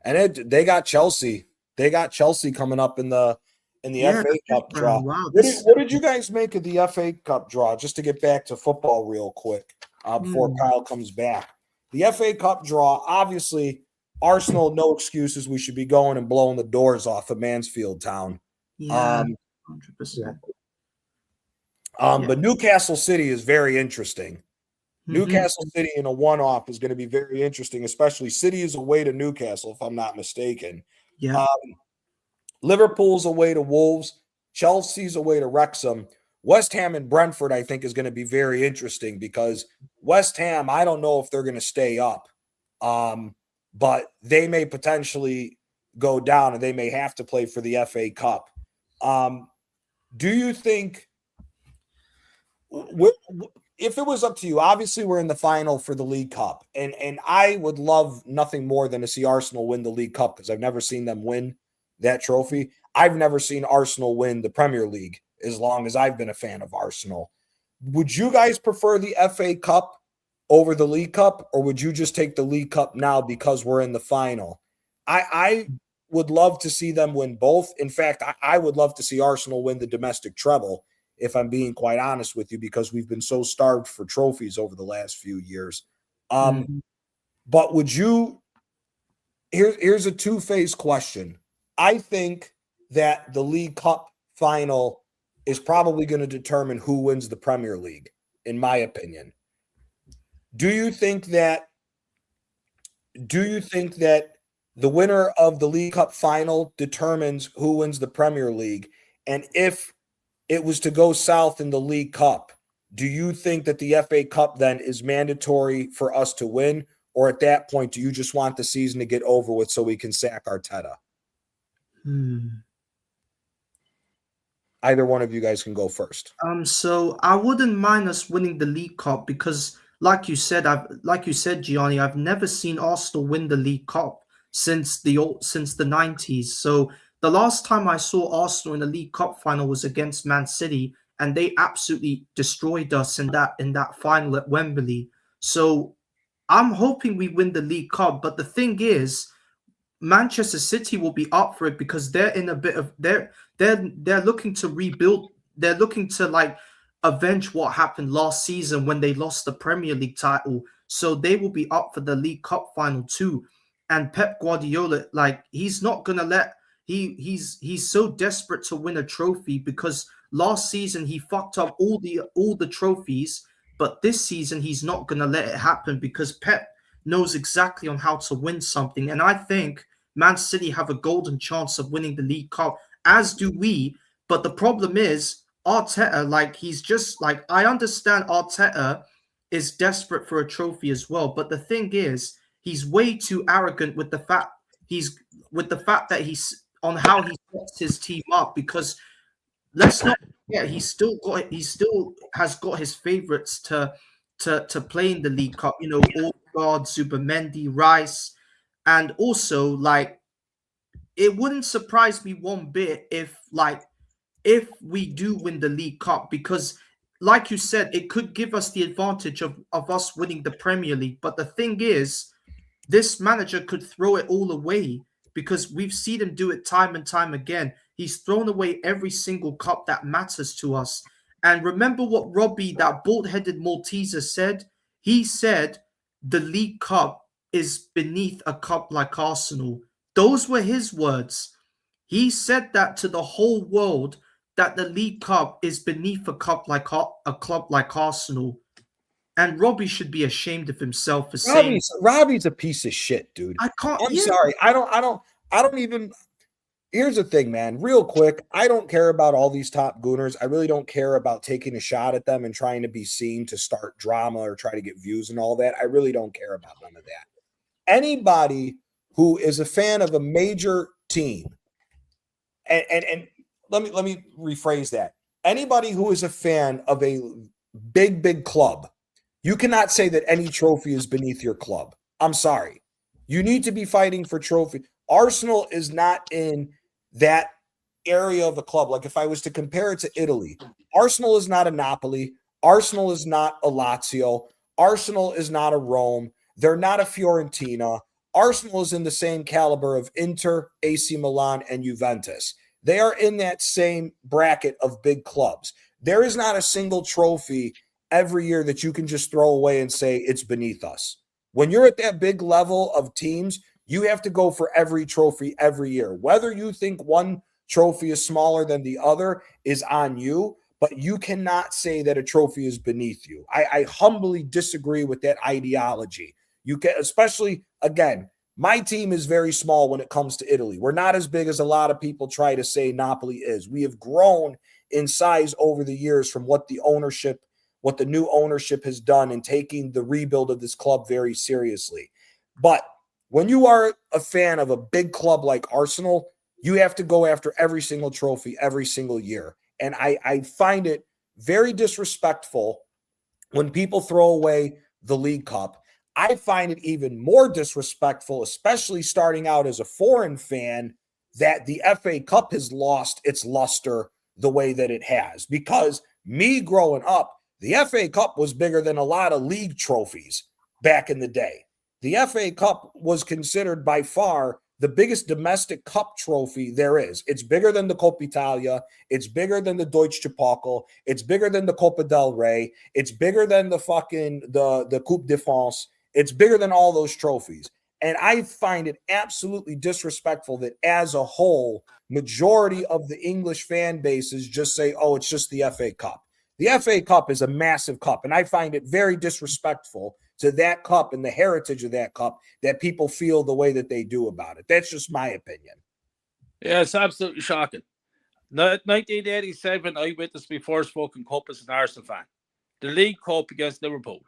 And they got Chelsea. They got Chelsea coming up in the FA Cup draw. Wow, What did you guys make of the FA Cup draw? Just to get back to football real quick before Kyle comes back. The FA Cup draw, obviously, Arsenal, no excuses. We should be going and blowing the doors off of Mansfield Town. Yeah, 100%. But Newcastle City is very interesting. Mm-hmm. Newcastle City in a one-off is going to be very interesting, especially City is away to Newcastle, if I'm not mistaken. Yeah. Liverpool's away to Wolves. Chelsea's away to Wrexham. West Ham and Brentford, I think, is going to be very interesting because West Ham, I don't know if they're going to stay up, but they may potentially go down and they may have to play for the FA Cup. Do you think, if it was up to you, obviously we're in the final for the League Cup, and I would love nothing more than to see Arsenal win the League Cup because I've never seen them win that trophy. I've never seen Arsenal win the Premier League as long as I've been a fan of Arsenal. Would you guys prefer the FA Cup over the League Cup, or would you just take the League Cup now because we're in the final? I would love to see them win both. In fact, I would love to see Arsenal win the domestic treble, if I'm being quite honest with you, because we've been so starved for trophies over the last few years. But would you – here's a two-phase question. I think that the League Cup final is probably going to determine who wins the Premier League, in my opinion. Do you think that the winner of the League Cup final determines who wins the Premier League? And if it was to go south in the League Cup, do you think that the FA Cup then is mandatory for us to win? Or at that point, do you just want the season to get over with so we can sack Arteta? Either one of you guys can go first. So I wouldn't mind us winning the League Cup because, like you said, Gianni, I've never seen Arsenal win the League Cup since the 90s. So the last time I saw Arsenal in the League Cup final was against Man City, and they absolutely destroyed us in that final at Wembley. So I'm hoping we win the League Cup, but the thing is, Manchester City will be up for it because they're in a bit of they're looking to rebuild. They're looking to avenge what happened last season when they lost the Premier League title. So they will be up for the League Cup final too. And Pep Guardiola, he's not gonna let he's so desperate to win a trophy because last season he fucked up all the trophies, but this season he's not gonna let it happen because Pep knows exactly on how to win something. And I think Man City have a golden chance of winning the League Cup, as do we. But the problem is Arteta, he's just I understand Arteta is desperate for a trophy as well. But the thing is, he's way too arrogant with the fact that he's on how he sets his team up, because let's not forget he still has got his favorites to play in the League Cup, Odegaard, Zubimendi, Rice, and also it wouldn't surprise me one bit if we do win the League Cup, because like you said, it could give us the advantage of us winning the Premier League. But the thing is, this manager could throw it all away because we've seen him do it time and time again. He's thrown away every single cup that matters to us. And remember what Robbie, that bald-headed Malteser, said? He said the League Cup is beneath a cup like Arsenal. Those were his words. He said that to the whole world, that the League Cup is beneath a club like Arsenal. And Robbie should be ashamed of himself for saying Robbie's a piece of shit, dude. I'm sorry. I don't even. Here's the thing, man. Real quick, I don't care about all these top gooners. I really don't care about taking a shot at them and trying to be seen to start drama or try to get views and all that. I really don't care about none of that. Anybody who is a fan of a major team, and let me rephrase that. Anybody who is a fan of a big club, you cannot say that any trophy is beneath your club. I'm sorry. You need to be fighting for trophy. Arsenal is not in that area of a club. Like if I was to compare it to Italy, Arsenal is not a Napoli. Arsenal is not a Lazio. Arsenal is not a Rome. They're not a Fiorentina. Arsenal is in the same caliber of Inter, AC Milan, and Juventus. They are in that same bracket of big clubs. There is not a single trophy every year that you can just throw away and say it's beneath us. When you're at that big level of teams, you have to go for every trophy every year. Whether you think one trophy is smaller than the other is on you, but you cannot say that a trophy is beneath you. I humbly disagree with that ideology. You can, especially, again, my team is very small when it comes to Italy. We're not as big as a lot of people try to say Napoli is. We have grown in size over the years from what the new ownership has done in taking the rebuild of this club very seriously. But when you are a fan of a big club like Arsenal, you have to go after every single trophy every single year. And I find it very disrespectful when people throw away the League Cup. I find it even more disrespectful, especially starting out as a foreign fan, that the FA Cup has lost its luster the way that it has. Because me growing up, the FA Cup was bigger than a lot of league trophies back in the day. The FA Cup was considered by far the biggest domestic cup trophy there is. It's bigger than the Coppa Italia. It's bigger than the Deutsche Pokal. It's bigger than the Coppa del Rey. It's bigger than the Coupe de France. It's bigger than all those trophies. And I find it absolutely disrespectful that as a whole, majority of the English fan bases just say, oh, it's just the FA Cup. The FA Cup is a massive cup, and I find it very disrespectful to that cup and the heritage of that cup that people feel the way that they do about it. That's just my opinion. Yeah, it's absolutely shocking. 1987, I witnessed my first fucking cup as an Arsenal fan. The League Cup against Liverpool.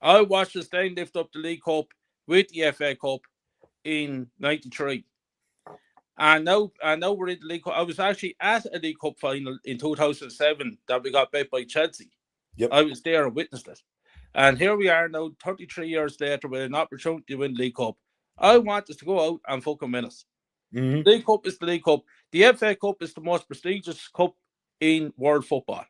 I watched the Stein lift up the League Cup with the FA Cup in 93. And now we're in the League Cup. I was actually at a League Cup final in 2007 that we got beat by Chelsea. Yep. I was there and witnessed it. And here we are now, 33 years later, with an opportunity to win the League Cup. I want us to go out and fucking win us. Mm-hmm. League Cup is the League Cup. The FA Cup is the most prestigious cup in world football.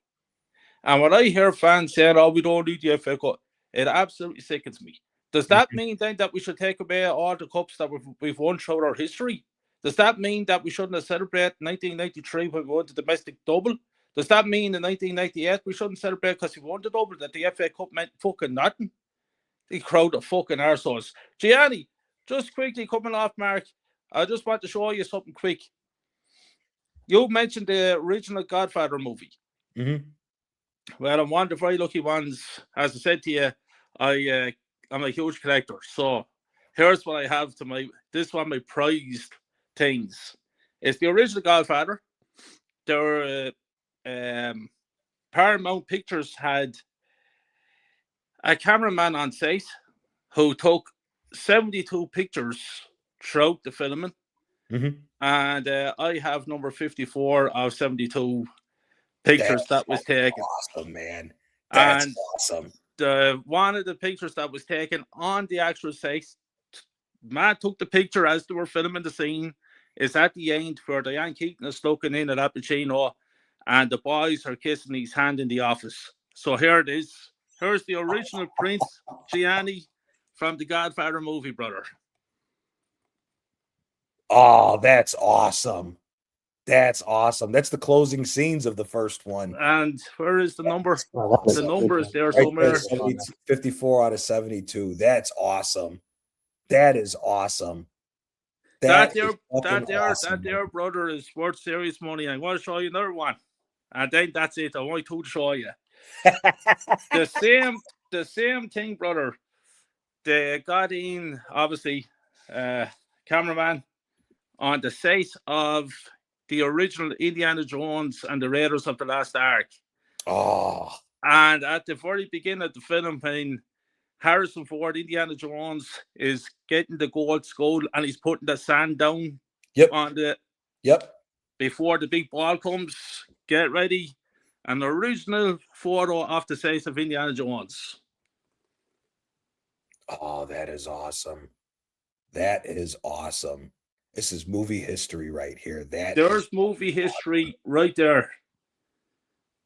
And when I hear fans saying, oh, we don't need the FA Cup, it absolutely sickens me. Does that mean then that we should take away all the cups that we've won throughout our history? Does that mean that we shouldn't have celebrated 1993 when we won the domestic double? Does that mean in 1998 we shouldn't celebrate because we won the double, that the FA Cup meant fucking nothing? The crowd of fucking arseholes. Gianni, just quickly coming off, Mark, I just want to show you something quick. You mentioned the original Godfather movie. Mm-hmm. Well, I'm one of the very lucky ones. As I said to you, I'm a huge collector. So here's what I have this is one of my prized things. It's the original Godfather. Paramount Pictures had a cameraman on set who took 72 pictures throughout the filming. Mm-hmm. And I have number 54 of 72 pictures that was taken. Awesome, man. That's awesome. One of the pictures that was taken on the actual set, man took the picture as they were filming the scene. It's at the end where Diane Keaton is looking in at Al Pacino and the boys are kissing his hand in the office. So here it is. Here's the original print, Gianni, from the Godfather movie, brother. Oh, that's awesome. That's awesome. That's the closing scenes of the first one. And where is the number? Oh, The number is there Right somewhere. there, 54 out of 72. That's awesome. That is awesome. That awesome, there, brother, is worth serious money. I'm going to show you another one. And then that's it. I want to show you. the same thing, brother. They got in, obviously, cameraman on the set of the original Indiana Jones and the Raiders of the Lost Ark. Oh. And at the very beginning of the film, when Harrison Ford, Indiana Jones, is getting the gold skull and he's putting the sand down on the before the big ball comes, get ready. An original photo off the set of Indiana Jones. Oh, that is awesome. That is awesome. This is movie history right here. There's movie history right there.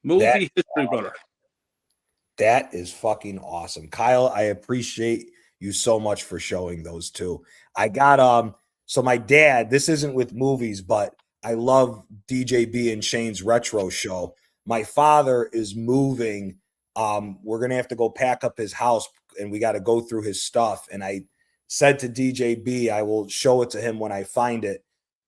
Movie history, brother. That is fucking awesome. Kyle, I appreciate you so much for showing those two. I got so my dad, this isn't with movies, but I love DJB and Shane's retro show. My father is moving. We're gonna have to go pack up his house and we got to go through his stuff. And I said to DJB, I will show it to him when I find it.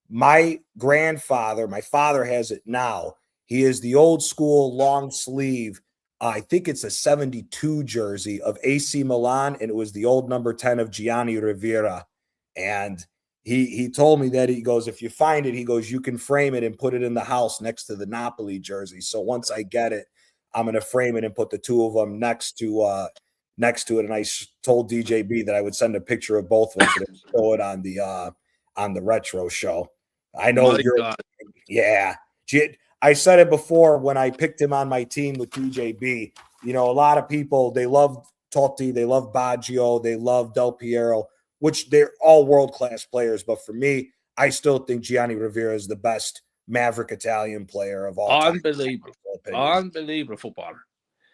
My grandfather, my father has it now. He is the old school long sleeve. I think it's a 72 jersey of AC Milan, and it was the old number 10 of Gianni Rivera. And he told me that, he goes, if you find it, he goes, you can frame it and put it in the house next to the Napoli jersey. So once I get it, I'm going to frame it and put the two of them next to it. And I told DJB that I would send a picture of both of them so they could show it on the retro show. I know I said it before when I picked him on my team with DJB. You know, a lot of people, they love Totti, they love Baggio, they love Del Piero, which they're all world-class players. But for me, I still think Gianni Rivera is the best Maverick Italian player of all time. Unbelievable. Unbelievable footballer.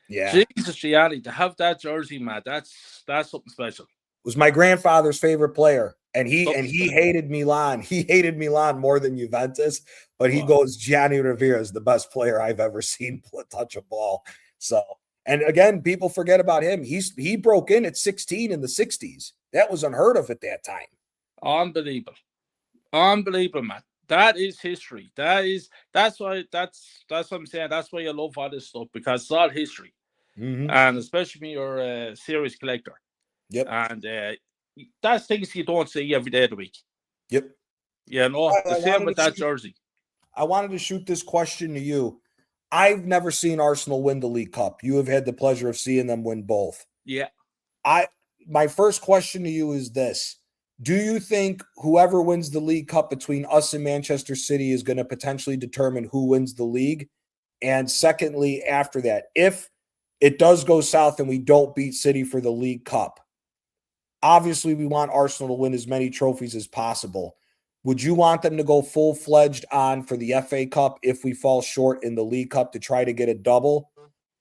Yeah. Jesus, Gianni, to have that jersey, man, that's something special. Was my grandfather's favorite player, and he Something special. hated Milan. He hated Milan more than Juventus, but he goes, Gianni Rivera is the best player I've ever seen touch a ball. So, and again, people forget about him. He broke in at 16 in the 60s. That was unheard of at that time. Unbelievable. Unbelievable, man. That is history. That's what I'm saying. That's why I love all this stuff, because it's all history. And especially when you're a serious collector. Yep. And that's things you don't see every day of the week. Yep. Yeah, no, the same with that jersey. I wanted to shoot this question to you. I've never seen Arsenal win the League Cup. You have had the pleasure of seeing them win both. Yeah. My first question to you is this. Do you think whoever wins the League Cup between us and Manchester City is going to potentially determine who wins the league? And secondly, after that, if it does go south and we don't beat City for the League Cup, obviously we want Arsenal to win as many trophies as possible. Would you want them to go full-fledged on for the FA Cup if we fall short in the League Cup to try to get a double?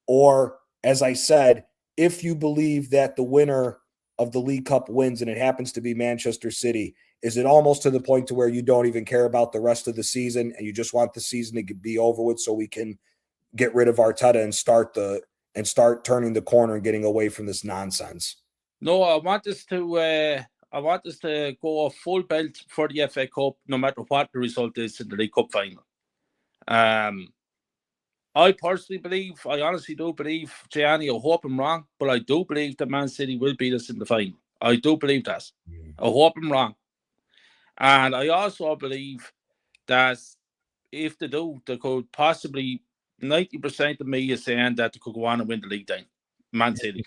Or, as I said, if you believe that the winner of the League Cup wins and it happens to be Manchester City, is it almost to the point to where you don't even care about the rest of the season and you just want the season to be over with so we can get rid of Arteta and start turning the corner and getting away from this nonsense? No, I want us to go full belt for the FA Cup, no matter what the result is in the League Cup final. I personally believe, I honestly do believe, Gianni, I hope I'm wrong, but I do believe that Man City will beat us in the final. I do believe that. I hope I'm wrong. And I also believe that if they do, they could possibly, 90% of me is saying that they could go on and win the league then, Man City.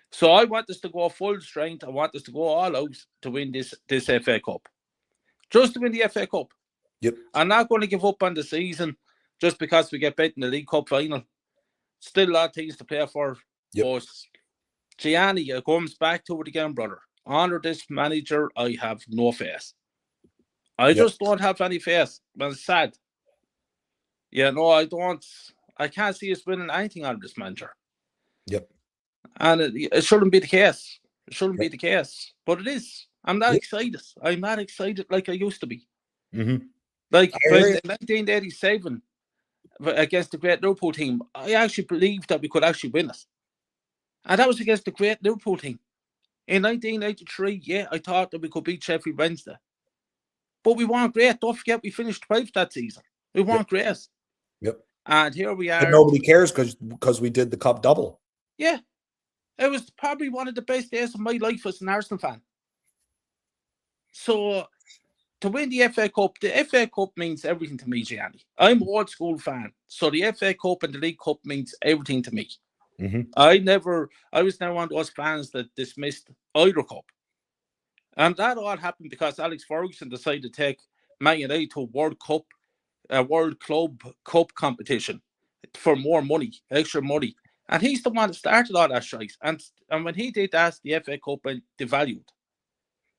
So I want us to go full strength. I want us to go all out to win this FA Cup. Just to win the FA Cup. Yep. I'm not going to give up on the season just because we get beat in the League Cup final. Still a lot of things to play for. Yep. But Gianni, it comes back to it again, brother. Under this manager, I have no faith. I just don't have any faith. But it's sad. Yeah, no, I don't. I can't see us winning anything out of this manager. Yep. And it shouldn't be the case. It shouldn't be the case. But it is. I'm not excited. I'm not excited like I used to be. Like in 1987, against the great Liverpool team, I actually believed that we could actually win it. And that was against the great Liverpool team. In 1983, yeah, I thought that we could beat Sheffield Wednesday. But we weren't great. Don't forget, we finished 12th that season. We weren't great. Yep. And here we are. But nobody cares because we did the cup double. Yeah. It was probably one of the best days of my life as an Arsenal fan. So, to win the FA Cup means everything to me, Gianni. I'm an old school fan. So, the FA Cup and the League Cup means everything to me. I was never one of those fans that dismissed either cup. And that all happened because Alex Ferguson decided to take Man United to a World Club Cup competition for more money, extra money. And he's the one that started all that shite. And when he did that, the FA Cup went devalued.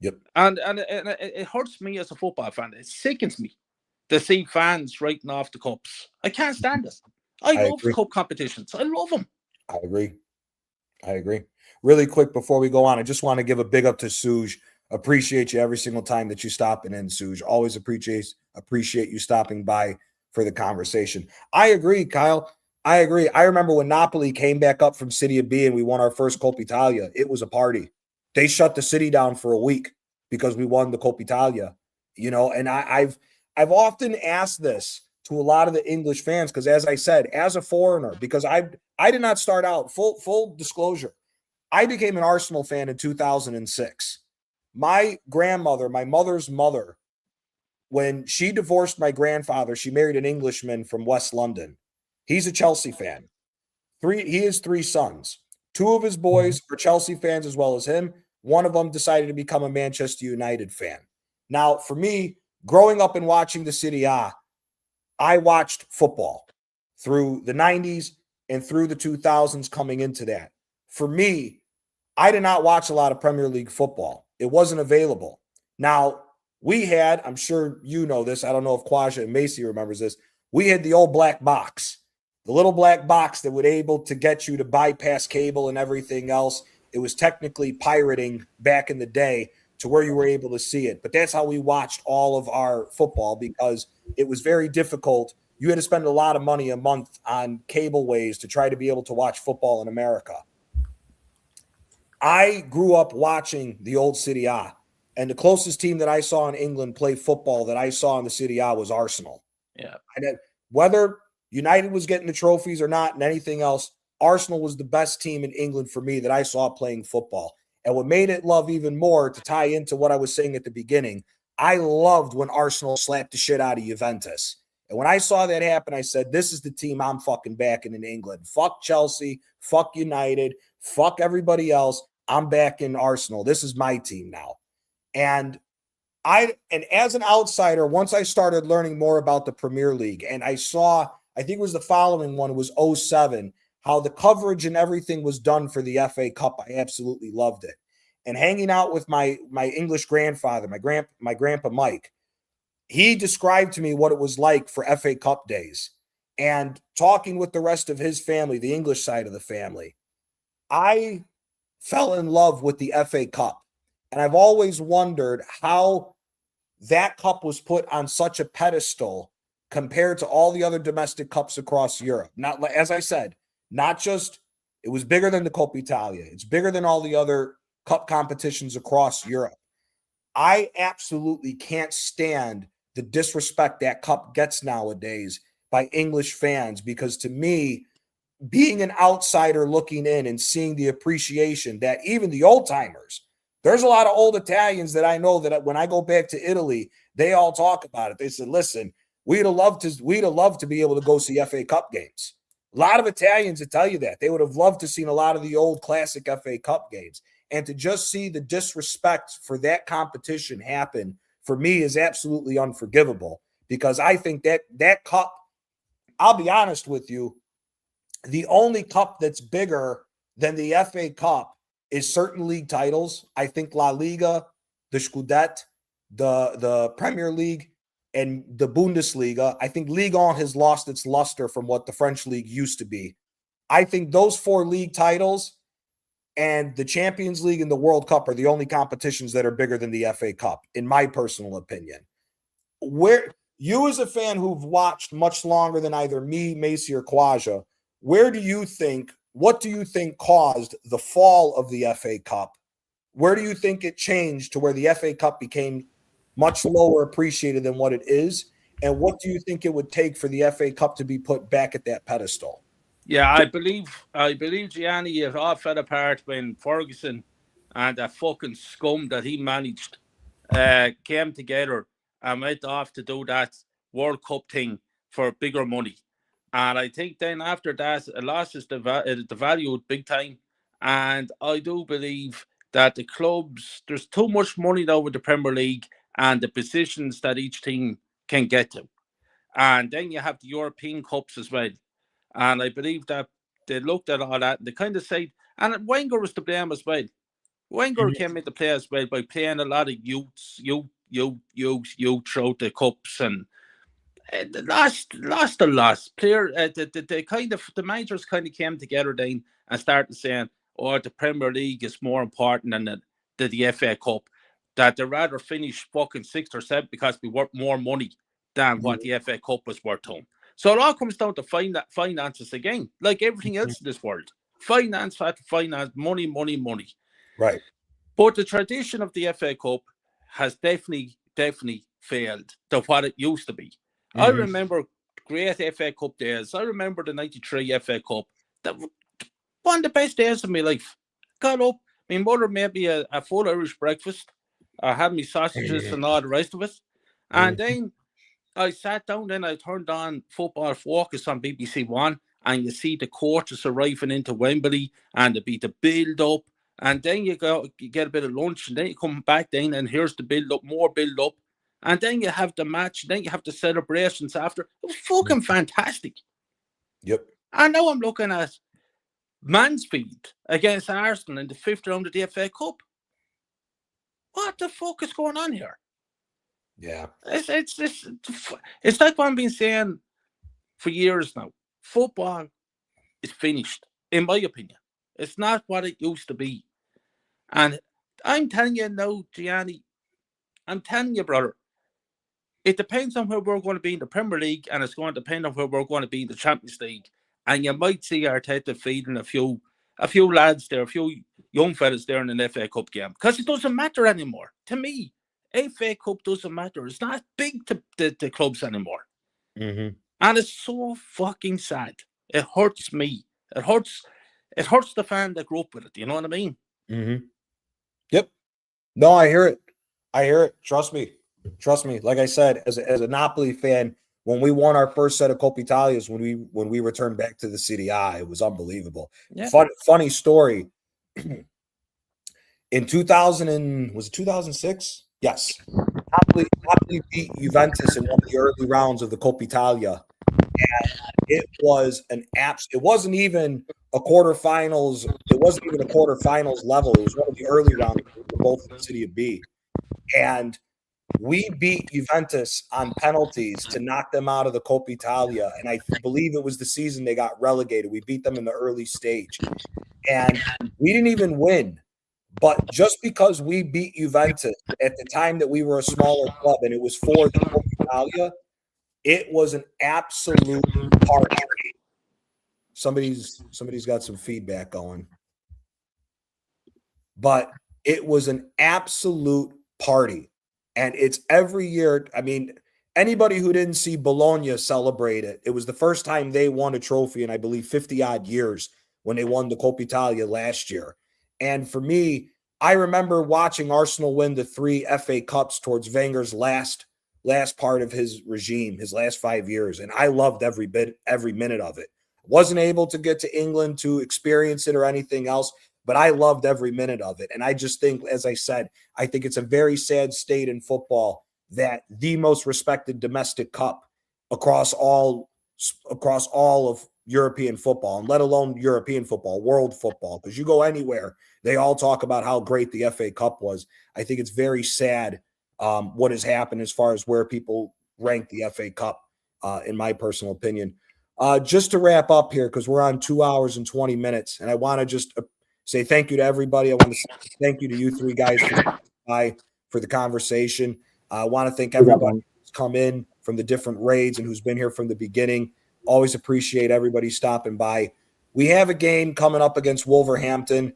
Yep. And it hurts me as a football fan. It sickens me to see fans writing off the cups. I can't stand it. I love cup competitions. I love them. I agree. Really quick before we go on, I just want to give a big up to Suj. Appreciate you every single time that you stop in, Suj. Always appreciate you stopping by for the conversation. I agree, Kyle. I agree. I remember when Napoli came back up from Serie B and we won our first Coppa Italia. It was a party. They shut the city down for a week because we won the Coppa Italia. You know, and I've often asked this to a lot of the English fans because, as I said, as a foreigner, because I did not start out, full disclosure, I became an Arsenal fan in 2006. My grandmother, my mother's mother, when she divorced my grandfather, she married an Englishman from West London. He's a Chelsea fan. He has 3 sons. 2 of his boys are Chelsea fans as well as him. One of them decided to become a Manchester United fan. Now, for me, growing up and watching the Serie A, I watched football through the 90s and through the 2000s coming into that. For me, I did not watch a lot of Premier League football. It wasn't available. Now, we had, I'm sure you know this, I don't know if Quaja and Macy remembers this, we had the old black box, the little black box that would able to get you to bypass cable and everything else. It was technically pirating back in the day to where you were able to see it. But that's how we watched all of our football because it was very difficult. You had to spend a lot of money a month on cable ways to try to be able to watch football in America. I grew up watching the old Serie A, and the closest team that I saw in England play football that I saw in the Serie A was Arsenal. Yeah. And whether United was getting the trophies or not and anything else, Arsenal was the best team in England for me that I saw playing football. And what made it love even more, to tie into what I was saying at the beginning, I loved when Arsenal slapped the shit out of Juventus. And when I saw that happen, I said, this is the team I'm fucking backing in England. Fuck Chelsea, fuck United, fuck everybody else. I'm back in Arsenal. This is my team now. And as an outsider, once I started learning more about the Premier League, and I saw, I think it was the following one, it was 2007, how the coverage and everything was done for the FA Cup. I absolutely loved it. And hanging out with my English grandfather, my grandpa Mike, he described to me what it was like for FA Cup days. And talking with the rest of his family, the English side of the family, I fell in love with the FA Cup. And I've always wondered how that cup was put on such a pedestal compared to all the other domestic cups across Europe. Not, as I said, not just, it was bigger than the Coppa Italia. It's bigger than all the other cup competitions across Europe. I absolutely can't stand the disrespect that cup gets nowadays by English fans, because to me, being an outsider looking in and seeing the appreciation that even the old timers, there's a lot of old Italians that I know that when I go back to Italy, they all talk about it. They said, listen, we'd have loved to be able to go see FA Cup games. A lot of Italians would tell you that. They would have loved to seen a lot of the old classic FA Cup games. And to just see the disrespect for that competition happen, for me, is absolutely unforgivable, because I think that cup, I'll be honest with you, the only cup that's bigger than the FA Cup is certain league titles. I think La Liga, the Scudetto, the Premier League, and the Bundesliga. I think Ligue 1 has lost its luster from what the French league used to be. I think those 4 league titles and the Champions League and the World Cup are the only competitions that are bigger than the FA Cup, in my personal opinion. Where you, as a fan who've watched much longer than either me, Macy, or Quaja, what do you think caused the fall of the FA Cup? Where do you think it changed to where the FA Cup became much lower appreciated than what it is? And what do you think it would take for the FA Cup to be put back at that pedestal? Yeah, I believe Gianni, it all fell apart when Ferguson and that fucking scum that he managed came together and went off to do that World Cup thing for bigger money. And I think then after that, it lost its value big time. And I do believe that the clubs, there's too much money now with the Premier League and the positions that each team can get to. And then you have the European Cups as well. And I believe that they looked at all that and they kind of said, and Wenger was to blame as well. Wenger came into play as well by playing a lot of youth throughout the cups, and lost a lot. The managers kind of came together then and started saying, "Oh, the Premier League is more important than the FA Cup. That they'd rather finish fucking 6th or 7th because we worth more money than what the FA Cup was worth to them." So it all comes down to finances again, like everything else in this world. Finance, money. Right. But the tradition of the FA Cup has definitely failed to what it used to be. I remember great FA Cup days. I remember the 93 FA Cup. That was one of the best days of my life. Got up, my mother made me a full Irish breakfast. I had my sausages and all the rest of it. And then I sat down, then I turned on Football Focus on BBC One, and you see the coaches arriving into Wembley, and there'd be the build-up, and then you get a bit of lunch, and then you come back then, and here's the build-up, more build-up, and then you have the match, then you have the celebrations after. It was fucking fantastic. Yep. And now I'm looking at Mansfield against Arsenal in the 5th round of the FA Cup. What the fuck is going on here? Yeah. It's like what I've been saying for years now. Football is finished, in my opinion. It's not what it used to be. And I'm telling you now, Gianni, I'm telling you, brother, it depends on where we're going to be in the Premier League, and it's going to depend on where we're going to be in the Champions League. And you might see Arteta feeding a few lads there, a few young fellas there in an FA Cup game, because it doesn't matter anymore. To me, FA Cup doesn't matter. It's not big to the clubs anymore. Mm-hmm. And it's so fucking sad. It hurts me. It hurts the fan that grew up with it. You know what I mean? Mm-hmm. Yep. No, I hear it. I hear it. Trust me. Trust me. Like I said, as a Napoli fan, when we won our first set of Coppa Italias, when we returned back to the Serie A, it was unbelievable. Yeah. Funny story. In 2006? Yes. Napoli beat Juventus in one of the early rounds of the Coppa Italia. And it was it wasn't even a quarterfinals. It wasn't even a quarterfinals level. It was one of the early rounds. We were both in the City of B. And we beat Juventus on penalties to knock them out of the Coppa Italia. And I believe it was the season they got relegated. We beat them in the early stage. And we didn't even win. But just because we beat Juventus at the time that we were a smaller club and it was for the Coppa Italia, it was an absolute party. Somebody's got some feedback going. But it was an absolute party. And it's every year. I mean, anybody who didn't see Bologna celebrate it, it was the first time they won a trophy in, I believe, 50-odd years when they won the Coppa Italia last year. And for me, I remember watching Arsenal win the 3 FA Cups towards Wenger's last part of his regime, his last 5 years. And I loved every minute of it. Wasn't able to get to England to experience it or anything else, but I loved every minute of it. And I just think, as I said, I think it's a very sad state in football that the most respected domestic cup across all of European football, and let alone European football, world football, because you go anywhere, they all talk about how great the FA Cup was. I think it's very sad what has happened as far as where people rank the FA Cup, in my personal opinion. Just to wrap up here, because we're on 2 hours and 20 minutes, and I want to just say thank you to everybody. I want to say thank you to you 3 guys for the conversation. I want to thank everybody who's come in from the different raids and who's been here from the beginning. Always appreciate everybody stopping by. We have a game coming up against Wolverhampton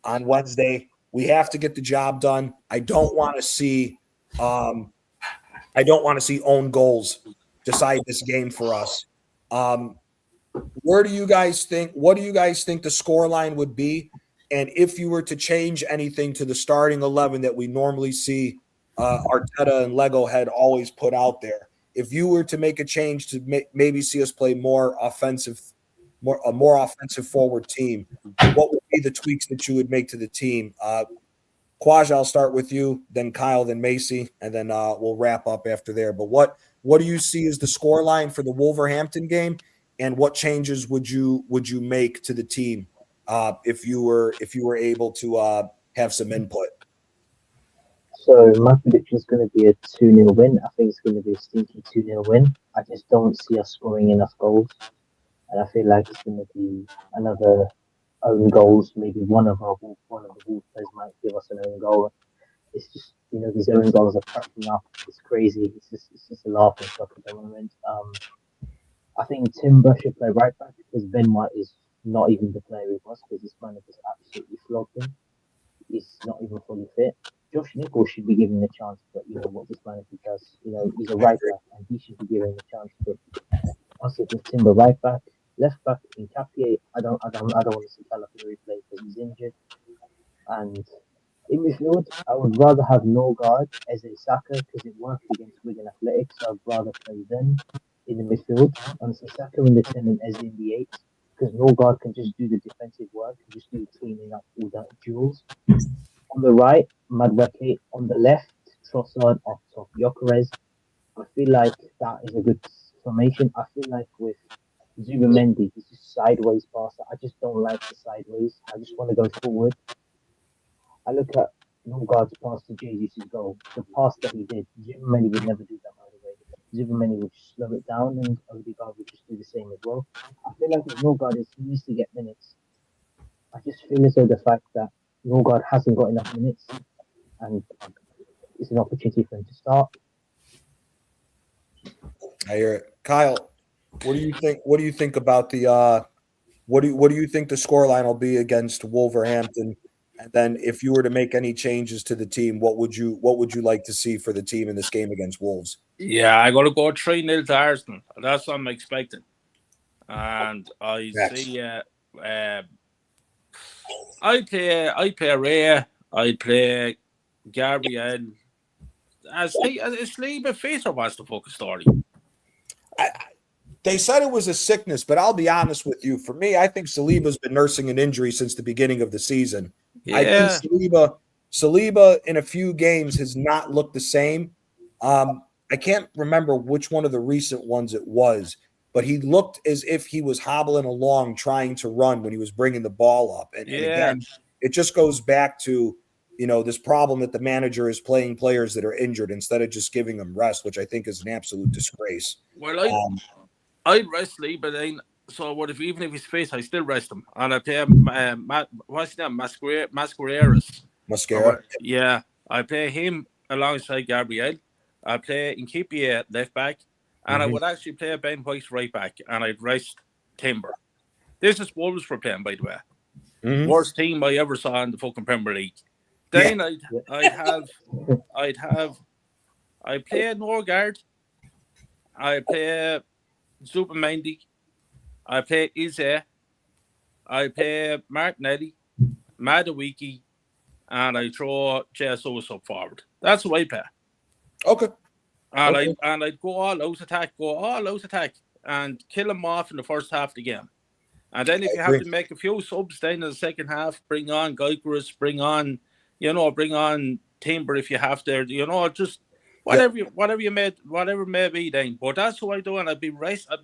on Wednesday. We have to get the job done. I don't want to see own goals decide this game for us. What do you guys think the scoreline would be? And if you were to change anything to the starting 11 that we normally see Arteta and Lego had always put out there, if you were to make a change to maybe see us play a more offensive forward team, what would be the tweaks that you would make to the team? Quaj, I'll start with you, then Kyle, then Macy, and then we'll wrap up after there. But what do you see as the scoreline for the Wolverhampton game, and what changes would you make to the team if you were able to have some input? So my prediction is going to be a 2-0 win. I think it's going to be a stinky 2-0 win. I just don't see us scoring enough goals. And I feel like it's going to be another own goals. Maybe one of the Wolves players might give us an own goal. It's just, these own goals are cracking up. It's crazy. It's just a laughing stock at the moment. I think Timber should play right back because Ben White is not even the player he was, because this man has absolutely flogged him. He's not even fully fit. Josh Nichols should be given a chance, but what this manager does, he's a right back and he should be given a chance. But I'll sit with Timber right back, left back in Capier. I don't want to see Calafuri play because he's injured. And in midfield, I would rather have Norgard as a Saka because it worked against Wigan Athletics. So I'd rather play them in the midfield and Saka in the 10 and Eze in the 8 because Norgard can just do the defensive work and just do cleaning up all that duels. On the right, Madueke. On the left, Trossard off top Gyökeres. I feel like that is a good formation. I feel like with Zubimendi, he's just sideways passer. I just don't like the sideways. I just want to go forward. I look at Norgard's pass to Jesus' goal, the pass that he did, Zubimendi would never do that, by the way. Zubimendi would just slow it down and Odegaard would just do the same as well. I feel like with Norgard, he needs to get minutes. I just feel as though the fact that Norgard hasn't got enough minutes and it's an opportunity for him to start. I hear it. Kyle, what do you think? What do you think about the what do you think the scoreline will be against Wolverhampton? And then if you were to make any changes to the team, what would you like to see for the team in this game against Wolves? Yeah, I gotta go 3-0 to Arsenal. That's what I'm expecting. And I see I play Raya, I play Gabriel. Is Saliba fit or what's the fucking story? They said it was a sickness, but I'll be honest with you. For me, I think Saliba's been nursing an injury since the beginning of the season. Yeah. I think Saliba in a few games has not looked the same. I can't remember which one of the recent ones it was, but he looked as if he was hobbling along trying to run when he was bringing the ball up. And again, it just goes back to, this problem that the manager is playing players that are injured instead of just giving them rest, which I think is an absolute disgrace. Well, I'd rest Lee, but then even if he's fit, I still rest him. And I play what's his name? Mascareras. Mascara. Yeah, I play him alongside Gabriel. I play Nketiah left back, and I would actually play Ben White right back, and I'd rest Timber. This is Wolves we're playing, by the way. Worst team I ever saw in the fucking Premier League. Then I play Norgard. I play Zubimendi. I play Ize. I play Martinelli, Madueke, and I throw JSOs up forward. That's what I play. Okay. And I'd go all out attack, and kill them off in the first half of the game. And then if you have to make a few subs then in the second half, bring on Gyökeres, bring on Timber if you have to, just whatever may be then. But that's what I do, and I'd be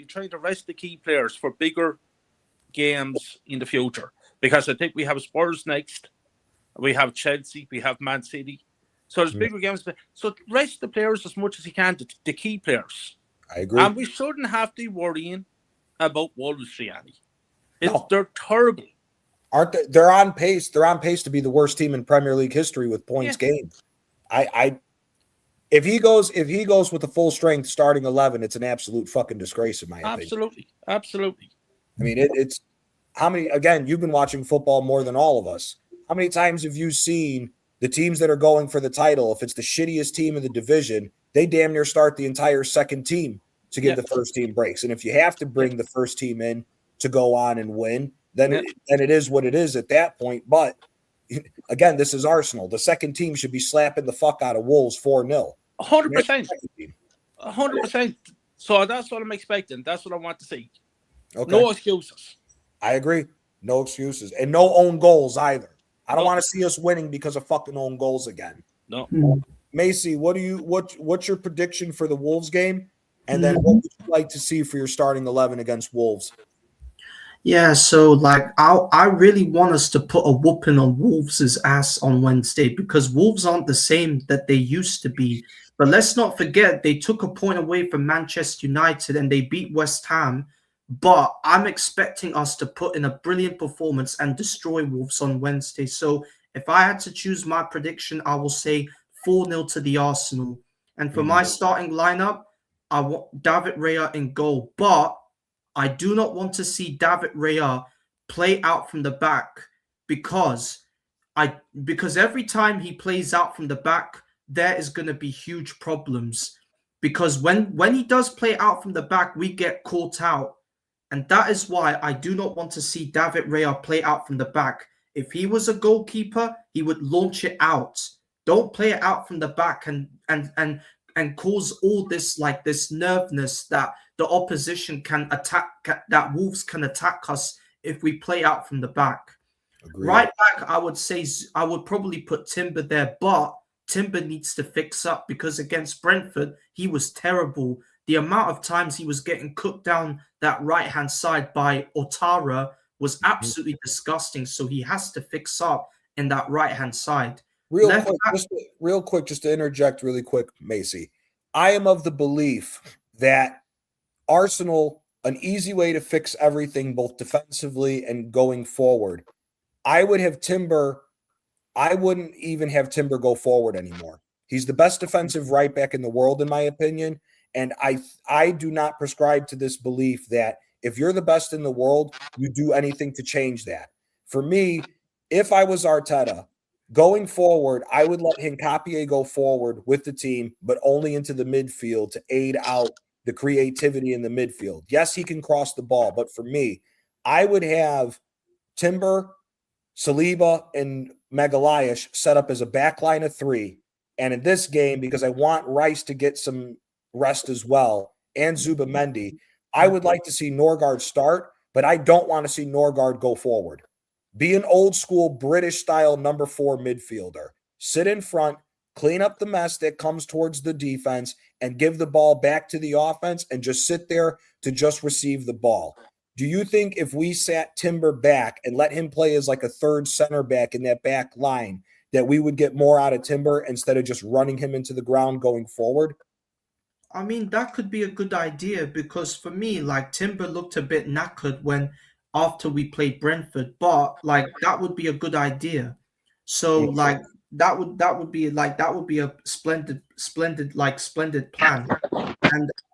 trying to rest the key players for bigger games in the future. Because I think we have Spurs next, we have Chelsea, we have Man City. So there's bigger games. So rest the players as much as you can, the key players. I agree. And we shouldn't have to be worrying about Wolves, Gianni. They're terrible. Aren't they? They're on pace. They're on pace to be the worst team in Premier League history with points gained. If he goes with the full strength starting 11, it's an absolute fucking disgrace in my opinion. Absolutely. I mean, it's how many? Again, you've been watching football more than all of us. How many times have you seen the teams that are going for the title? If it's the shittiest team in the division, they damn near start the entire second team to give the first team breaks. And if you have to bring the first team in to go on and win, then it is what it is at that point. But again, this is Arsenal. The second team should be slapping the fuck out of Wolves 4-0. 100%. 100%. So that's what I'm expecting. That's what I want to see. Okay. No excuses. I agree. No excuses. And no own goals either. I don't want to see us winning because of fucking own goals again. No. Macy, what's your prediction for the Wolves game? And then what would you like to see for your starting 11 against Wolves? Yeah, so I really want us to put a whooping on Wolves' ass on Wednesday because Wolves aren't the same that they used to be. But let's not forget they took a point away from Manchester United and they beat West Ham. But I'm expecting us to put in a brilliant performance and destroy Wolves on Wednesday. So if I had to choose my prediction, I will say 4-0 to the Arsenal. And for my starting lineup, I want David Raya in goal. But I do not want to see David Raya play out from the back because every time he plays out from the back, there is going to be huge problems. Because when he does play out from the back, we get caught out. And that is why I do not want to see David Raya play out from the back. If he was a goalkeeper, he would launch it out. Don't play it out from the back and cause all this this nervousness that the opposition can attack, that Wolves can attack us if we play out from the back. Agreed. Right back, I would probably put Timber there, but Timber needs to fix up because against Brentford, he was terrible. The amount of times he was getting cooked down that right-hand side by Otara was absolutely disgusting. So he has to fix up in that right-hand side. Left back. Real quick, just to interject really quick, Macy. I am of the belief that Arsenal, an easy way to fix everything, both defensively and going forward, I wouldn't even have Timber go forward anymore. He's the best defensive right back in the world, in my opinion. And I do not prescribe to this belief that if you're the best in the world, you do anything to change that. For me, if I was Arteta, going forward, I would let Hincapié go forward with the team, but only into the midfield to aid out the creativity in the midfield. Yes, he can cross the ball, but for me, I would have Timber, Saliba, and Magalhaes set up as a back line of 3. And in this game, because I want Rice to get some rest as well, and Zubamendi, I would like to see Norgard start, but I don't want to see Norgard go forward. Be an old school British style number 4 midfielder. Sit in front, clean up the mess that comes towards the defense, and give the ball back to the offense and just sit there to just receive the ball. Do you think if we sat Timber back and let him play as like a third center back in that back line, that we would get more out of Timber instead of just running him into the ground going forward? I mean, that could be a good idea because for me, like Timber looked a bit knackered when after we played Brentford, but like that would be a good idea. So like that would be a splendid plan.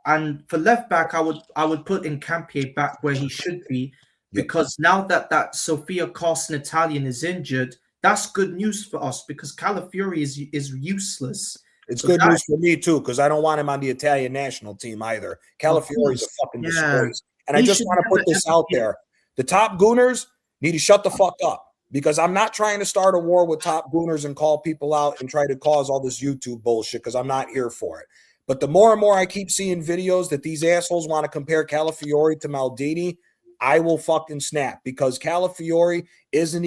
And for left back, I would put Hincapié back where he should be because now that Sofia Carson Italian is injured, that's good news for us because Calafiori is useless. It's good news for me too because I don't want him on the Italian national team either. Calafiori is a fucking disgrace. And I just want to put this out there. The top gooners need to shut the fuck up because I'm not trying to start a war with top gooners and call people out and try to cause all this YouTube bullshit because I'm not here for it. But the more and more I keep seeing videos that these assholes want to compare Calafiori to Maldini, I will fucking snap because Calafiori shouldn't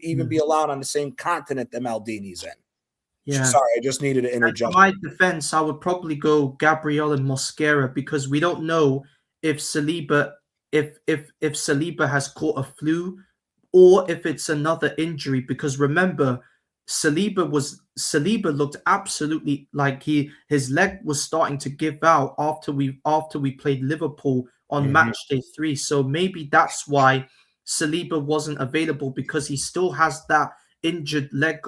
even be allowed on the same continent that Maldini's in. Yeah. Sorry, I just needed to interject. For my defense, I would probably go Gabriel and Mosquera because we don't know if Saliba has caught a flu or if it's another injury. Because remember, Saliba looked absolutely like his leg was starting to give out after we played Liverpool on match day 3. So maybe that's why Saliba wasn't available because he still has that injured leg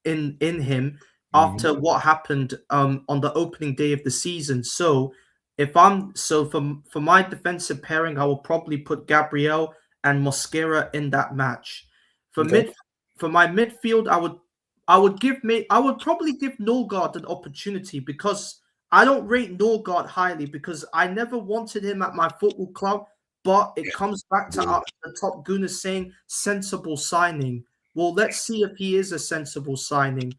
in him after what happened on the opening day of the season. So for my defensive pairing, I will probably put Gabriel and Mosquera in that match. For my midfield, I would probably give Norgard an opportunity because I don't rate Norgard highly because I never wanted him at my football club, but it comes back to the top gooners saying sensible signing. Well, let's see if he is a sensible signing.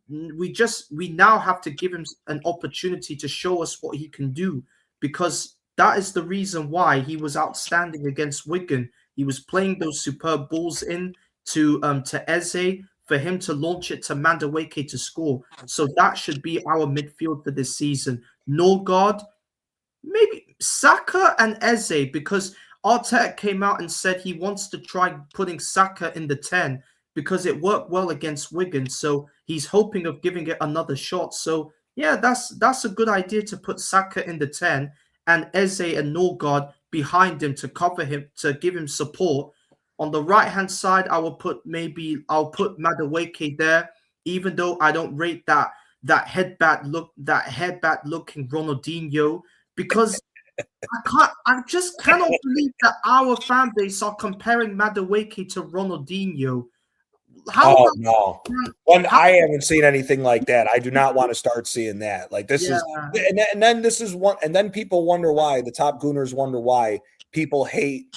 We now have to give him an opportunity to show us what he can do because that is the reason why he was outstanding against Wigan. He was playing those superb balls in to Eze for him to launch it to Madueke to score. So that should be our midfield for this season. Norgard, maybe Saka and Eze because Arteta came out and said he wants to try putting Saka in the 10 because it worked well against Wigan. So he's hoping of giving it another shot. So yeah, that's a good idea to put Saka in the 10 and Eze and Norgard behind him to cover him, to give him support. On the right-hand side, I'll put Madueke there, even though I don't rate that headbat looking Ronaldinho because I just cannot believe that our fan base are comparing Madueke to Ronaldinho. No. I haven't seen anything like that. I do not want to start seeing that. Like this is, and then this is one, and then people wonder why the top gooners wonder why people hate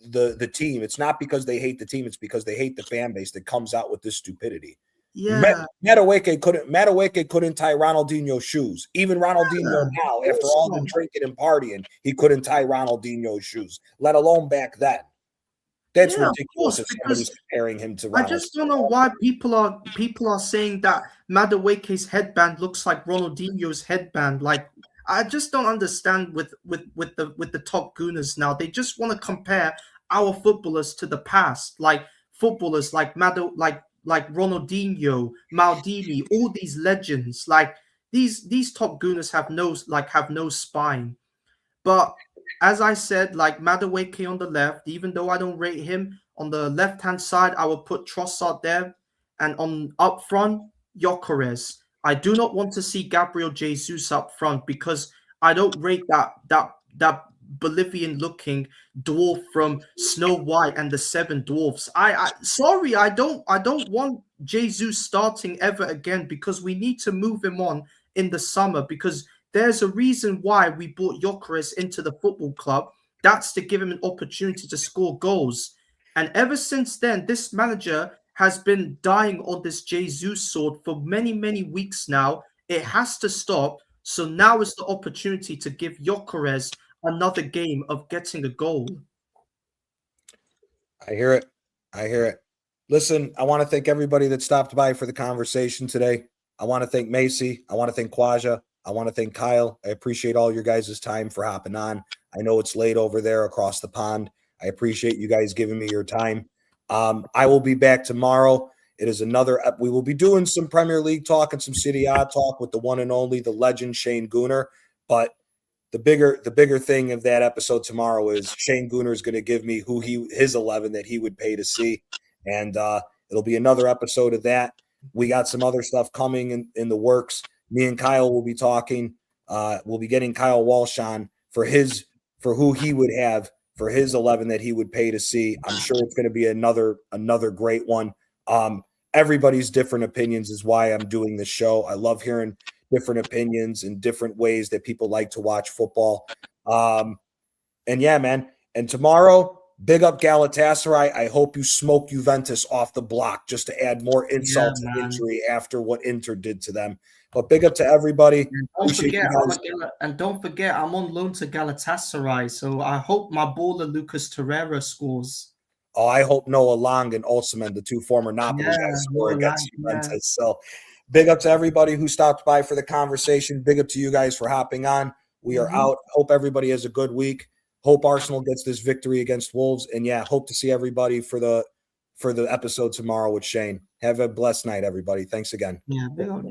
the team. It's not because they hate the team. It's because they hate the fan base that comes out with this stupidity. Yeah, Madueke couldn't tie Ronaldinho's shoes. Even Ronaldinho now, after all the drinking and partying, he couldn't tie Ronaldinho's shoes, let alone back then. That's ridiculous if somebody's comparing him to Ronaldinho. I just don't know why people are saying that Madueke's headband looks like Ronaldinho's headband. Like I just don't understand with the top gooners now. They just want to compare our footballers to the past, like footballers like like Ronaldinho, Maldini, all these legends. Like these top gooners have no spine. But as I said, like Madueke on the left, even though I don't rate him, on the left-hand side, I will put Trossard there. And on up front, Gyökeres. I do not want to see Gabriel Jesus up front because I don't rate that Bolivian-looking dwarf from Snow White and the Seven Dwarfs. Sorry, I don't want Jesus starting ever again because we need to move him on in the summer because there's a reason why we brought Gyökeres into the football club. That's to give him an opportunity to score goals. And ever since then, this manager has been dying on this Jesus sword for many, many weeks now. It has to stop. So now is the opportunity to give Gyökeres another game of getting a goal. I hear it. I hear it. Listen, I want to thank everybody that stopped by for the conversation today. I want to thank Macy. I want to thank Kwaja. I want to thank Kyle. I appreciate all your guys' time for hopping on. I know it's late over there across the pond. I appreciate you guys giving me your time. I will be back tomorrow. It is we will be doing some Premier League talk and some Serie A talk with the one and only, the legend Shane Gooner. But the bigger thing of that episode tomorrow is Shane Gooner is going to give me his 11 that he would pay to see. And it'll be another episode of that. We got some other stuff coming in the works. Me and Kyle will be talking. We'll be getting Kyle Walsh on for who he would have for his 11 that he would pay to see. I'm sure it's going to be another great one. Everybody's different opinions is why I'm doing this show. I love hearing different opinions and different ways that people like to watch football. And yeah, man. And tomorrow, big up Galatasaray. I hope you smoke Juventus off the block just to add more insult to injury after what Inter did to them. But big up to everybody. Don't forget, I'm on loan to Galatasaray, so I hope my baller Lucas Torreira scores. Oh, I hope Noah Long and Osimhen, the two former Napoli guys, score against Juventus. Yeah. So big up to everybody who stopped by for the conversation. Big up to you guys for hopping on. We are out. Hope everybody has a good week. Hope Arsenal gets this victory against Wolves. And yeah, hope to see everybody for the episode tomorrow with Shane. Have a blessed night, everybody. Thanks again. Yeah, big up.